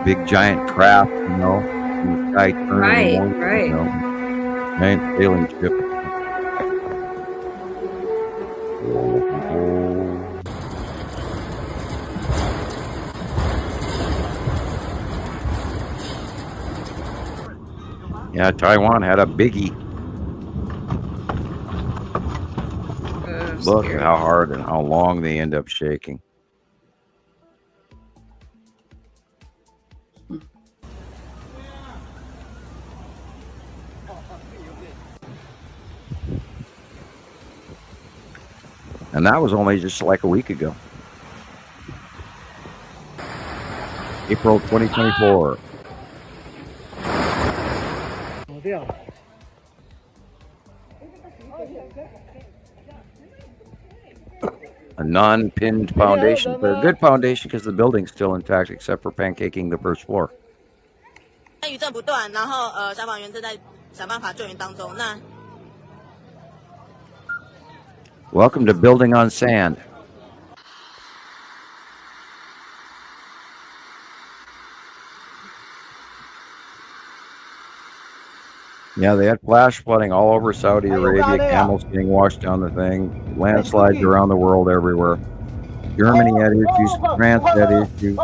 Big giant craft, in the sky turning. Right. Giant sailing ship. Yeah, Taiwan had a biggie. Look at how hard and how long they end up shaking. And that was only just like a week ago. April 2024. A non-pinned foundation, but a good foundation because the building's still intact except for pancaking the first floor. 余震不断，然后消防员正在想办法救援当中。那 Welcome to Building on Sand. Yeah, they had flash flooding all over Saudi Arabia, camels getting washed down the thing, landslides around the world everywhere. Germany had issues, France had issues,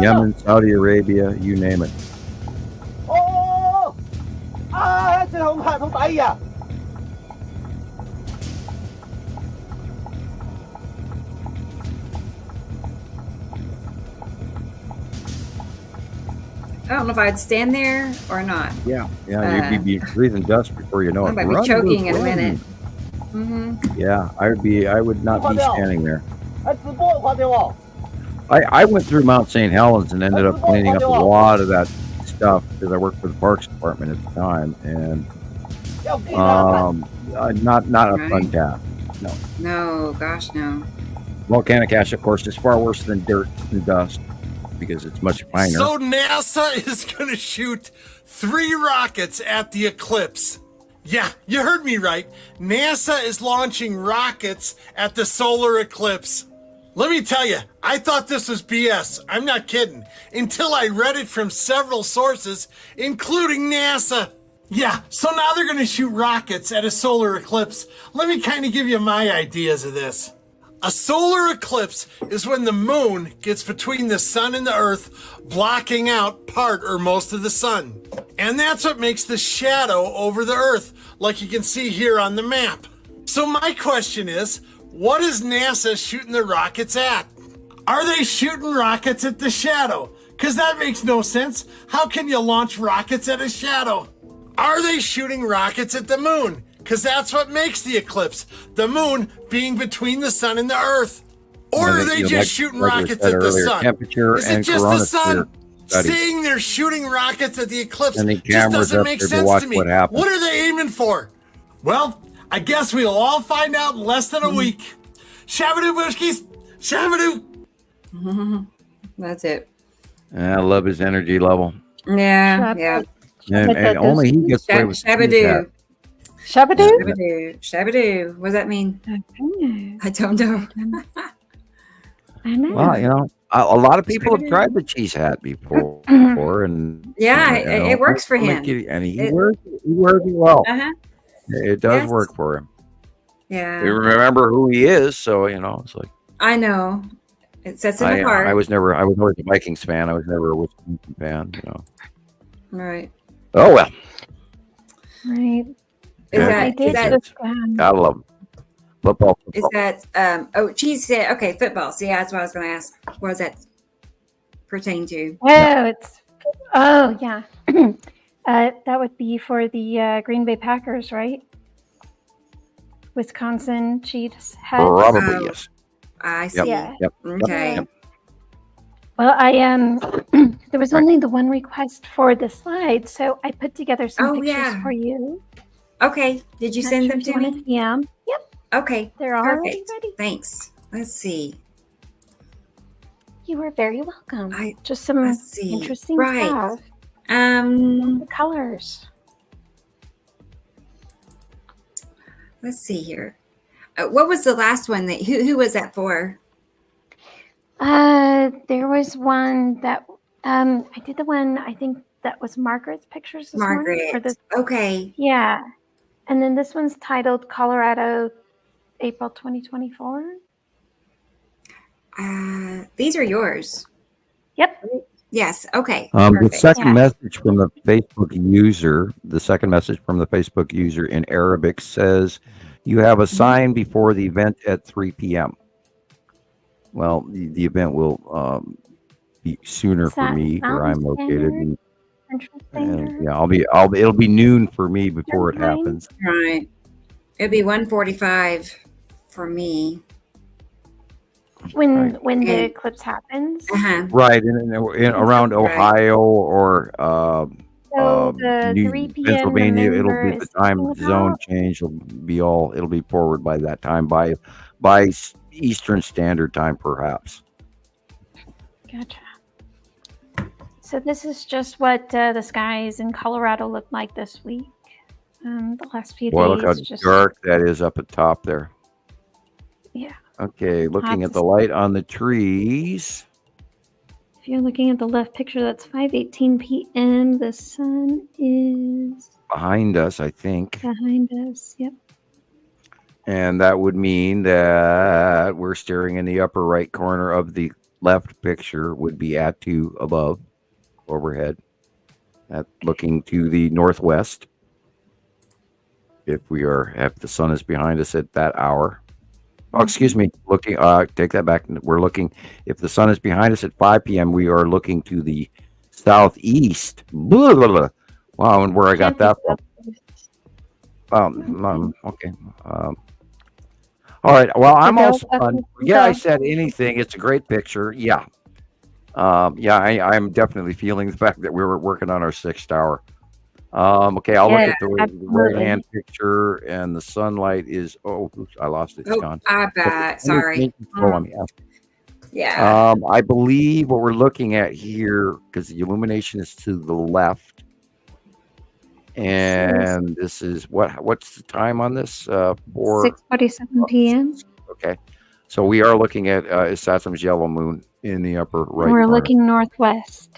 Yemen, Saudi Arabia, you name it. I don't know if I'd stand there or not. Yeah, you'd be breathing dust before you know it. I might be choking in a minute. Mm-hmm. Yeah, I would not be standing there. I went through Mount St. Helens and ended up cleaning up a lot of that stuff because I worked for the Parks Department at the time, and not a fun task. No. No, gosh, no. Volcanic ash, of course, is far worse than dirt and dust because it's much finer. So NASA is going to shoot 3 rockets at the eclipse. Yeah, you heard me right. NASA is launching rockets at the solar eclipse. Let me tell you, I thought this was BS. I'm not kidding. Until I read it from several sources, including NASA. Yeah, so now they're going to shoot rockets at a solar eclipse. Let me kind of give you my ideas of this. A solar eclipse is when the moon gets between the sun and the earth, blocking out part or most of the sun. And that's what makes the shadow over the earth, like you can see here on the map. So my question is, what is NASA shooting the rockets at? Are they shooting rockets at the shadow? Because that makes no sense. How can you launch rockets at a shadow? Are they shooting rockets at the moon? Because that's what makes the eclipse, the moon being between the sun and the earth. Or are they just shooting rockets at the sun? Temperature Is it and just the sun? studies. Seeing they're shooting rockets at the eclipse And the just cameras doesn't up make there to sense watch to me. what happens. What are they aiming for? Well, I guess we'll all find out in less than a week. Shabadoo Bushkis! Shabadoo! That's it. I love his energy level. Yeah, yeah. And only he gets away with Shabadoo. Shabadoo? Shabadoo. Shabadoo. What does that mean? I don't know. I know. Well, you know, a lot of people have tried the cheese hat before, and Yeah, you know, it works for him. and he works well. Uh-huh. It does Yes. work for him. Yeah. You remember who he is, so you know it's like I know. It sets him apart. I was always a Vikings fan. I was never a Wisconsin fan. You know. Right. Oh well. Right. Is that Gotta love him. Football. is that cheese said okay, football. See, that's what I was gonna ask. What does that pertain to? Oh yeah. That would be for the Green Bay Packers, right? Wisconsin Cheese hat. Probably yes. I see. Yeah. Yep. Okay. Yep. Well, there was only the one request for the slide, so I put together some pictures for you. Okay. Did you send them to me? Yeah. Yep. Okay. They're all Perfect. ready. Thanks. Let's see. You are very welcome. Just some interesting Right. stuff. The colors. Let's see here. What was the last one that who was that for? There was one that I did the one I think that was Margaret's pictures this morning. Margaret. Okay. Yeah. And then this one's titled Colorado, April 2024. These are yours. Yep. Yes. Okay. The Perfect. second message from the Facebook user, in Arabic says, "You have a sign before the event at 3 p.m." Well, the event will be sooner for me where I'm located, and yeah, it'll be noon for me before it happens. Right. It'll be 1:45 for me. When the And- eclipse happens. Right, in around Right. Ohio or So the New 3 p.m. Pennsylvania, it'll November be the is time talking zone about? change. It'll be forward by that time by Eastern Standard Time, perhaps. Gotcha. So this is just what the skies in Colorado look like this week. The last few Boy, days. look how just, dark that is up at top there. Yeah. Okay, looking Lots at of the light on the trees. If you're looking at the left picture, that's 5:18 p.m. The sun is Behind us, I think. behind us. Yep. And that would mean that we're staring in the upper right corner of the left picture, would be at 2 above, overhead, at looking to the northwest. If the sun is behind us at that hour. Oh, excuse me. Looking, take that back. We're looking, if the sun is behind us at 5 p.m., we are looking to the southeast. Blah, blah, blah. Wow, and where I got that from. Okay. All right. Well, I'm also I said anything. It's a great picture. Yeah. I'm definitely feeling the fact that we were working on our 6th hour. Okay, I'll look at the right hand picture, and the sunlight is. Oh, oops, I lost it. It's gone. I bet. Sorry. Yeah. I believe what we're looking at here, because the illumination is to the left, and this is what's the time on this? 6:47 p.m. Okay, so we are looking at Saturn's yellow moon in the upper right. We're corner. looking northwest.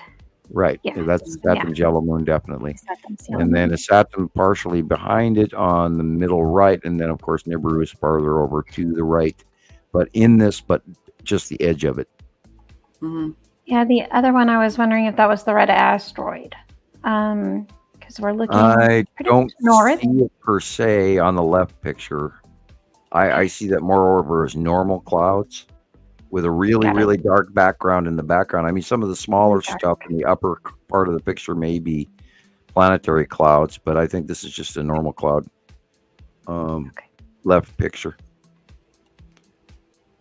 Right. Yeah. That's Saturn's yellow moon, definitely. Saturn's yellow And then moon. a Saturn partially behind it on the middle right. And then, of course, Nibiru is farther over to the right. But just the edge of it. Mm-hmm. Yeah, the other one I was wondering if that was the red asteroid. Because we're looking I pretty don't much north. see it per se on the left picture. I see that more over as normal clouds with a really dark background in the background. I mean, some of the smaller stuff in the upper part of the picture may be planetary clouds, but I think this is just a normal cloud left picture.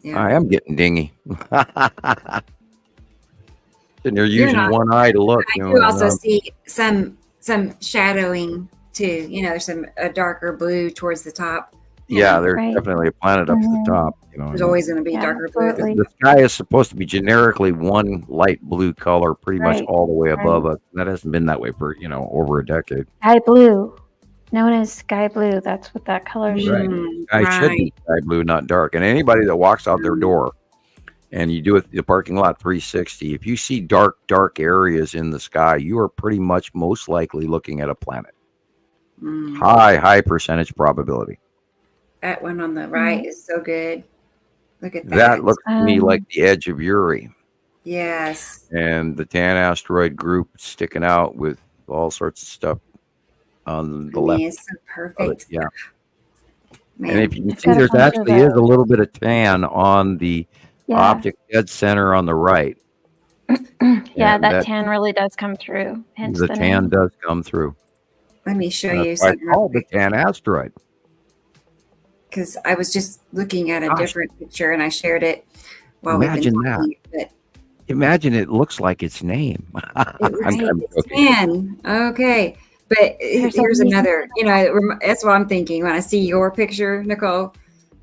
Yeah. I am getting dingy. And they're using not- one eye to look. I do also see some shadowing too. There's a darker blue towards the top. Yeah, there's definitely a planet up at the top. There's always going to be darker blue. The sky is supposed to be generically one light blue color pretty much Right, all the way above right. us. That hasn't been that way for, over a decade. Sky blue, known as sky blue. That's what that color should be. Sky should be sky blue, not dark. And anybody that walks out their door and you do it the parking lot 360, if you see dark areas in the sky, you are pretty much most likely looking at a planet. High percentage probability. That one on the right is so good. Look at that. That looks to me like the edge of Uri. Yes. And the Tan asteroid group sticking out with all sorts of stuff on the left. It's so of it. perfect. Yeah. Man. And if you can see, there's actually is a little bit of tan on the optic dead center on the right. Yeah, And that tan really does come through. Hence the the tan name. does come through. Let me show And you that's why it's something called the Tan asteroid. because I was just looking at a different picture and I shared it while Imagine we've been that. talking. But Imagine it looks like its name. I'm it's joking. tan. Okay. But here's another, that's what I'm thinking when I see your picture, Nicole.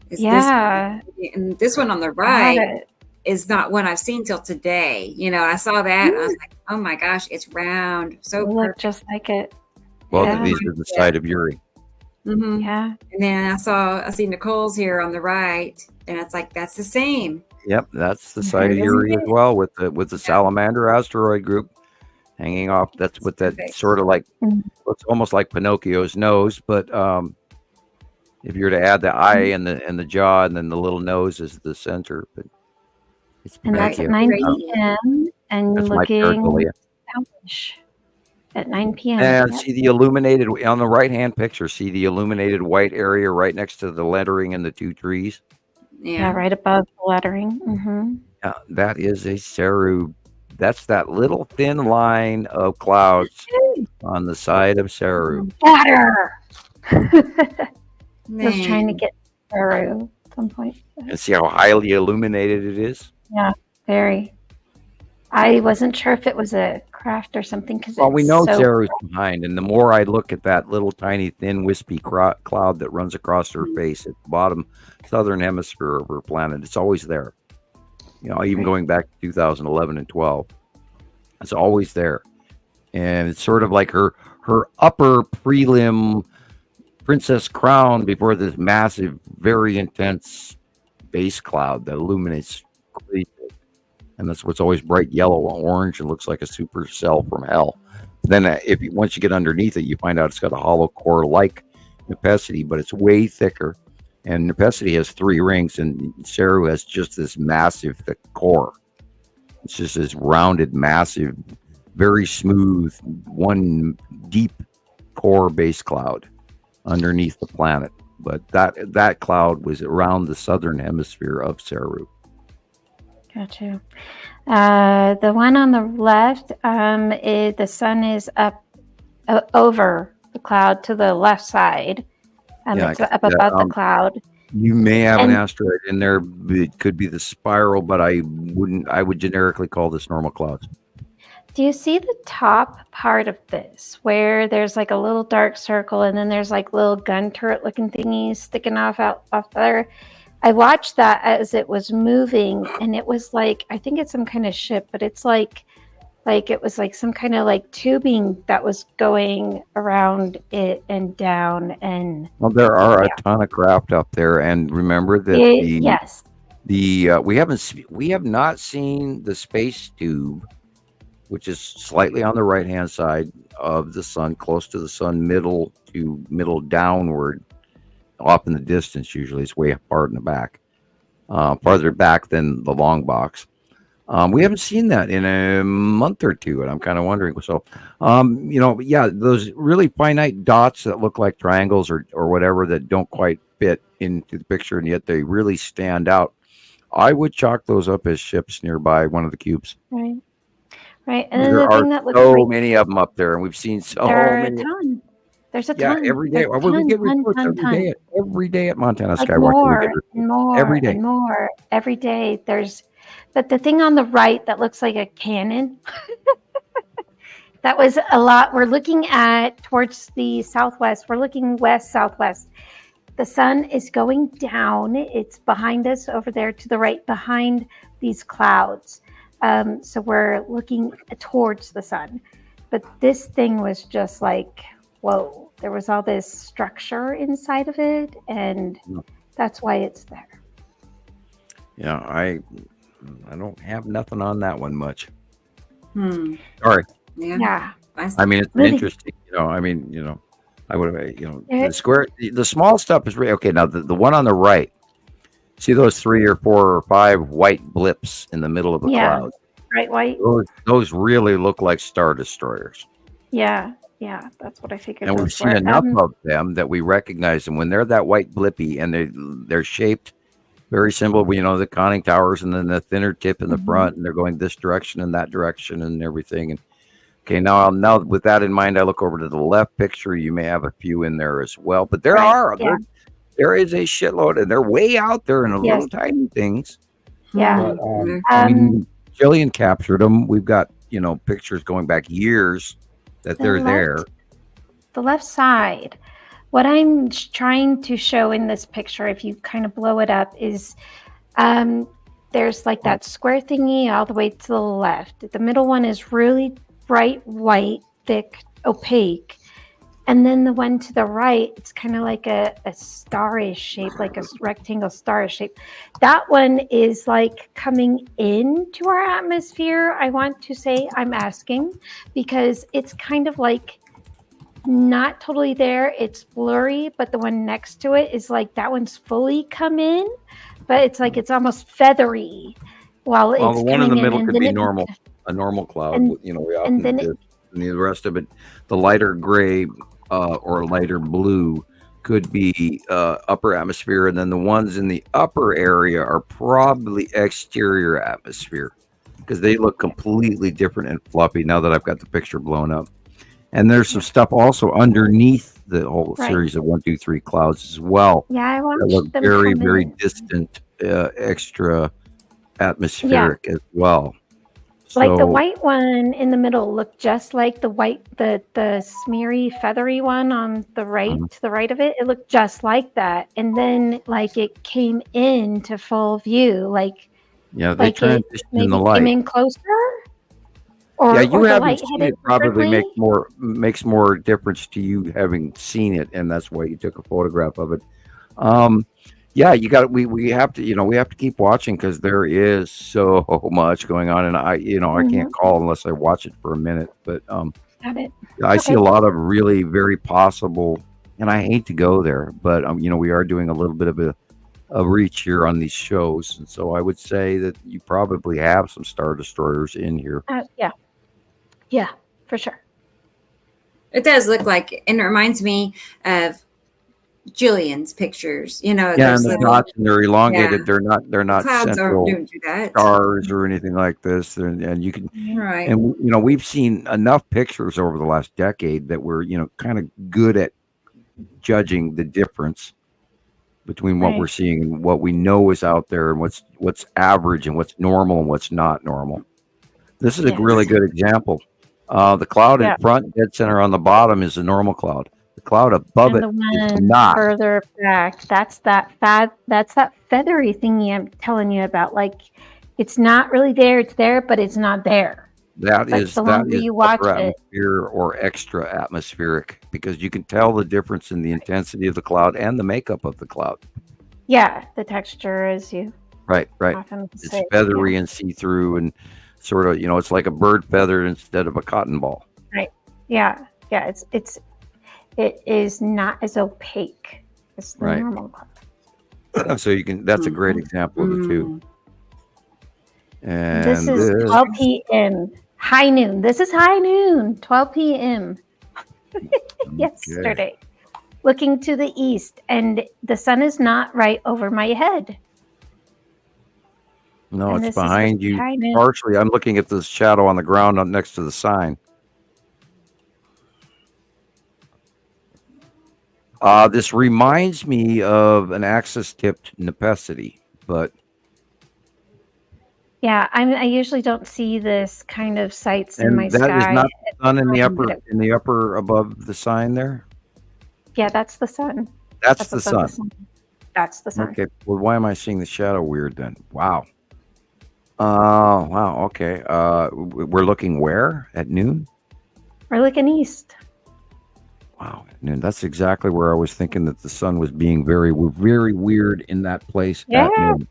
Is Yeah. and this one on the I have right it. is not one I've seen till today. I saw that and I was like, oh my gosh, it's round. So They look perfect. just like it. Both Yeah. of these are the site of Uri. Mm-hmm. Yeah. And then I see Nicole's here on the right, and it's like that's the same. Yep, that's the site of Uri as well, with the Salamander asteroid group hanging off. That's what that sort of like looks almost like Pinocchio's nose, but if you were to add the eye and the jaw, and then the little nose is the center, but it's And that's at Pinocchio. 9 p.m. and That's my looking Pergolia. south-ish at 9 p.m. And Yep. see the illuminated on the right hand picture. See the illuminated white area right next to the lettering and the two trees. Yeah, right above the lettering. Mm-hmm. That is a Ceru. That's that little thin line of clouds on the side of Ceru. Water. Was trying to Man. get through. some point. And see how highly illuminated it is? Yeah, very. I wasn't sure if it was a craft or something because Well, we know so Sarah's behind, and the more I look at that little tiny thin wispy cloud that runs across her face at the bottom southern hemisphere of her planet, it's always there. Even going back to 2011 and 12, it's always there. And it's sort of like her upper prelim princess crown before this massive, very intense base cloud that illuminates crazy. And that's what's always bright yellow or orange and looks like a supercell from hell. Then once you get underneath it, you find out it's got a hollow core like Nepenthe, but it's way thicker. And Nepenthe has 3 rings, and Ceru has just this massive thick core. It's just this rounded, massive, very smooth, one deep core base cloud underneath the planet. But that cloud was around the southern hemisphere of Ceru. Gotcha. The one on the left, the sun is up over the cloud to the left side. It's up above the cloud. You may have an asteroid in there. It could be the spiral, but I would generically call this normal clouds. Do you see the top part of this where there's like a little dark circle and then there's like little gun turret looking thingies sticking off there? I watched that as it was moving, and it was like, I think it's some kind of ship, but it's like it was like some kind of like tubing that was going around it and down. And well, there are a ton of craft up there, and remember that we have not seen the space tube, which is slightly on the right hand side of the sun, close to the sun, middle downward. Off in the distance, usually it's way far in the back, farther back than the long box. We haven't seen that in a month or two, and I'm kind of wondering. So, those really finite dots that look like triangles or whatever that don't quite fit into the picture, and yet they really stand out. I would chalk those up as ships nearby one of the cubes. Right. And then there the are thing that looks so like many of them up there, and we've seen so many. There's a ton. Every day. We get reports every day at Montana Like Skywatch. more every day. and more every day. But the thing on the right that looks like a cannon, that was a lot. We're looking at towards the southwest. We're looking west, southwest. The sun is going down. It's behind us over there to the right, behind these clouds. So we're looking towards the sun. But this thing was just like, whoa, there was all this structure inside of it, and that's why it's there. Yeah, I don't have nothing on that one much. Sorry. Yeah. I mean, it's interesting. I would have, the small stuff is really okay. Now, the one on the right, see those 3 or 4 or 5 white blips in the middle of the cloud? Right, white. Those really look like Star Destroyers. Yeah, that's what I figured. And we've seen enough of them that we recognize them when they're that white blippy, and they're shaped very simple. The conning towers, and then the thinner tip in the front, and they're going this direction and that direction and everything. And okay, now with that in mind, I look over to the left picture. You may have a few in there as well, but there there is a shitload, and they're way out there in little tiny things. Yeah. But, Jillian captured them. We've got pictures going back years that they're there. The left side. What I'm trying to show in this picture, if you kind of blow it up, is there's like that square thingy all the way to the left. The middle one is really bright white, thick, opaque. And then the one to the right, it's kind of like a starish shape, like a rectangle starish shape. That one is like coming into our atmosphere. I want to say, I'm asking, because it's kind of like not totally there. It's blurry, but the one next to it is like that one's fully come in, but it's like it's almost feathery. Well, it's the one in the middle could be a normal cloud. And the rest of it, the lighter gray or lighter blue could be upper atmosphere, and then the ones in the upper area are probably exterior atmosphere because they look completely different and fluffy now that I've got the picture blown up. And there's some stuff also underneath the whole Right. series of 1, 2, 3 clouds as well. Yeah, I That watched look them very, come very in. distant, extra atmospheric as well. Like the So, white one in the middle looked just like the smeary, feathery one on the right, Mhm. to the right of it. It looked just like that. And then like it came into full view, like yeah, they it transition in maybe the came light. in closer, Yeah, or you the haven't light seen hit it. it Probably differently. makes more difference to you having seen it, and that's why you took a photograph of it. Um, yeah, you got. We have to. We have to keep watching because there is so much going on, and I can't Mhm. call unless I watch it for a minute. But Got it. I see Okay. a lot of really very possible, and I hate to go there, but we are doing a little bit of a reach here on these shows, and so I would say that you probably have some Star Destroyers in here. Yeah. Yeah, for sure. It does look like, and it reminds me of Jillian's pictures. You know, Yeah, there's and the little, dots, and they're elongated. yeah, They're not clouds don't central do that. stars or anything like this. And you can, Right. and we've seen enough pictures over the last decade that we're kind of good at judging the difference between what we're Right. seeing and what we know is out there, and what's average and what's normal and what's not normal. This is a really Yes. good example. The cloud in Yeah. front, dead center on the bottom, is a normal cloud. The cloud above And it the is one not. further back, that's that feathery thingy I'm telling you about. Like it's not really there, it's there, but it's not there. That Like is the that longer is you watch upper it. atmosphere or extra atmospheric, because you can tell the difference in the intensity of the cloud and the makeup of the cloud. Yeah, the texture as you Right. often It's say. feathery and see-through, and sort of, it's like a bird feather instead of a cotton ball. Right. Yeah. Yeah. It is not as opaque as the Right. normal cloud. So that's a great Mhm. example of the two. And This is 12 p.m. High noon. This is high noon, 12 p.m. yesterday. Looking to the east, and the sun is not right over my head. No, And it's this is behind you behind it. partially. I'm looking at this shadow on the ground next to the sign. This reminds me of an axis-tipped Nepenthe, but Yeah, I usually don't see this kind of sights in my and that is sky. not the sun in the But upper above the sign there. yeah, that's the sun. That's the above sun. That's the sun. Okay. Well, why am I seeing the shadow weird then? Wow. Wow. Okay. We're looking where at noon? We're looking east. Wow, at noon. That's exactly where I was thinking that the sun was being very, very weird in that place at Yeah. noon.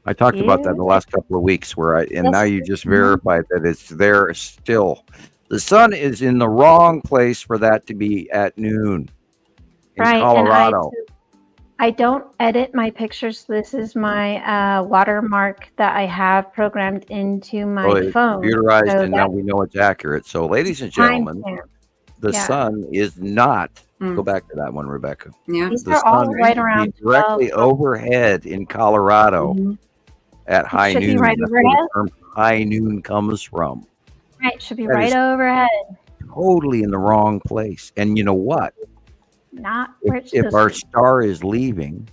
I talked about that in the last couple of weeks, now you just verified that it's there still. The sun is in the wrong place for that to be at noon in Right. Colorado. And I don't edit my pictures. This is my watermark that I have programmed into my So it's phone. computerized, So and now we know it's accurate. So, ladies and gentlemen, timestamp. the Yeah. sun is not. Mm. Go back to that one, Rebecca. Yeah. These The are all sun right is around directly 12. overhead in Colorado Mhm. at high should be noon. right That's where overhead. the term high noon comes from. Right, should be That right is overhead. totally in the wrong place. And you know what? Not where it's If our supposed to star is leaving,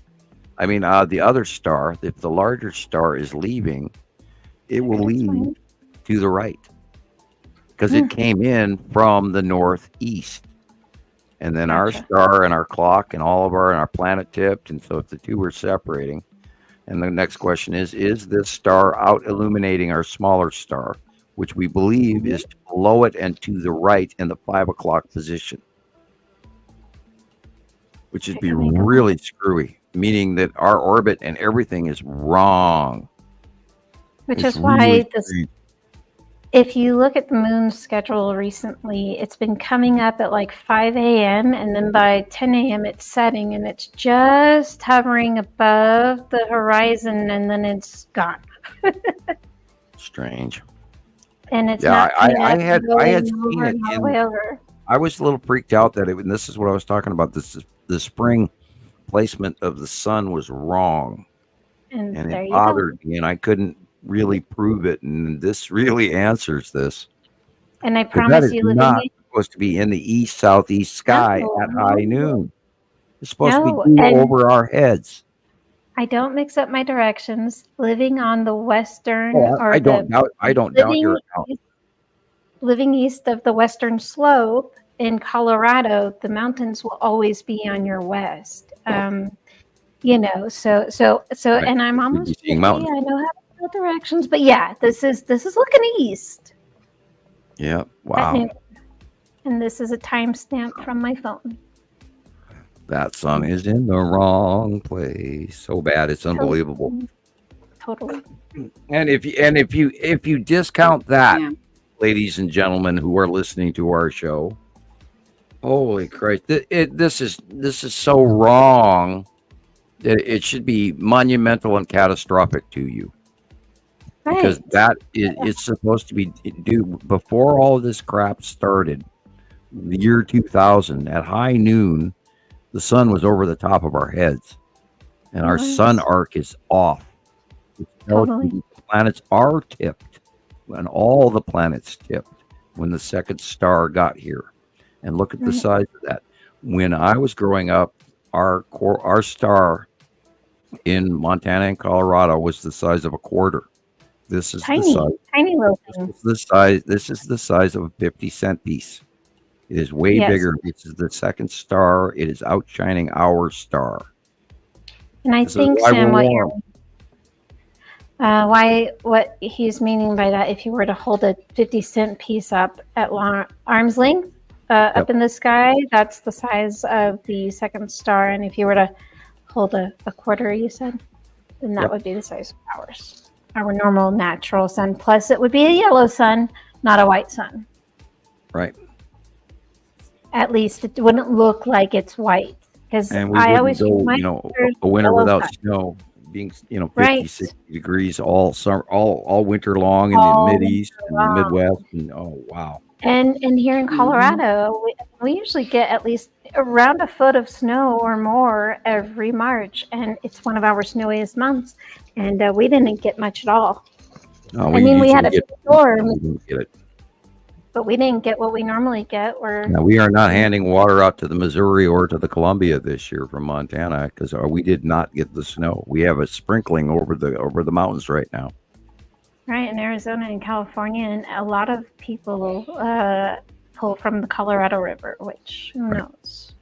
the other star, if the larger star is leaving, it will That's leave fine. to the right because it came in from the northeast. And then our Gotcha. star and our clock and all of our planet tipped. And so if the two were separating, and the next question is this star out illuminating our smaller star, which we believe is below it and to the right in the 5 o'clock position, which would be really screwy, meaning that our orbit and everything is wrong. Which It's is why really this, screwy. if you look at the moon's schedule recently, it's been coming up at like 5 a.m. and then by 10 a.m. it's setting and it's just hovering above the horizon and then it's gone. Strange. And it's Yeah, not coming I up had and going seen over it and all the in. way over. I was a little freaked out that and this is what I was talking about. The spring placement of the sun was wrong, And and there it you go. bothered me, and I couldn't really prove it. And this really answers this. And I 'Cause that promise is you, living not in supposed to be in the east southeast sky at high noon. It's supposed No, to be due and- over our heads. I don't mix up my directions. Living on the western or I don't doubt. I don't doubt your account. living east of the western slope in Colorado, the mountains will always be on your west. You know, so Right. and I'm You'd be almost seeing 50. mountains. I know how to tell directions, but yeah, this is looking east. Yeah. at Wow. noon. And this is a timestamp from my phone. That sun is in the wrong place. So bad, it's unbelievable. Totally. And if you discount that, ladies and gentlemen who are listening to our show, holy Christ, this is so wrong that it should be monumental and catastrophic to you. Because it's supposed to be before all of this crap started, the year 2000 at high noon, the sun was over the top of our heads, and our sun arc is off. Totally. The planets are tipped, and all the planets tipped when the second star got here. And look at the size of that. When I was growing up, our star in Montana and Colorado was the size of a quarter. This is Tiny, the size. tiny little thing. This is the size of a 50-cent piece. It is way Yes. bigger. This is the second star. It is outshining our star. And I This is think, why Sam, we're warm. what he's meaning by that, if you were to hold a 50-cent piece up at arm's length up in the sky, that's the size of the second star. And if you were to hold a quarter, you said, then that would be the size of ours, our normal natural sun. Plus, it would be a yellow sun, not a white sun. Right. At least it wouldn't look like it's white. Because And we I wouldn't always go, my a pictures winter yellow without sun. snow, being 50, Right. 60 degrees all summer, all winter long in All the Mideast and the winter long. Midwest. And oh wow. And here in Colorado, we usually get at least around a foot of snow or more every March, and it's one of our snowiest months. And we didn't get much at all. No, I mean, we had a usually storm, we didn't get it. but we didn't get what we normally get. Now, we are not handing water out to the Missouri or to the Columbia this year from Montana because we did not get the snow. We have a sprinkling over the mountains right now. Right, in Arizona and California, and a lot of people pull from the Colorado River, which who knows.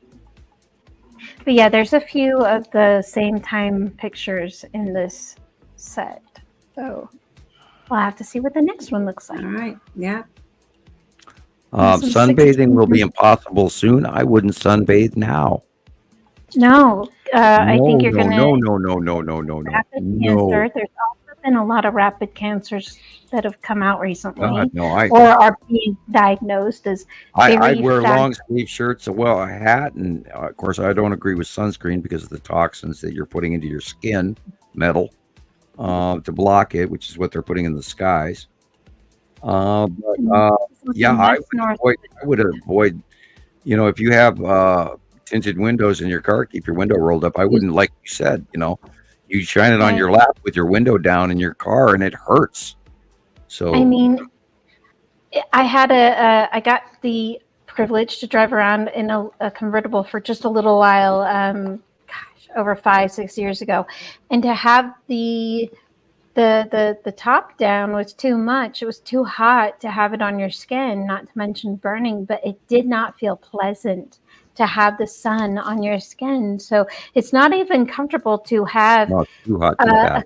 But yeah, there's a few of the same time pictures in this set. So we'll have to see what the next one looks like. All right. Yeah. Sunbathing will be impossible soon. I wouldn't sunbathe now. No, I think you're going to. No. Rapid cancer. There's also been a lot of rapid cancers that have come out recently, or are being diagnosed as. I wear long sleeve shirts, a hat, and of course I don't agree with sunscreen because of the toxins that you're putting into your skin, metal, to block it, which is what they're putting in the skies. I would avoid. If you have tinted windows in your car, keep your window rolled up. I wouldn't, like you said, you shine it on your lap with your window down in your car, and it hurts. So I mean, I got the privilege to drive around in a convertible for just a little while, over 5-6 years ago, and to have the top down was too much. It was too hot to have it on your skin, not to mention burning, but it did not feel pleasant to have the sun on your skin. So it's not even comfortable to have too hot a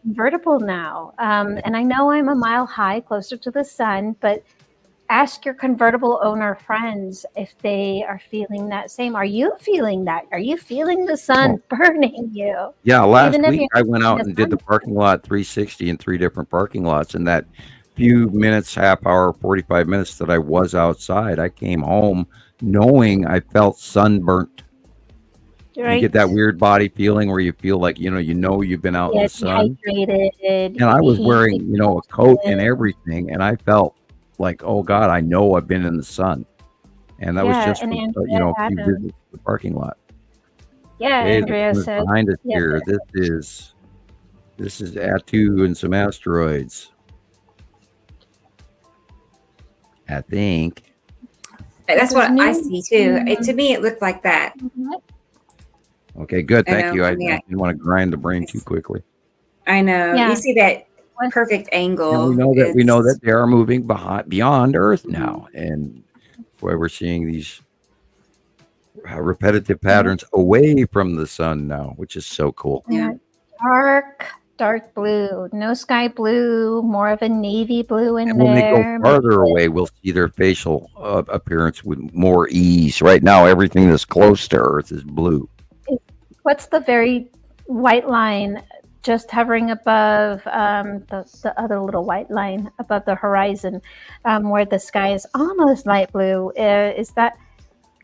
convertible now. And I know I'm a mile high, closer to the sun, but ask your convertible owner friends if they are feeling that same. Are you feeling that? Are you feeling the sun burning you? Yeah, last Even if week you're I went out in the and did the parking lot 360 in 3 different parking lots. In that few minutes, half hour, 45 minutes that I was outside, I came home knowing I felt sunburnt. Right. You get that weird body feeling where you feel like, you've been out in the sun. Dehydrated. And I was wearing, a coat and everything, and I felt like, oh God, I know I've been in the sun. And that was just, and a few Andrea visits to the parking lot. Yeah, Hey, Andrea what's said. behind us yeah, here. This is Atu and some asteroids. I think. That's what I There's see too. new- To me, it looked like that. Okay, good. I Thank know, you. I yeah. didn't want to grind the brain too quickly. I know. Yeah. You see that perfect angle. And we know that It's- they are moving beyond Earth now, and that's why we're seeing these repetitive patterns away from the sun now, which is so cool. Yeah. Dark blue, no sky blue, more of a navy blue in And when they there. go farther away, we'll see their facial appearance with more ease. Right now, everything that's close to Earth is blue. What's the very white line just hovering above the other little white line above the horizon, where the sky is almost light blue? Is that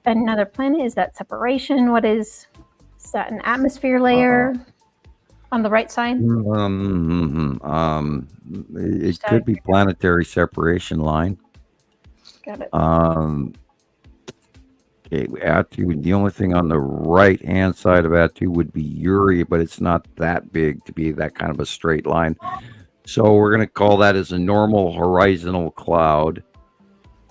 another planet? Is that separation? What is that? An atmosphere layer on the right side? It could be planetary separation line. Got it. Okay, Atu, the only thing on the right hand side of Atu would be Uri, but it's not that big to be that kind of a straight line. So we're going to call that as a normal horizontal cloud.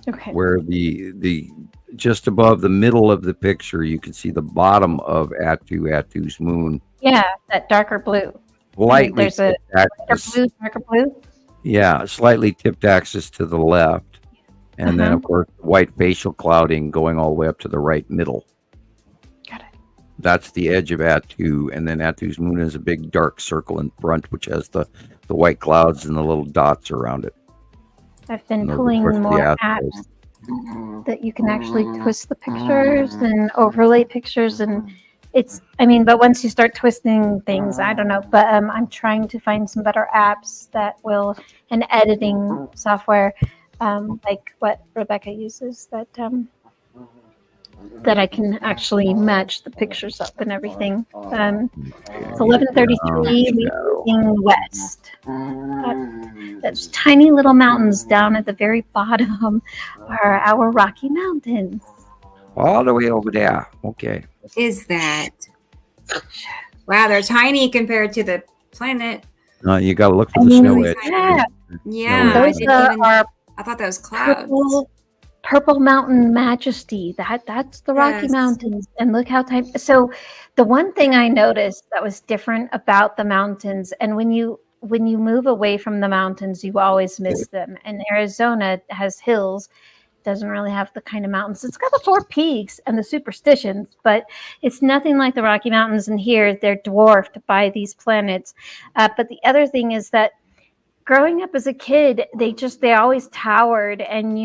Okay. Where the just above the middle of the picture, you can see the bottom of Atu's moon. Yeah, that darker blue. Lightly There's a darker blue. Yeah, slightly tipped axis to the left. And then, of course, white facial clouding going all the way up to the right middle. Got it. That's the edge of Atu. And then Atu's moon is a big dark circle in front, which has the white clouds and the little dots around it. I've been And those are, pulling of course, the more asteroids. apps that you can actually twist the pictures and overlay pictures, and but once you start twisting things, I don't know, but I'm trying to find some better apps that will, and editing software, like what Rebecca uses, that I can actually match the pictures up and everything. It's 11:33 leaving west. Those tiny little mountains down at the very bottom are our Rocky Mountains. All the way over there. Okay. Is that? Wow, they're tiny compared to the planet. You got to look for the snow edge. Yeah. Yeah, Those are I thought that was clouds. Purple Mountain Majesty. That's the Rocky Yes. Mountains. And look how tiny. So the one thing I noticed that was different about the mountains, and when you move away from the mountains, you always miss them. And Arizona has hills, doesn't really have the kind of mountains. It's got the Four Peaks and the superstitions, but it's nothing like the Rocky Mountains. And here they're dwarfed by these planets. But the other thing is that growing up as a kid, they always towered, and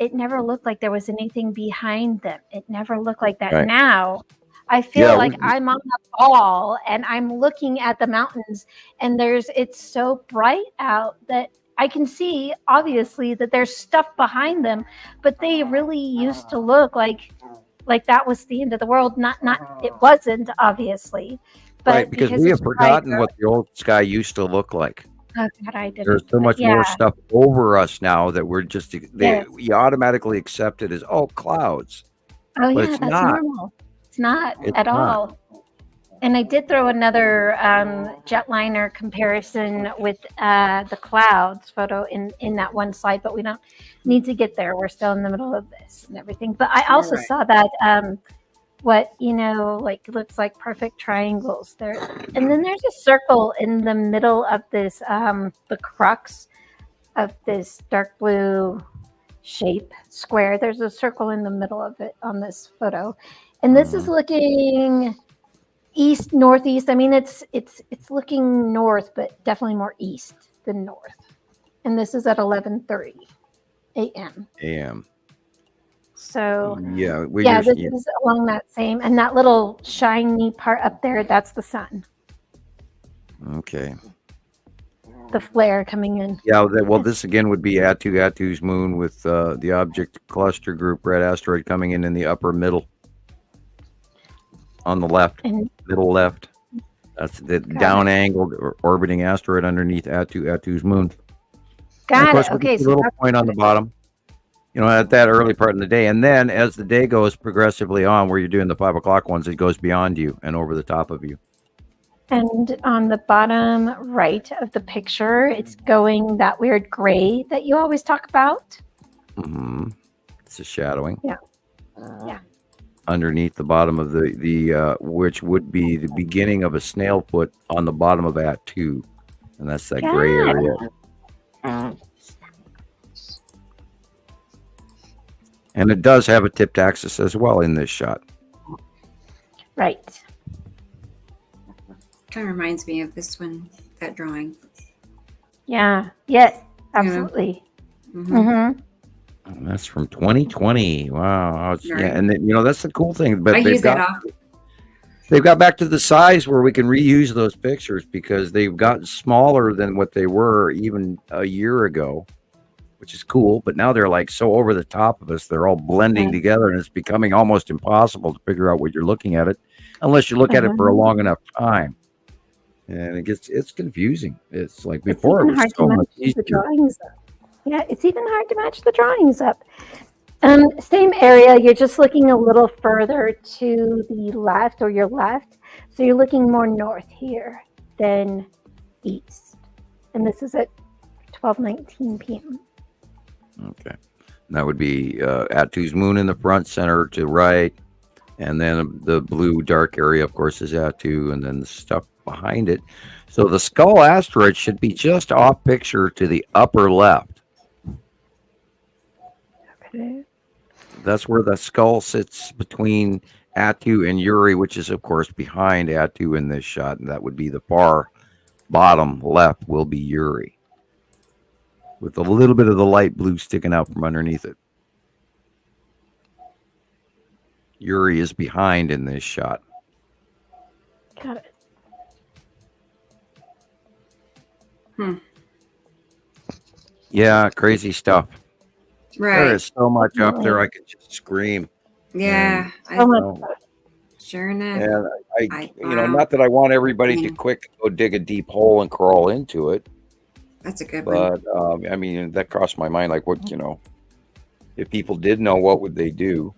it never looked like there was anything behind them. It never looked like that. Right. Now I feel like I'm on a ball and I'm looking at the mountains, and it's so bright out that I can see obviously that there's stuff behind them, but they really used to look like that was the end of the world. Not it wasn't, obviously. But Right, because we have it's forgotten brighter. what the old sky used to look like. Oh, God, I didn't. There's so much more stuff over us now that we're just Yes. we automatically accept it as clouds. Oh, But yeah, it's that's not. normal. It's not It's at not. all. And I did throw another jetliner comparison with the clouds photo in that one slide, but we don't need to get there. We're still in the middle of this and everything. But I also Right. saw that looks like perfect triangles there. And then there's a circle in the middle of this, the crux of this dark blue shape square. There's a circle in the middle of it on this photo. And this is looking east, northeast. I mean, it's looking north, but definitely more east than north. And this is at 11:30 a.m. AM. So Yeah, this is along that same, and that little shiny part up there, that's the sun, Okay. the flare coming in. Yeah, this again would be Atu's moon with the object cluster group red asteroid coming in the upper middle. On the left, And middle left. That's the down angled orbiting asteroid underneath Atu's moon. And of got course, it. with Okay, the so little that's point on the bottom, at that early part in the day. And then as the day goes progressively on, where you're doing the 5 o'clock ones, it goes beyond you and over the top of you. And on the bottom right of the picture, it's going that weird gray that you always talk about. Hmm. It's a shadowing. Yeah. Yeah. Underneath the bottom of the which would be the beginning of a snail foot on the bottom of At2, and that's that gray area. And it does have a tipped axis as well in this shot. Right. Kind of reminds me of this one, that drawing. Yeah. Yes. Absolutely. Mm-hmm. And that's from 2020. Wow. Yeah, and then, that's the cool thing. But they've got back to the size where we can reuse those pictures because they've gotten smaller than what they were even a year ago, which is cool. But now they're like so over the top of us. They're all blending together, and it's becoming almost impossible to figure out what you're looking at it unless you look at it for a long enough time. And it's confusing. It's like before it was so much easier. Yeah, it's even hard to match the drawings up. Same area, you're just looking a little further to the left or your left. So you're looking more north here than east. And this is at 12:19 p.m. Okay. And that would be At2's moon in the front, center to right. And then the blue dark area, of course, is At2, and then the stuff behind it. So the skull asteroid should be just off picture to the upper left. Okay. That's where the skull sits between At2 and Uri, which is, of course, behind At2 in this shot. And that would be the far bottom left will be Uri, with a little bit of the light blue sticking out from underneath it. Uri is behind in this shot. Got it. Yeah, crazy stuff. Right. There is so much up there I could just scream. Yeah. And, sure enough. And I not that I want everybody to quick go dig a deep hole and crawl into it. That's a good one. But I mean, that crossed my mind. Like, what if people did know, what would they do?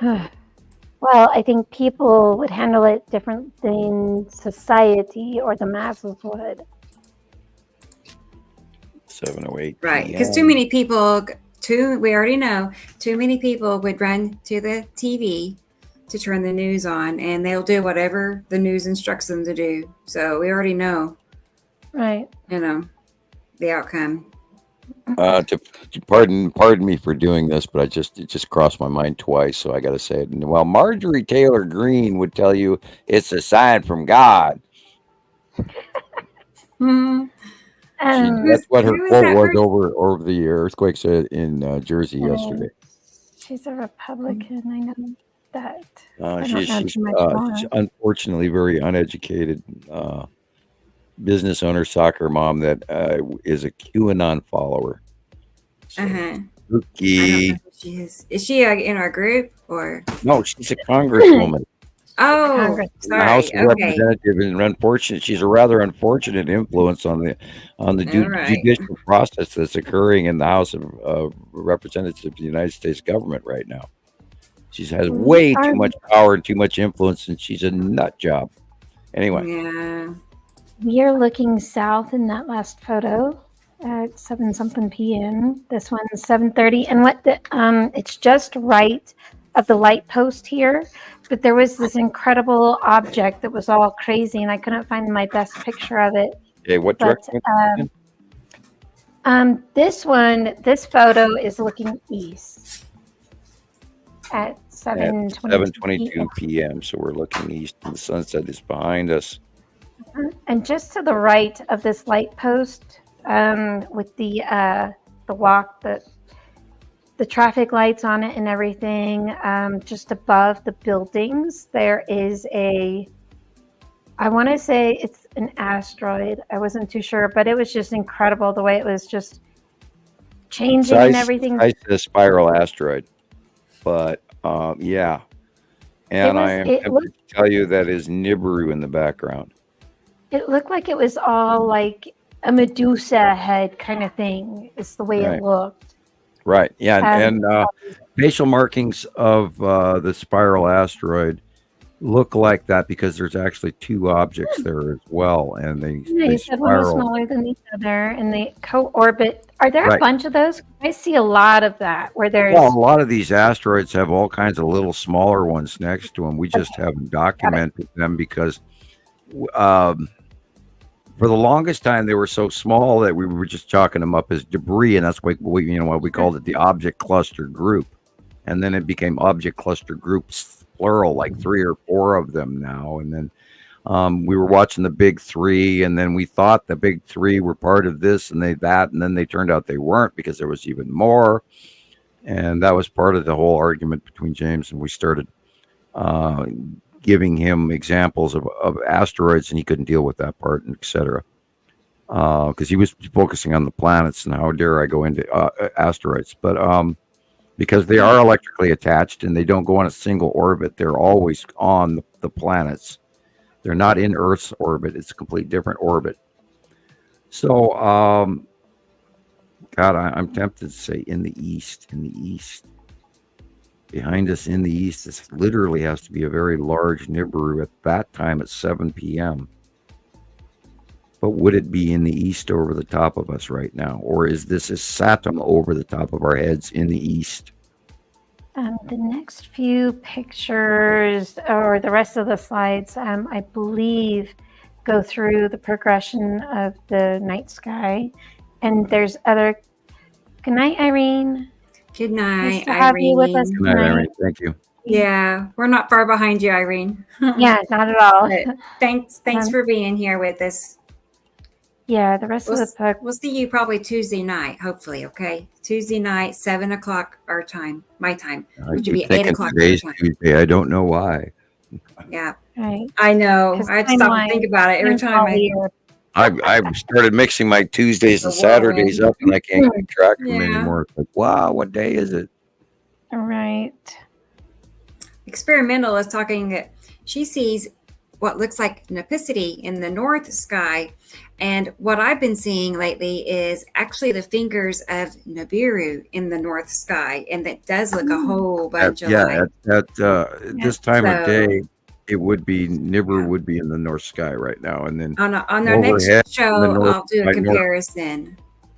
Well, I think people would handle it different than society or the masses would. 7:08. Right, because too many people, we already know, too many people would run to the TV to turn the news on, and they'll do whatever the news instructs them to do. So we already know, right? The outcome. To pardon me for doing this, but it just crossed my mind twice, so I got to say it. Well, Marjorie Taylor Greene would tell you it's a sign from God. That's what her quote was over the earthquakes in Jersey yesterday. She's a Republican. I know that. She's unfortunately very uneducated business owner, soccer mom that is a QAnon follower. So, I don't know who she is. Is she in our group or? No, she's a congresswoman. Oh, sorry. House representative, and unfortunate. She's a rather unfortunate influence on the judicial process that's occurring in the House of Representatives of the United States government right now. She has way too much power and too much influence, and she's a nut job. Anyway. Yeah. We are looking south in that last photo at 7-something p.m. This one's 7:30, and it's just right of the light post here. But there was this incredible object that was all crazy, and I couldn't find my best picture of it. Okay, what direction? This photo is looking east at 7:22 p.m. So we're looking east, and the sunset is behind us. And just to the right of this light post, with the walk, the traffic lights on it and everything, just above the buildings, there is I want to say it's an asteroid. I wasn't too sure, but it was just incredible the way it was just changing and everything. It's a spiral asteroid, but yeah. And I am tempted to tell you that is Nibiru in the background. It looked like it was all like a Medusa head kind of thing. It's the way it looked. Right. Yeah. And facial markings of the spiral asteroid look like that because there's actually two objects there as well, and Yeah, they you said one was spiral. smaller than the other, and they co-orbit. Are there a Right. bunch of those? I see a lot of that where there's. Well, a lot of these asteroids have all kinds of little smaller ones next to them. We just haven't documented them because for the longest time they were so small that we were just chalking them up as debris, and that's why we called it the object cluster group. And then it became object cluster groups plural, like 3 or 4 of them now. And then we were watching the big 3, and then we thought the big 3 were part of this and that, and then they turned out they weren't because there was even more. And that was part of the whole argument between James, and we started giving him examples of asteroids, and he couldn't deal with that part, and etc. Because he was focusing on the planets, and how dare I go into asteroids. But because they are electrically attached and they don't go on a single orbit, they're always on the planets. They're not in Earth's orbit. It's a complete different orbit. So, God, I'm tempted to say in the east. Behind us in the east, this literally has to be a very large Nibiru at that time at 7 p.m. But would it be in the east over the top of us right now? Or is this a Saturn over the top of our heads in the east? The next few pictures, or the rest of the slides, I believe, go through the progression of the night sky. And there's other. Good night, Irene. Good Nice night, to have you with us Good night, tonight. Irene. Thank you. Yeah, we're not far behind you, Irene. Yeah, not at all. But thanks for being here with us. Yeah, the rest of the We'll see you probably Tuesday night, hopefully. Okay, Tuesday night, 7 o'clock our time, my time, I which would keep be 8 thinking o'clock our today's time. Tuesday. I don't know why. Yeah, Right. I know. 'Cause I had to stop and think about it every timeline time. is all I've started mixing my Tuesdays and The whirlwind. Saturdays up, and I can't keep track of them Yeah. anymore. It's like, wow, what day is it? Right. Experimental is talking that she sees what looks like Nepicity in the north sky. And what I've been seeing lately is actually the fingers of Nibiru in the north sky. And that does look a whole bunch of like, This time of So- day, it would be Nibiru would be in the north sky right now, and then on our overhead next in the show, north I'll do by a north. comparison.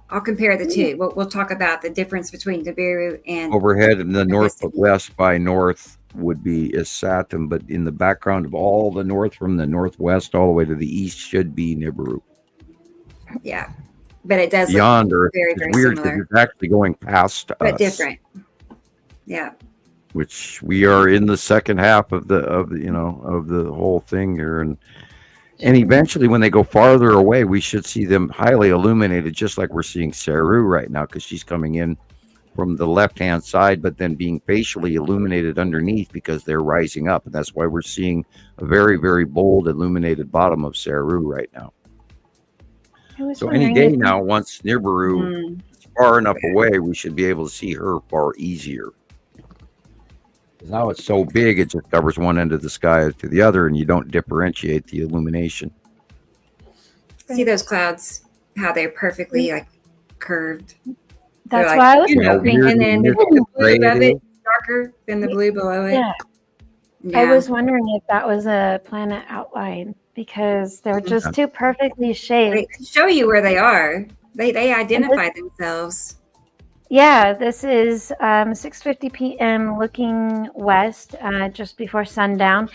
I'll compare the two. We'll talk about the difference between Nibiru and Overhead in the northwest by north would be Saturn, but in the background of all the north from the northwest all the way to the east should be Nibiru. yeah, but it does Beyond look Earth very, is very weird similar, because it's actually going past but us, different. Yeah. which we are in the second half of the whole thing here, and eventually when they go farther away, we should see them highly illuminated, just like we're seeing Saru right now, because she's coming in from the left-hand side, but then being facially illuminated underneath because they're rising up, and that's why we're seeing a very, very bold illuminated bottom of Saru right now. I was So any wondering day if- now, once Nibiru is far enough away, we should be able to see her far easier. 'Cause now it's so big, it just covers one end of the sky to the other, and you don't differentiate the illumination. See those clouds, how they're perfectly like curved. That's They're why I was Yeah, wondering. weird and then weird the gray blue it above is. it is darker than the blue below it. Yeah. Yeah. I was wondering if that was a planet outline because they're just too perfectly They shaped. show you where they are. They identify themselves. Yeah, this is 6:50 p.m. looking west, just before sundown.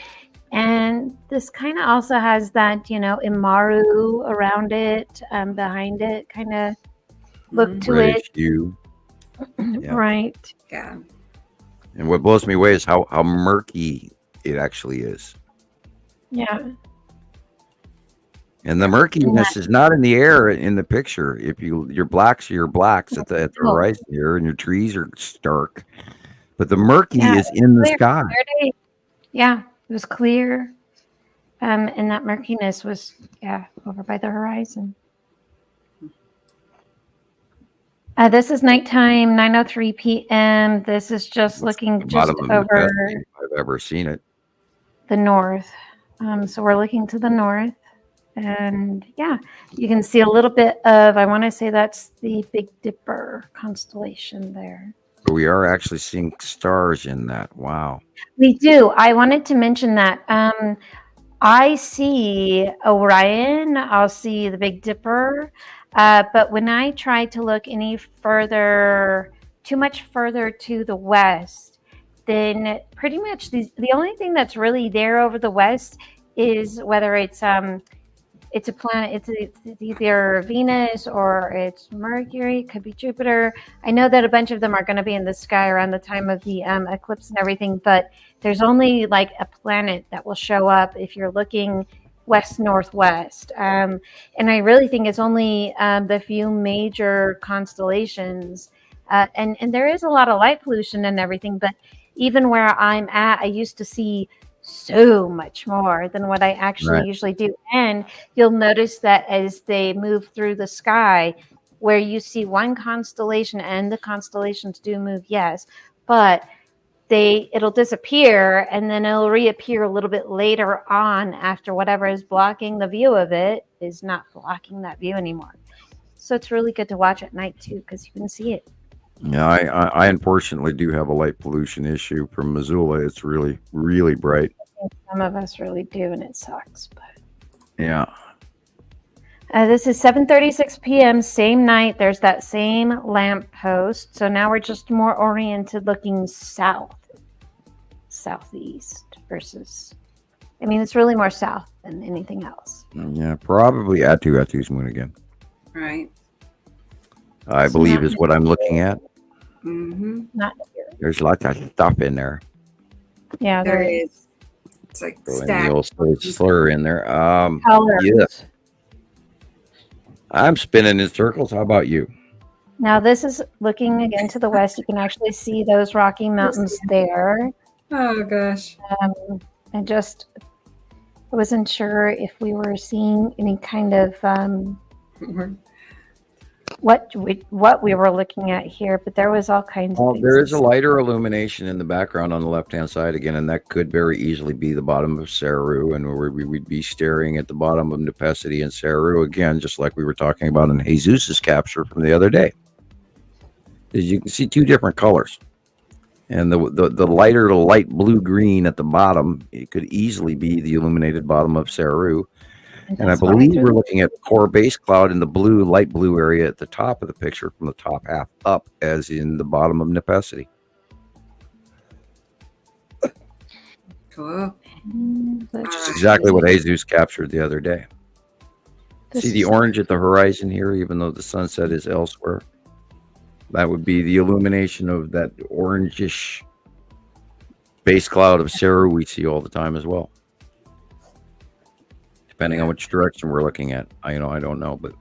And this kind of also has that, Imaru around it, behind it, kind of look to Reddish it. hue. Yeah. Right. Yeah. And what blows me away is how murky it actually is. Yeah. And the murkiness is not in the air in the picture. If your blacks are your blacks at the horizon here, and your trees are stark, but the murky Yeah, is in the clear- sky. clear day. Yeah, it was clear. And that murkiness was, over by the horizon. This is nighttime, 9:03 p.m. This is just looking The just bottom of the over best shape I've ever seen it. the north. So we're looking to the north. And you can see a little bit of, I want to say that's the Big Dipper constellation there. We are actually seeing stars in that. Wow. We do. I wanted to mention that. I see Orion. I'll see the Big Dipper. But when I try to look any further, too much further to the west, then pretty much the only thing that's really there over the west is whether it's a planet, it's either Venus or it's Mercury, could be Jupiter. I know that a bunch of them are going to be in the sky around the time of the eclipse and everything, but there's only like a planet that will show up if you're looking west northwest, and I really think it's only the few major constellations, and there is a lot of light pollution and everything, but even where I'm at, I used to see so much more than what I actually usually do. And you'll notice that as they move through the sky, where you see one constellation, and the constellations do move, yes, but it'll disappear and then it'll reappear a little bit later on after whatever is blocking the view of it is not blocking that view anymore. So it's really good to watch at night too, because you can see it. Yeah, I unfortunately do have a light pollution issue from Missoula. It's really, really bright. I think some of us really do, and it sucks. But yeah. This is 7:36 p.m. Same night. There's that same lamp post. So now we're just more oriented, looking southeast versus. I mean, it's really more south than anything else. Yeah, probably Atu's moon again. Right. I believe is what I'm looking at. Mm-hmm. Not here. There's lots of stuff in there. Yeah, there is. It's like the old slur in there. Colors. Yes. I'm spinning in circles. How about you? Now this is looking again to the west. You can actually see those Rocky Mountains there. Oh gosh. I wasn't sure if we were seeing any kind of what we were looking at here, but there was all kinds of things. There is a lighter illumination in the background on the left-hand side again, and that could very easily be the bottom of Saru, and where we would be staring at the bottom of Nepesity and Saru again, just like we were talking about in Jesus's capture from the other day. As you can see, two different colors, and the lighter, the light blue-green at the bottom, it could easily be the illuminated bottom of Saru. And I believe we're looking at the core base cloud in the blue, light blue area at the top of the picture from the top half up, as in the bottom of Nepesity. Cool. Which is exactly what Jesus captured the other day. See the orange at the horizon here, even though the sunset is elsewhere? That would be the illumination of that orangish base cloud of Saru we see all the time as well. Depending on which direction we're looking at. I don't know, but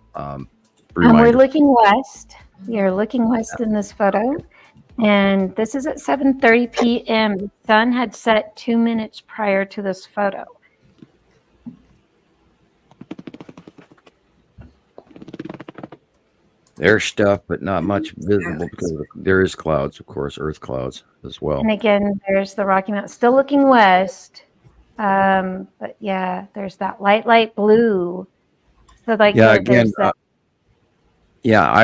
we're looking west. You're looking west in this photo. And this is at 7:30 p.m. The sun had set 2 minutes prior to this photo. There's stuff, but not much visible because there is clouds, of course, earth clouds as well. And again, there's the Rocky Mountains still looking west. But yeah, there's that light blue. So like I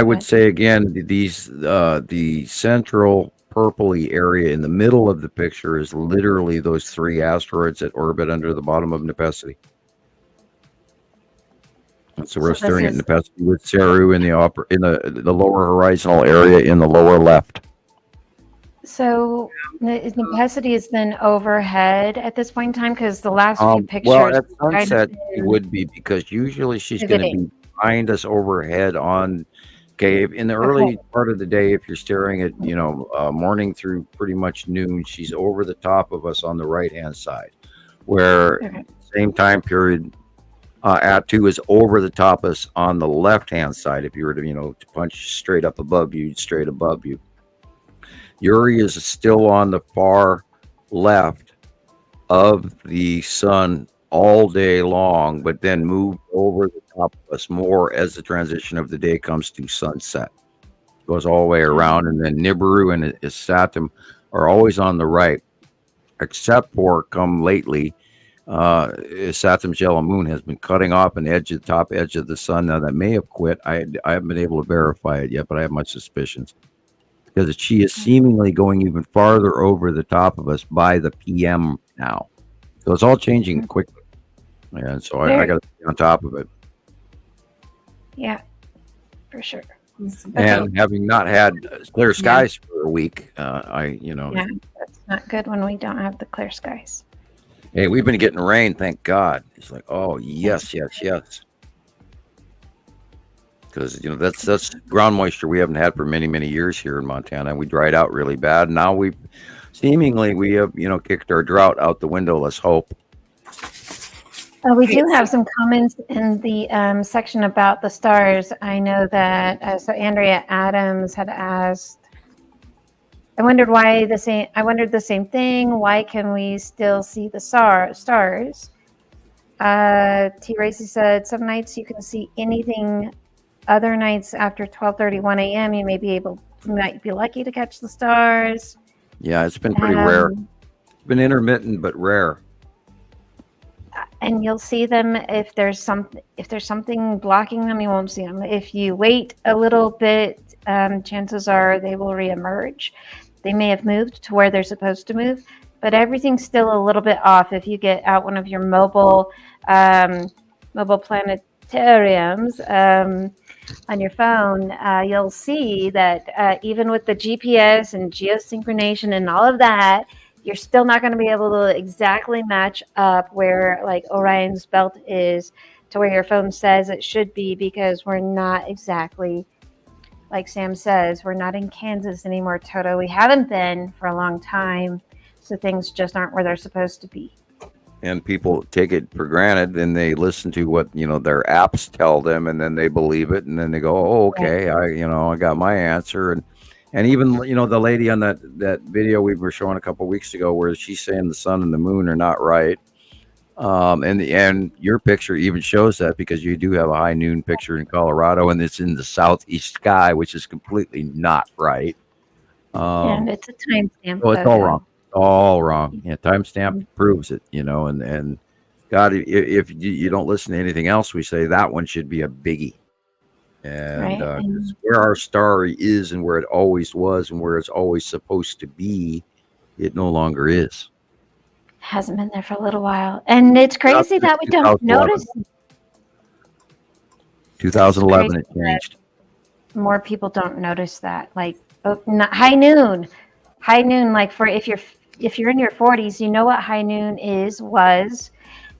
would say again, these the central purpley area in the middle of the picture is literally those three asteroids that orbit under the bottom of Nepesity. So we're staring at Nepesity with Saru in the lower horizontal area in the lower left. So Nepesity is then overhead at this point in time, because the last few pictures. Well, at sunset it would be, because usually she's going to be behind us overhead on. Okay, in the early part of the day, if you're staring at morning through pretty much noon, she's over the top of us on the right hand side, where same time period. Atu is over the top of us on the left hand side. If you were to punch straight up above you, straight above you. Uri is still on the far left of the sun all day long, but then move over the top of us more as the transition of the day comes to sunset. Goes all the way around, and then Nibiru and Saturn are always on the right, except for come lately, Saturn's yellow moon has been cutting off the top edge of the sun. Now that may have quit. I haven't been able to verify it yet, but I have my suspicions. because she is seemingly going even farther over the top of us by the PM now. So it's all changing quickly. And so I got to be on top of it. Yeah, for sure. And having not had clear skies for a week, Yeah, that's not good when we don't have the clear skies. Hey, we've been getting rain, thank God. It's like, oh yes. Because that's ground moisture we haven't had for many years here in Montana. We dried out really bad. Now we have kicked our drought out the window. Let's hope. We do have some comments in the section about the stars. I know that so Andrea Adams had asked. I wondered the same thing. Why can we still see the stars? T. Racy said some nights you can see anything. Other nights after 12:31 a.m. you might be lucky to catch the stars. Yeah, it's been pretty rare. It's been intermittent but rare. And you'll see them if there's something blocking them, you won't see them. If you wait a little bit, chances are they will reemerge. They may have moved to where they're supposed to move, but everything's still a little bit off. If you get out one of your mobile planetariums on your phone, you'll see that even with the GPS and geosynchronization and all of that, you're still not going to be able to exactly match up where like Orion's belt is to where your phone says it should be, because we're not exactly, like Sam says, we're not in Kansas anymore, Toto. We haven't been for a long time. So things just aren't where they're supposed to be. And people take it for granted, and they listen to what their apps tell them, and then they believe it, and then they go, "Oh, okay, I got my answer." And even the lady on that video we were showing a couple weeks ago, where she's saying the sun and the moon are not right, and your picture even shows that, because you do have a high noon picture in Colorado, and it's in the southeast sky, which is completely not right. And it's a timestamp. So it's all wrong. All wrong. Yeah, timestamp proves it. And God, if you don't listen to anything else we say, that one should be a biggie. And where our star is, and where it always was, and where it's always supposed to be, it no longer is. Hasn't been there for a little while, and it's crazy that we don't notice. 2011, it changed. More people don't notice that. Like high noon. Like if you're in your 40s, you know what high noon was.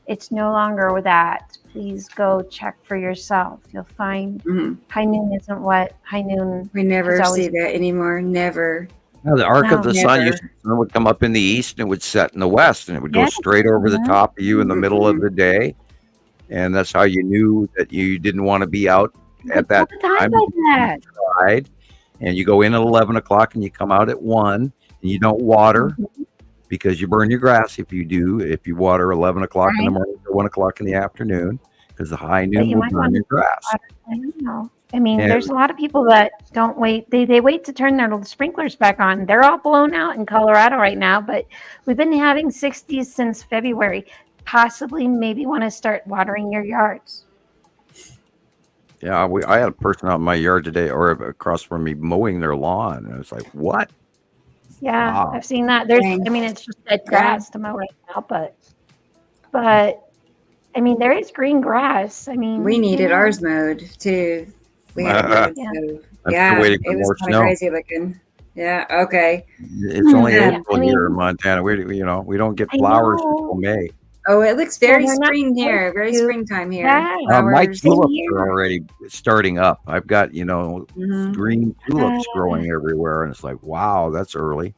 It's no longer that. Please go check for yourself. You'll find high noon isn't what high noon. We never see that anymore. Never. No, the arc of the sun would come up in the east, and it would set in the west, and it would go straight over the top of you in the middle of the day. And that's how you knew that you didn't want to be out at that time. Like and you go in at 11 o'clock and you come out at 1, and you don't water because you burn your grass if you water 11 o'clock in the morning or 1 o'clock in the afternoon, because the high noon will burn your grass. I don't know. I mean, there's a lot of people that don't wait. They wait to turn their sprinklers back on. They're all blown out in Colorado right now, but we've been having 60s since February. Possibly, maybe want to start watering your yards. Yeah, I had a person out in my yard today, or across from me, mowing their lawn, and I was like, "What?" Yeah, wow. I've seen that. It's just dead grass to mow right now, but I mean, there is green grass. I mean, we needed ours mowed too. We had it mowed, so waiting for it was more kind of snow. crazy looking. Yeah. Okay. It's only April here in Montana. We don't get flowers until May. Oh, it looks very spring here. Very springtime here. My tulips are already starting up. I've got green tulips growing everywhere, and it's like, wow, that's early.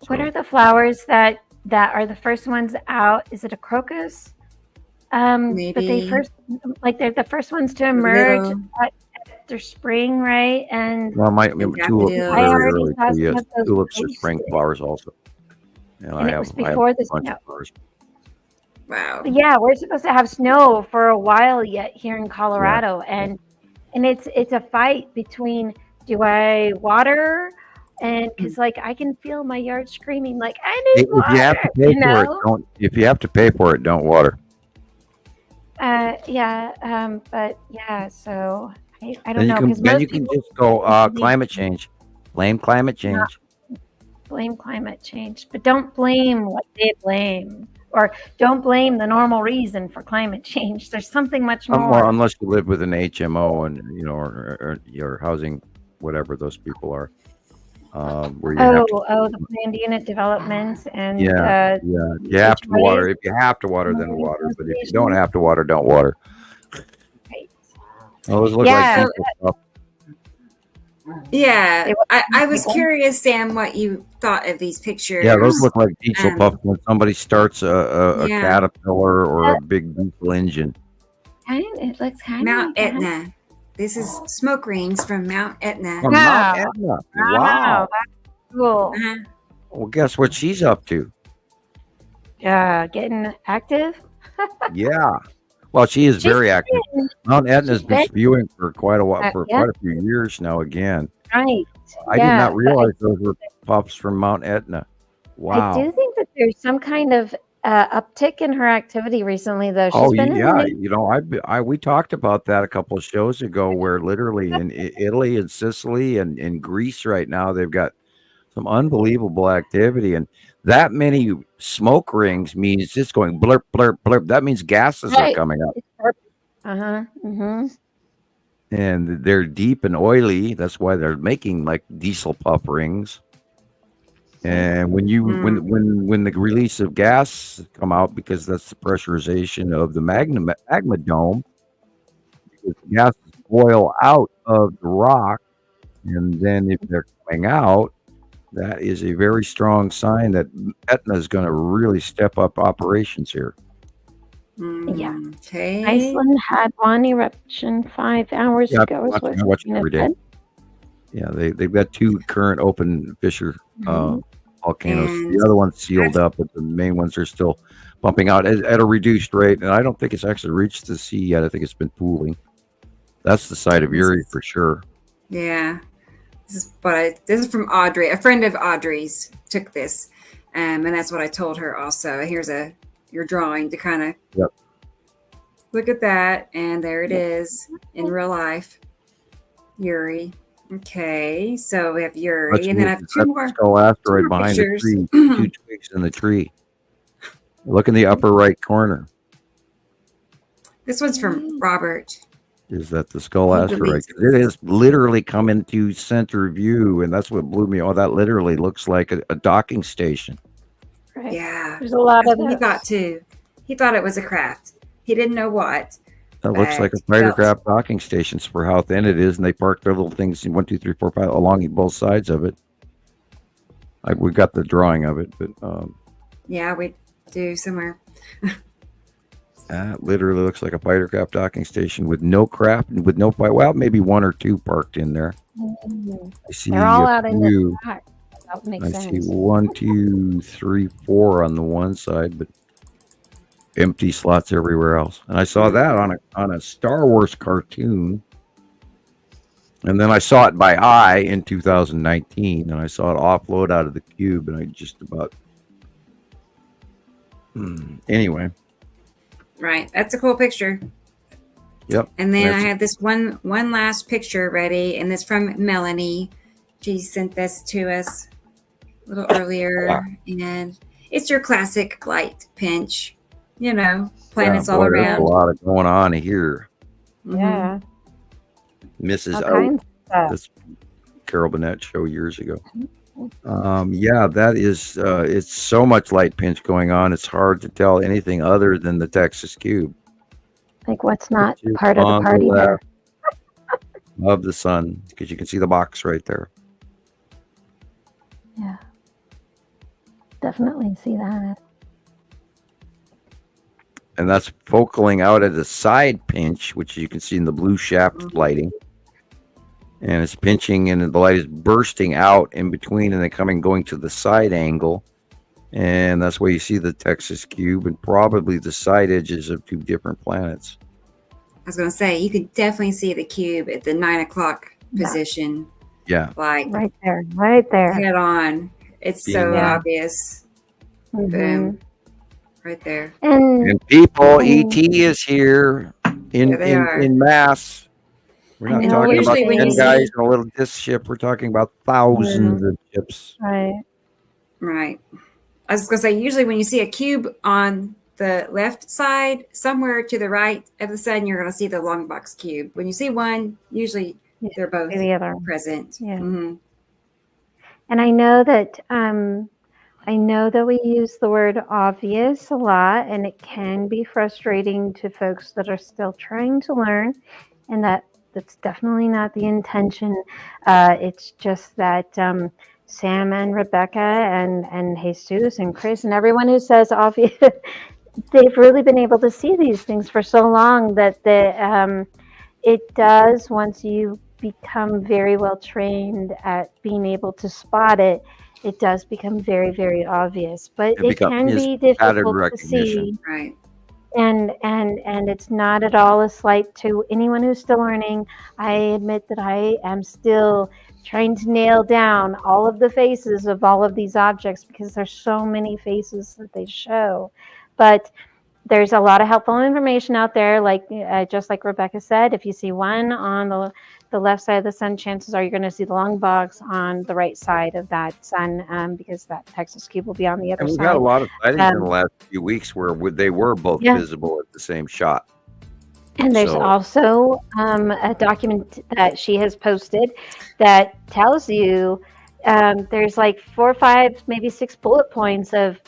What are the flowers that are the first ones out? Is it a crocus? Maybe. But they're the first ones to emerge after spring, right? And my tulips are very early. Yes, tulips are spring flowers also. And it was before the snow. Wow. Yeah, we're supposed to have snow for a while yet here in Colorado, and it's a fight between, do I water, and because I can feel my yard screaming like I need water. If you have to pay for it, don't water. But yeah, so I don't know. Then you can just go climate change. Blame climate change. Blame climate change, but don't blame what they blame, or don't blame the normal reason for climate change. There's something much more. Well, unless you live with an HMO and or your housing, whatever those people are, where you have to, The planned unit developments and you have to water. If you have to water, then water. But if you don't have to water, don't water. Right. Those look like diesel stuff. Yeah, I was curious, Sam, what you thought of these pictures. Yeah, those look like diesel puffs when somebody starts a Caterpillar or a big diesel engine. It looks kind Mount Etna. This is smoke rings from Mount Etna. From Mount Etna. Wow. That's cool. Well, guess what she's up to? Getting active. Yeah. Well, she is very active. Mount Etna's been spewing for quite a while, for quite a few years now. Again, right? I did not realize those were pups from Mount Etna. Wow. I do think that there's some kind of uptick in her activity recently, though. Oh yeah, we talked about that a couple of shows ago, where literally in Italy and Sicily and in Greece right now, they've got some unbelievable activity, and that many smoke rings means it's going blurp, blurp, blurp. That means gases are coming up. And they're deep and oily. That's why they're making like diesel puff rings. And when when the release of gas come out, because that's the pressurization of the magma dome, because the gases boil out of the rock, and then if they're coming out, that is a very strong sign that Etna is going to really step up operations here. Yeah. Okay. Iceland had one eruption 5 hours ago. I watch it every day. Yeah, they've got 2 current open fissure volcanoes. The other one's sealed up, but the main ones are still pumping out at a reduced rate. And I don't think it's actually reached the sea yet. I think it's been pooling. That's the site of Uri for sure. Yeah. This is from Audrey. A friend of Audrey's took this, and that's what I told her also. Here's your drawing to kind of look at that, and there it is in real life. Uri. Okay, so we have Uri, and then I have 2 more skull asteroid behind pictures. the tree. 2 twigs in the tree. Look in the upper right corner. This one's from Robert. Is that the skull asteroid? It is literally come into center view, and that's what blew me. Oh, that literally looks like a docking station. Right. Yeah, there's a lot of he thought too. He thought it was a craft. He didn't know what. That looks like a fighter craft docking station for how thin it is, and they park their little things in 1, 2, 3, 4, 5 along both sides of it. We got the drawing of it, but yeah, we do somewhere. That literally looks like a fighter craft docking station with no craft and with no fight. Well, maybe 1 or 2 parked in there. I see. They're all out in the back. That makes I sense. see 1, 2, 3, 4 on the one side, but empty slots everywhere else. And I saw that on a Star Wars cartoon, and then I saw it by eye in 2019, and I saw it offload out of the cube, and I just about anyway. Right, that's a cool picture. Yep. And then I have this one last picture ready, and it's from Melanie. She sent this to us a little earlier, and it's your classic light pinch. You know, planets all around. There's a lot of going on here. Yeah. Mrs. All O. This Carol Burnett show years ago. Yeah, that is. It's so much light pinch going on. It's hard to tell anything other than the Texas cube. Like what's not part On of the party there? Of the sun, because you can see the box right there. Yeah. Definitely see that. And that's focaling out at the side pinch, which you can see in the blue shaft lighting. And it's pinching, and the light is bursting out in between, and then going to the side angle. And that's where you see the Texas cube and probably the side edges of 2 different planets. I was going to say, you could definitely see the cube at the 9 o'clock position. Yeah. Like right there. Head on. It's so obvious. Boom. Right there. And people, ET is here in mass. We're I not know, talking about usually when 10 you guys see- in a little disc ship. We're talking about thousands of ships. Right. Right. I was going to say, usually when you see a cube on the left side, somewhere to the right of the sun, you're going to see the long box cube. When you see one, usually they're both the other. present. Yeah. Mm-hmm. And I know that we use the word obvious a lot, and it can be frustrating to folks that are still trying to learn, and that's definitely not the intention. It's just that Sam and Rebecca and Jesus and Chris and everyone who says obvious, they've really been able to see these things for so long that it does, once you become very well trained at being able to spot it, it does become very, very obvious. But it can be difficult to see. Right. And it's not at all a slight to anyone who's still learning. I admit that I am still trying to nail down all of the faces of all of these objects because there's so many faces that they show. But there's a lot of helpful information out there, like just like Rebecca said, if you see one on the left side of the sun, chances are you're going to see the long box on the right side of that sun, because that Texas cube will be on the other And we've side. got a lot of sightings in the last few weeks where they were both Yeah. visible at the same shot. And there's So- also a document that she has posted that tells you there's like 4 or 5, maybe 6 bullet points of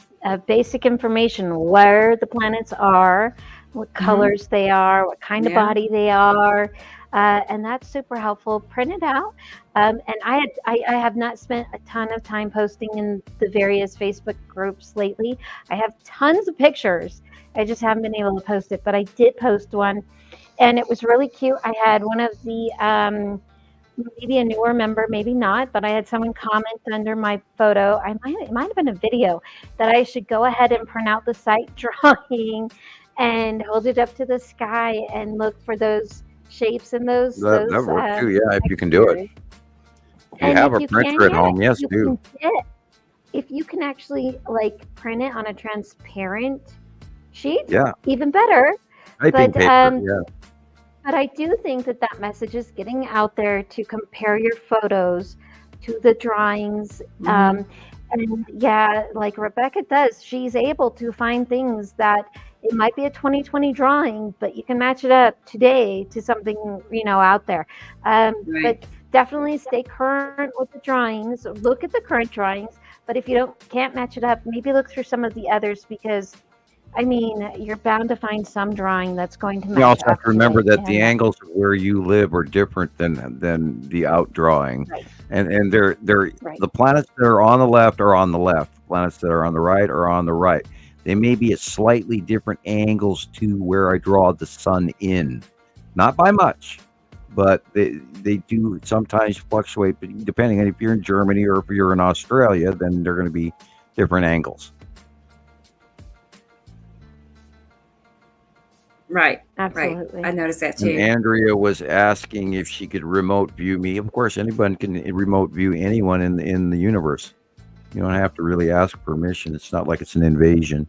basic information, where the planets are, what colors they are, what kind of Yeah. body they are. And that's super helpful. Print it out. And I have not spent a ton of time posting in the various Facebook groups lately. I have tons of pictures. I just haven't been able to post it, but I did post one, and it was really cute. I had one of the maybe a newer member, maybe not, but I had someone comment under my photo. It might have been a video that I should go ahead and print out the site drawing and hold it up to the sky and look for those shapes and those. That works too, yeah, if you can do it. If you And have if a you printer can, at home, yes, you do. can if you can actually like print it on a transparent sheet, Yeah. even better. Typing But paper, yeah. but I do think that message is getting out there to compare your photos to the drawings. And yeah, like Rebecca does, she's able to find things that it might be a 2020 drawing, but you can match it up today to something, out there. But definitely stay current with the drawings. Look at the current drawings. But if you can't match it up, maybe look through some of the others, because I mean, you're bound to find some drawing that's going to match You also have up to remember to it. that the angles of where you live are different than the outdrawing. Right. And they're Right. the planets that are on the left are on the left. The planets that are on the right are on the right. They may be at slightly different angles to where I draw the sun in. Not by much, but they do sometimes fluctuate, but depending on if you're in Germany or if you're in Australia, then they're going to be different angles. Right. Absolutely. Right. I noticed that And too. Andrea was asking if she could remote view me. Of course, anyone can remote view anyone in the universe. You don't have to really ask permission. It's not like it's an invasion.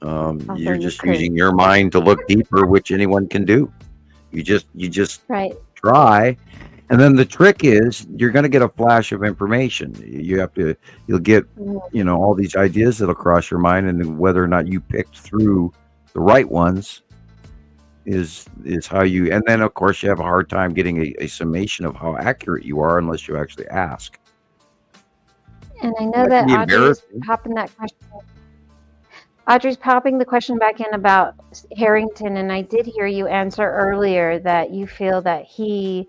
You're you just could. using your mind to look deeper, which anyone can do. You just Right. try, and then the trick is you're going to get a flash of information. You'll get all these ideas that'll cross your mind, and whether or not you picked through the right ones is how you. And then of course you have a hard time getting a summation of how accurate you are unless you actually ask. And I know That that can be Audrey's embarrassing. popping that question. Audrey's popping the question back in about Harrington, and I did hear you answer earlier that you feel that he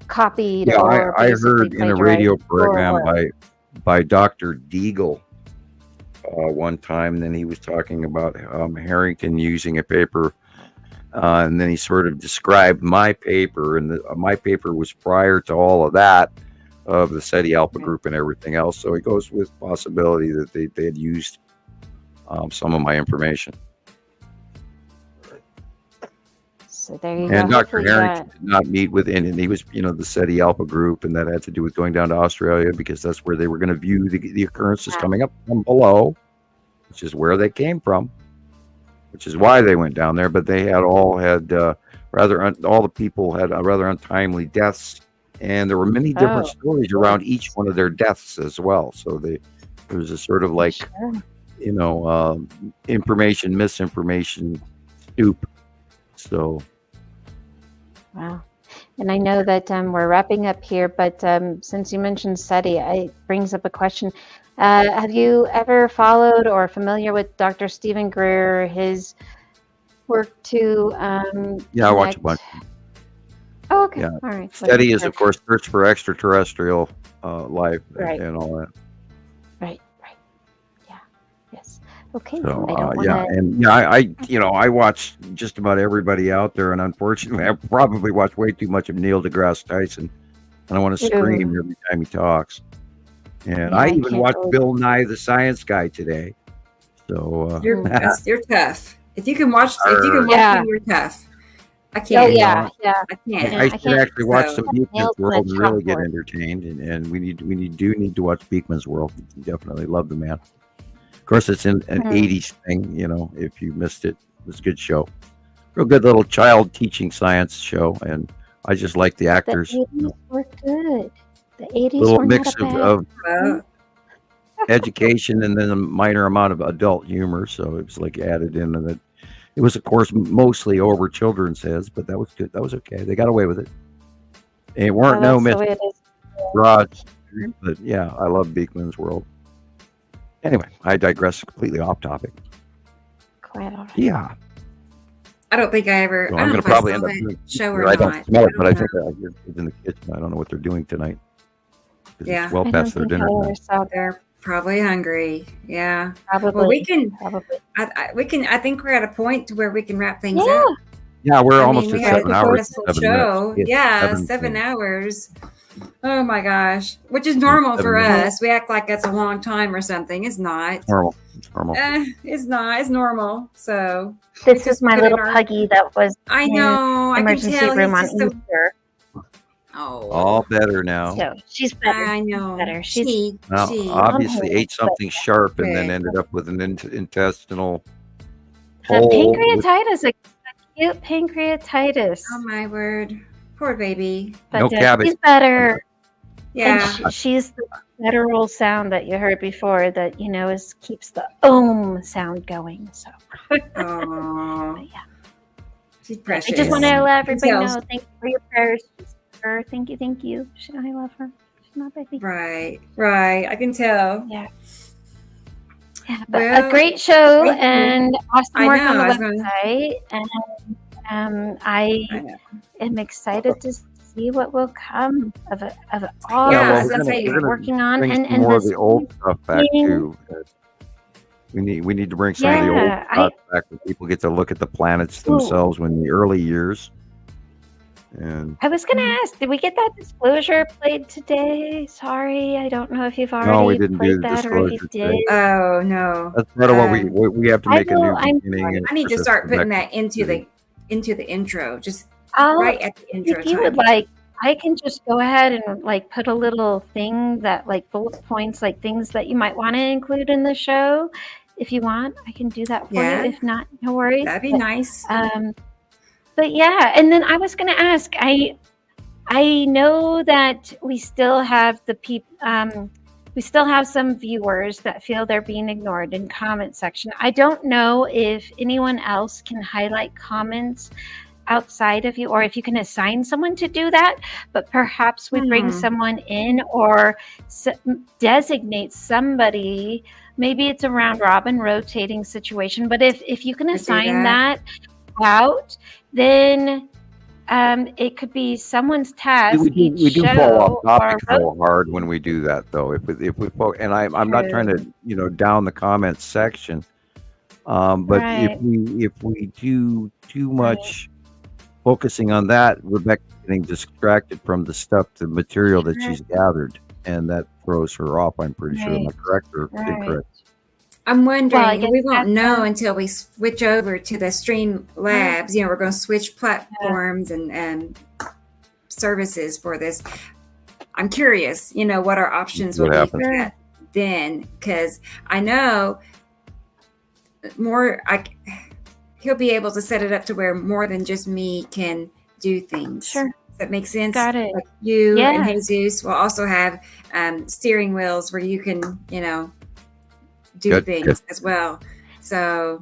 copied Yeah, or I basically heard in a radio plagiarized your program work. by Dr. Deagle one time, and then he was talking about Harrington using a paper, and then he sort of described my paper, and my paper was prior to all of that, of the SETI Alpha group and everything else. So he goes with possibility that they had used some of my information. So there you go. And Dr. Hopefully Harrington did not meet with any, and he was, the SETI Alpha group, and that had to do with going down to Australia because that's where they were going to view the occurrences coming up from below, which is where they came from. which is why they went down there. But they had all the people had rather untimely deaths, and there were many different stories around each one of their deaths as well. So there was a sort of like, information, misinformation, stoop. So. Wow. And I know that we're wrapping up here, but since you mentioned SETI, it brings up a question. Have you ever followed or familiar with Dr. Stephen Greer, his work to I watch a bunch. Oh, okay. Yeah. All right. SETI is, of course, Search for Extraterrestrial Life and all that. Right. Yeah. Yes. Okay. So, I don't wanna... I watch just about everybody out there, and unfortunately, I probably watch way too much of Neil deGrasse Tyson, and I want to scream every time he talks. And I even watched Bill Nye the Science Guy today. So you're tough. If you can watch him, you're tough. I can't. Oh yeah. I can't. I can actually watch some Beekman's World and really get entertained, and we need to watch Beekman's World. Definitely love the man. Of course, it's an 80s thing. If you missed it, it was a good show. Real good little child teaching science show, and I just like the actors. The 80s were good. The 80s little were mix not of education and then a minor amount of adult humor, so it was like added in, and it was, of course, mostly over children's heads, but that was good. That was okay. They got away with it. It weren't broad, but yeah, I love Beekman's World. Anyway, I digress, completely off topic. Quite all right. Yeah. I don't think I ever. I'm going to probably end up doing show or I not. don't smell it, but I think it's in the kitchen. I don't know what they're doing tonight. It's well past their dinner time. They're probably hungry. Yeah. Probably. Well, we can. Probably. We can. I think we're at a point to where we can wrap things up. Yeah, we're almost at 7 hours. Show. Yeah, 7 hours. Oh my gosh, which is normal for us. We act like that's a long time or something. It's not. Normal. It's normal. It's not. It's normal. So this is my little puggy that was. I know. I emergency can tell room on Easter. All better now. So she's better. I know. Better. She obviously ate something sharp and then ended up with an intestinal hole. Pancreatitis, a cute pancreatitis. Oh my word. Poor baby. But no cabbage. She's better. Yeah. And she's the guttural sound that you heard before that, keeps the sound going. So. Oh. Yeah. She's precious. I just want to let everybody know. Thank you for your prayers. Thank you. I love her. She's not baby. Right. I can tell. Yeah. Yeah, but a great show and awesome work on the website. And I am excited to see what will come of all we're you're working on. Bring And more of the old stuff back too. We need to bring some of the old stuff back where people get to look at the planets themselves when the early years. And I was going to ask, did we get that disclosure played today? Sorry, I don't know if you've already we didn't played do the that or if you disclosure did. Oh no, that's part of what we have to make a new beginning. I need to start putting that into the intro, just right at the intro. If you would like, I can just go ahead and put a little thing that bullet points, things that you might want to include in the show. If you want, I can do that for you. If not, no worries. That'd be nice. But yeah, and then I was going to ask. I know that we still have we still have some viewers that feel they're being ignored in comment section. I don't know if anyone else can highlight comments outside of you, or if you can assign someone to do that. But perhaps we bring someone in or designate somebody. Maybe it's a round robin rotating situation. But if you can assign that out, then it could be someone's task. We do fall off topic so hard when we do that, though. If we and I'm not trying to down the comments section, but if we do too much focusing on that, Rebecca's getting distracted from the material that she's gathered, and that throws her off. I'm pretty sure. Am I correct or incorrect? I'm wondering, we won't know until we switch over to the Streamlabs. We're going to switch platforms and services for this. I'm curious, what our options will be then, because I know he'll be able to set it up to where more than just me can do things. Sure. Does that make sense? Got it. Like you and Yeah. Jesus will also have steering wheels where you can, do Good, things good. as well. So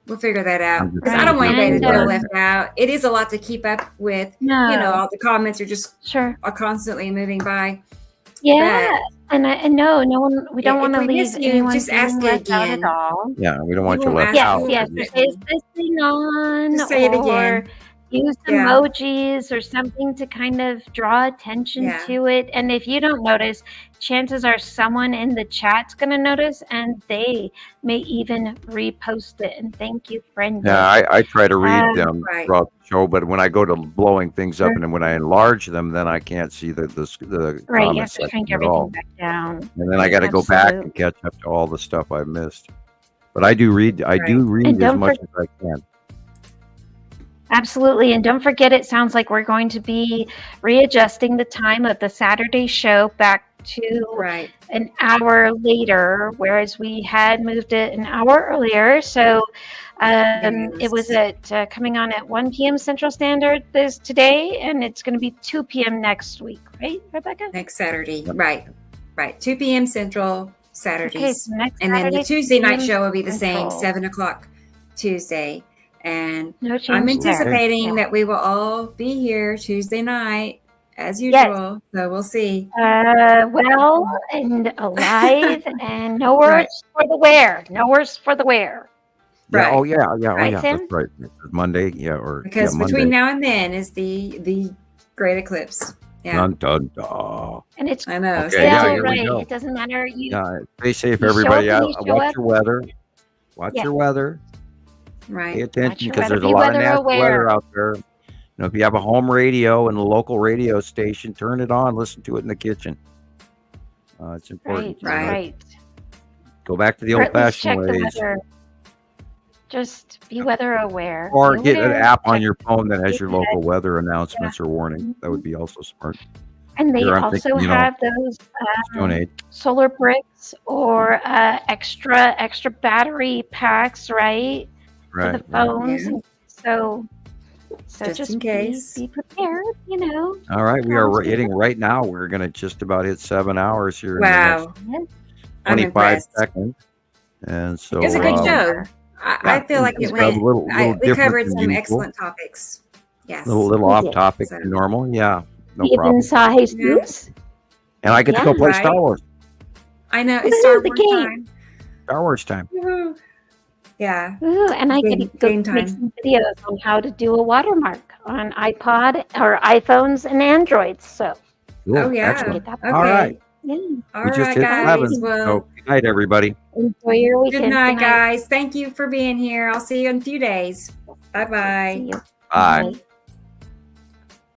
we'll figure that out. Because I Right. don't want anybody to feel And, left out. It is a lot to keep up with. No. All the comments are just Sure. are constantly moving by. Yeah. And no one, we don't If want to we leave miss you, anyone just ask feeling it left out again. at all. Yeah, we don't want We you won't left ask out. you Yes. Is this thing on? Just say it or again. use Yeah. emojis or something to kind of draw attention Yeah. to it. And if you don't notice, chances are someone in the chat's going to notice, and they may even repost it. And thank you, Brenda. Yeah, I try to read them Right. throughout the show, but when I go to blowing things up and then when I enlarge them, then I can't see the Right, you comment have to section shrink at everything all. back down. And then I got to go back Absolutely. and catch up to all the stuff I missed. But I do read. I do Right. read And as don't much as I can. Absolutely. And don't forget, it sounds like we're going to be readjusting the time of the Saturday show back to Right. an hour later, whereas we had moved it an hour earlier. So it was at coming on at 1 p.m. Central Standard this today, and it's going to be 2 p.m. next week, right, Rebecca? Next Saturday. Right. 2 p.m. Central Saturdays. Okay, so next and then the Saturday, Tuesday 2 night p.m. show will be the same, Central. 7 o'clock Tuesday. And No change I'm there. anticipating Yeah. that we will all be here Tuesday night as usual. So we'll see. Well and alive, and no worse Right. for the wear. No worse for the wear. Yeah. Right. Oh yeah. Yeah. Oh Right, yeah. Tim? That's right. It's Monday. Yeah. Or Because yeah, between Monday. now and then is the great eclipse. Yeah. Dun, dun, dun. And it's I know. Okay, still yeah, here we right. go. It doesn't matter. Yeah. Stay safe, you show everybody. up Out. when you show Watch up. your weather. Watch Yeah. your weather. Pay Right. attention your because weather. there's a Be lot of weather nasty aware. weather out there. If you have a home radio and a local radio station, turn it on. Listen to it in the kitchen. It's important. Right. Go back to the Or at least old-fashioned check the ways, weather. Just be weather aware. or Be get an aware. app on Check your phone that has your the local weather announcements or warning. That would be also smart. And they Here, I'm also thinking, have those donate. solar bricks or extra battery packs, right? For Right. the phones. Yeah. And so Just in case. Be prepared, All right, we are Sounds good. hitting right now. We're going to just about hit 7 hours here Wow. in the next I'm 25 impressed. seconds. And so It was a good show. I feel like it's it got a went. little We different covered than some usual. excellent topics. Yes. Little We off did. topic So- than normal. Yeah, no Even problem. saw Jesus. And I get to go Yeah, play right. Star Wars. I know it's Star Woohoo, the Wars game. time. Star Wars time. Woohoo. Yeah. Ooh, and I Game- get to go game make time. some videos on how to do a watermark on iPod or iPhones and Androids. So Cool. Oh yeah. Excellent. Get that Okay. All right. yeah. All We just right, hit guys. 11. Well, So good night, everybody. Enjoy your weekend. good night, Good guys. Thank you for being here. I'll see you in a few days. Bye bye. See you. Bye. Bye.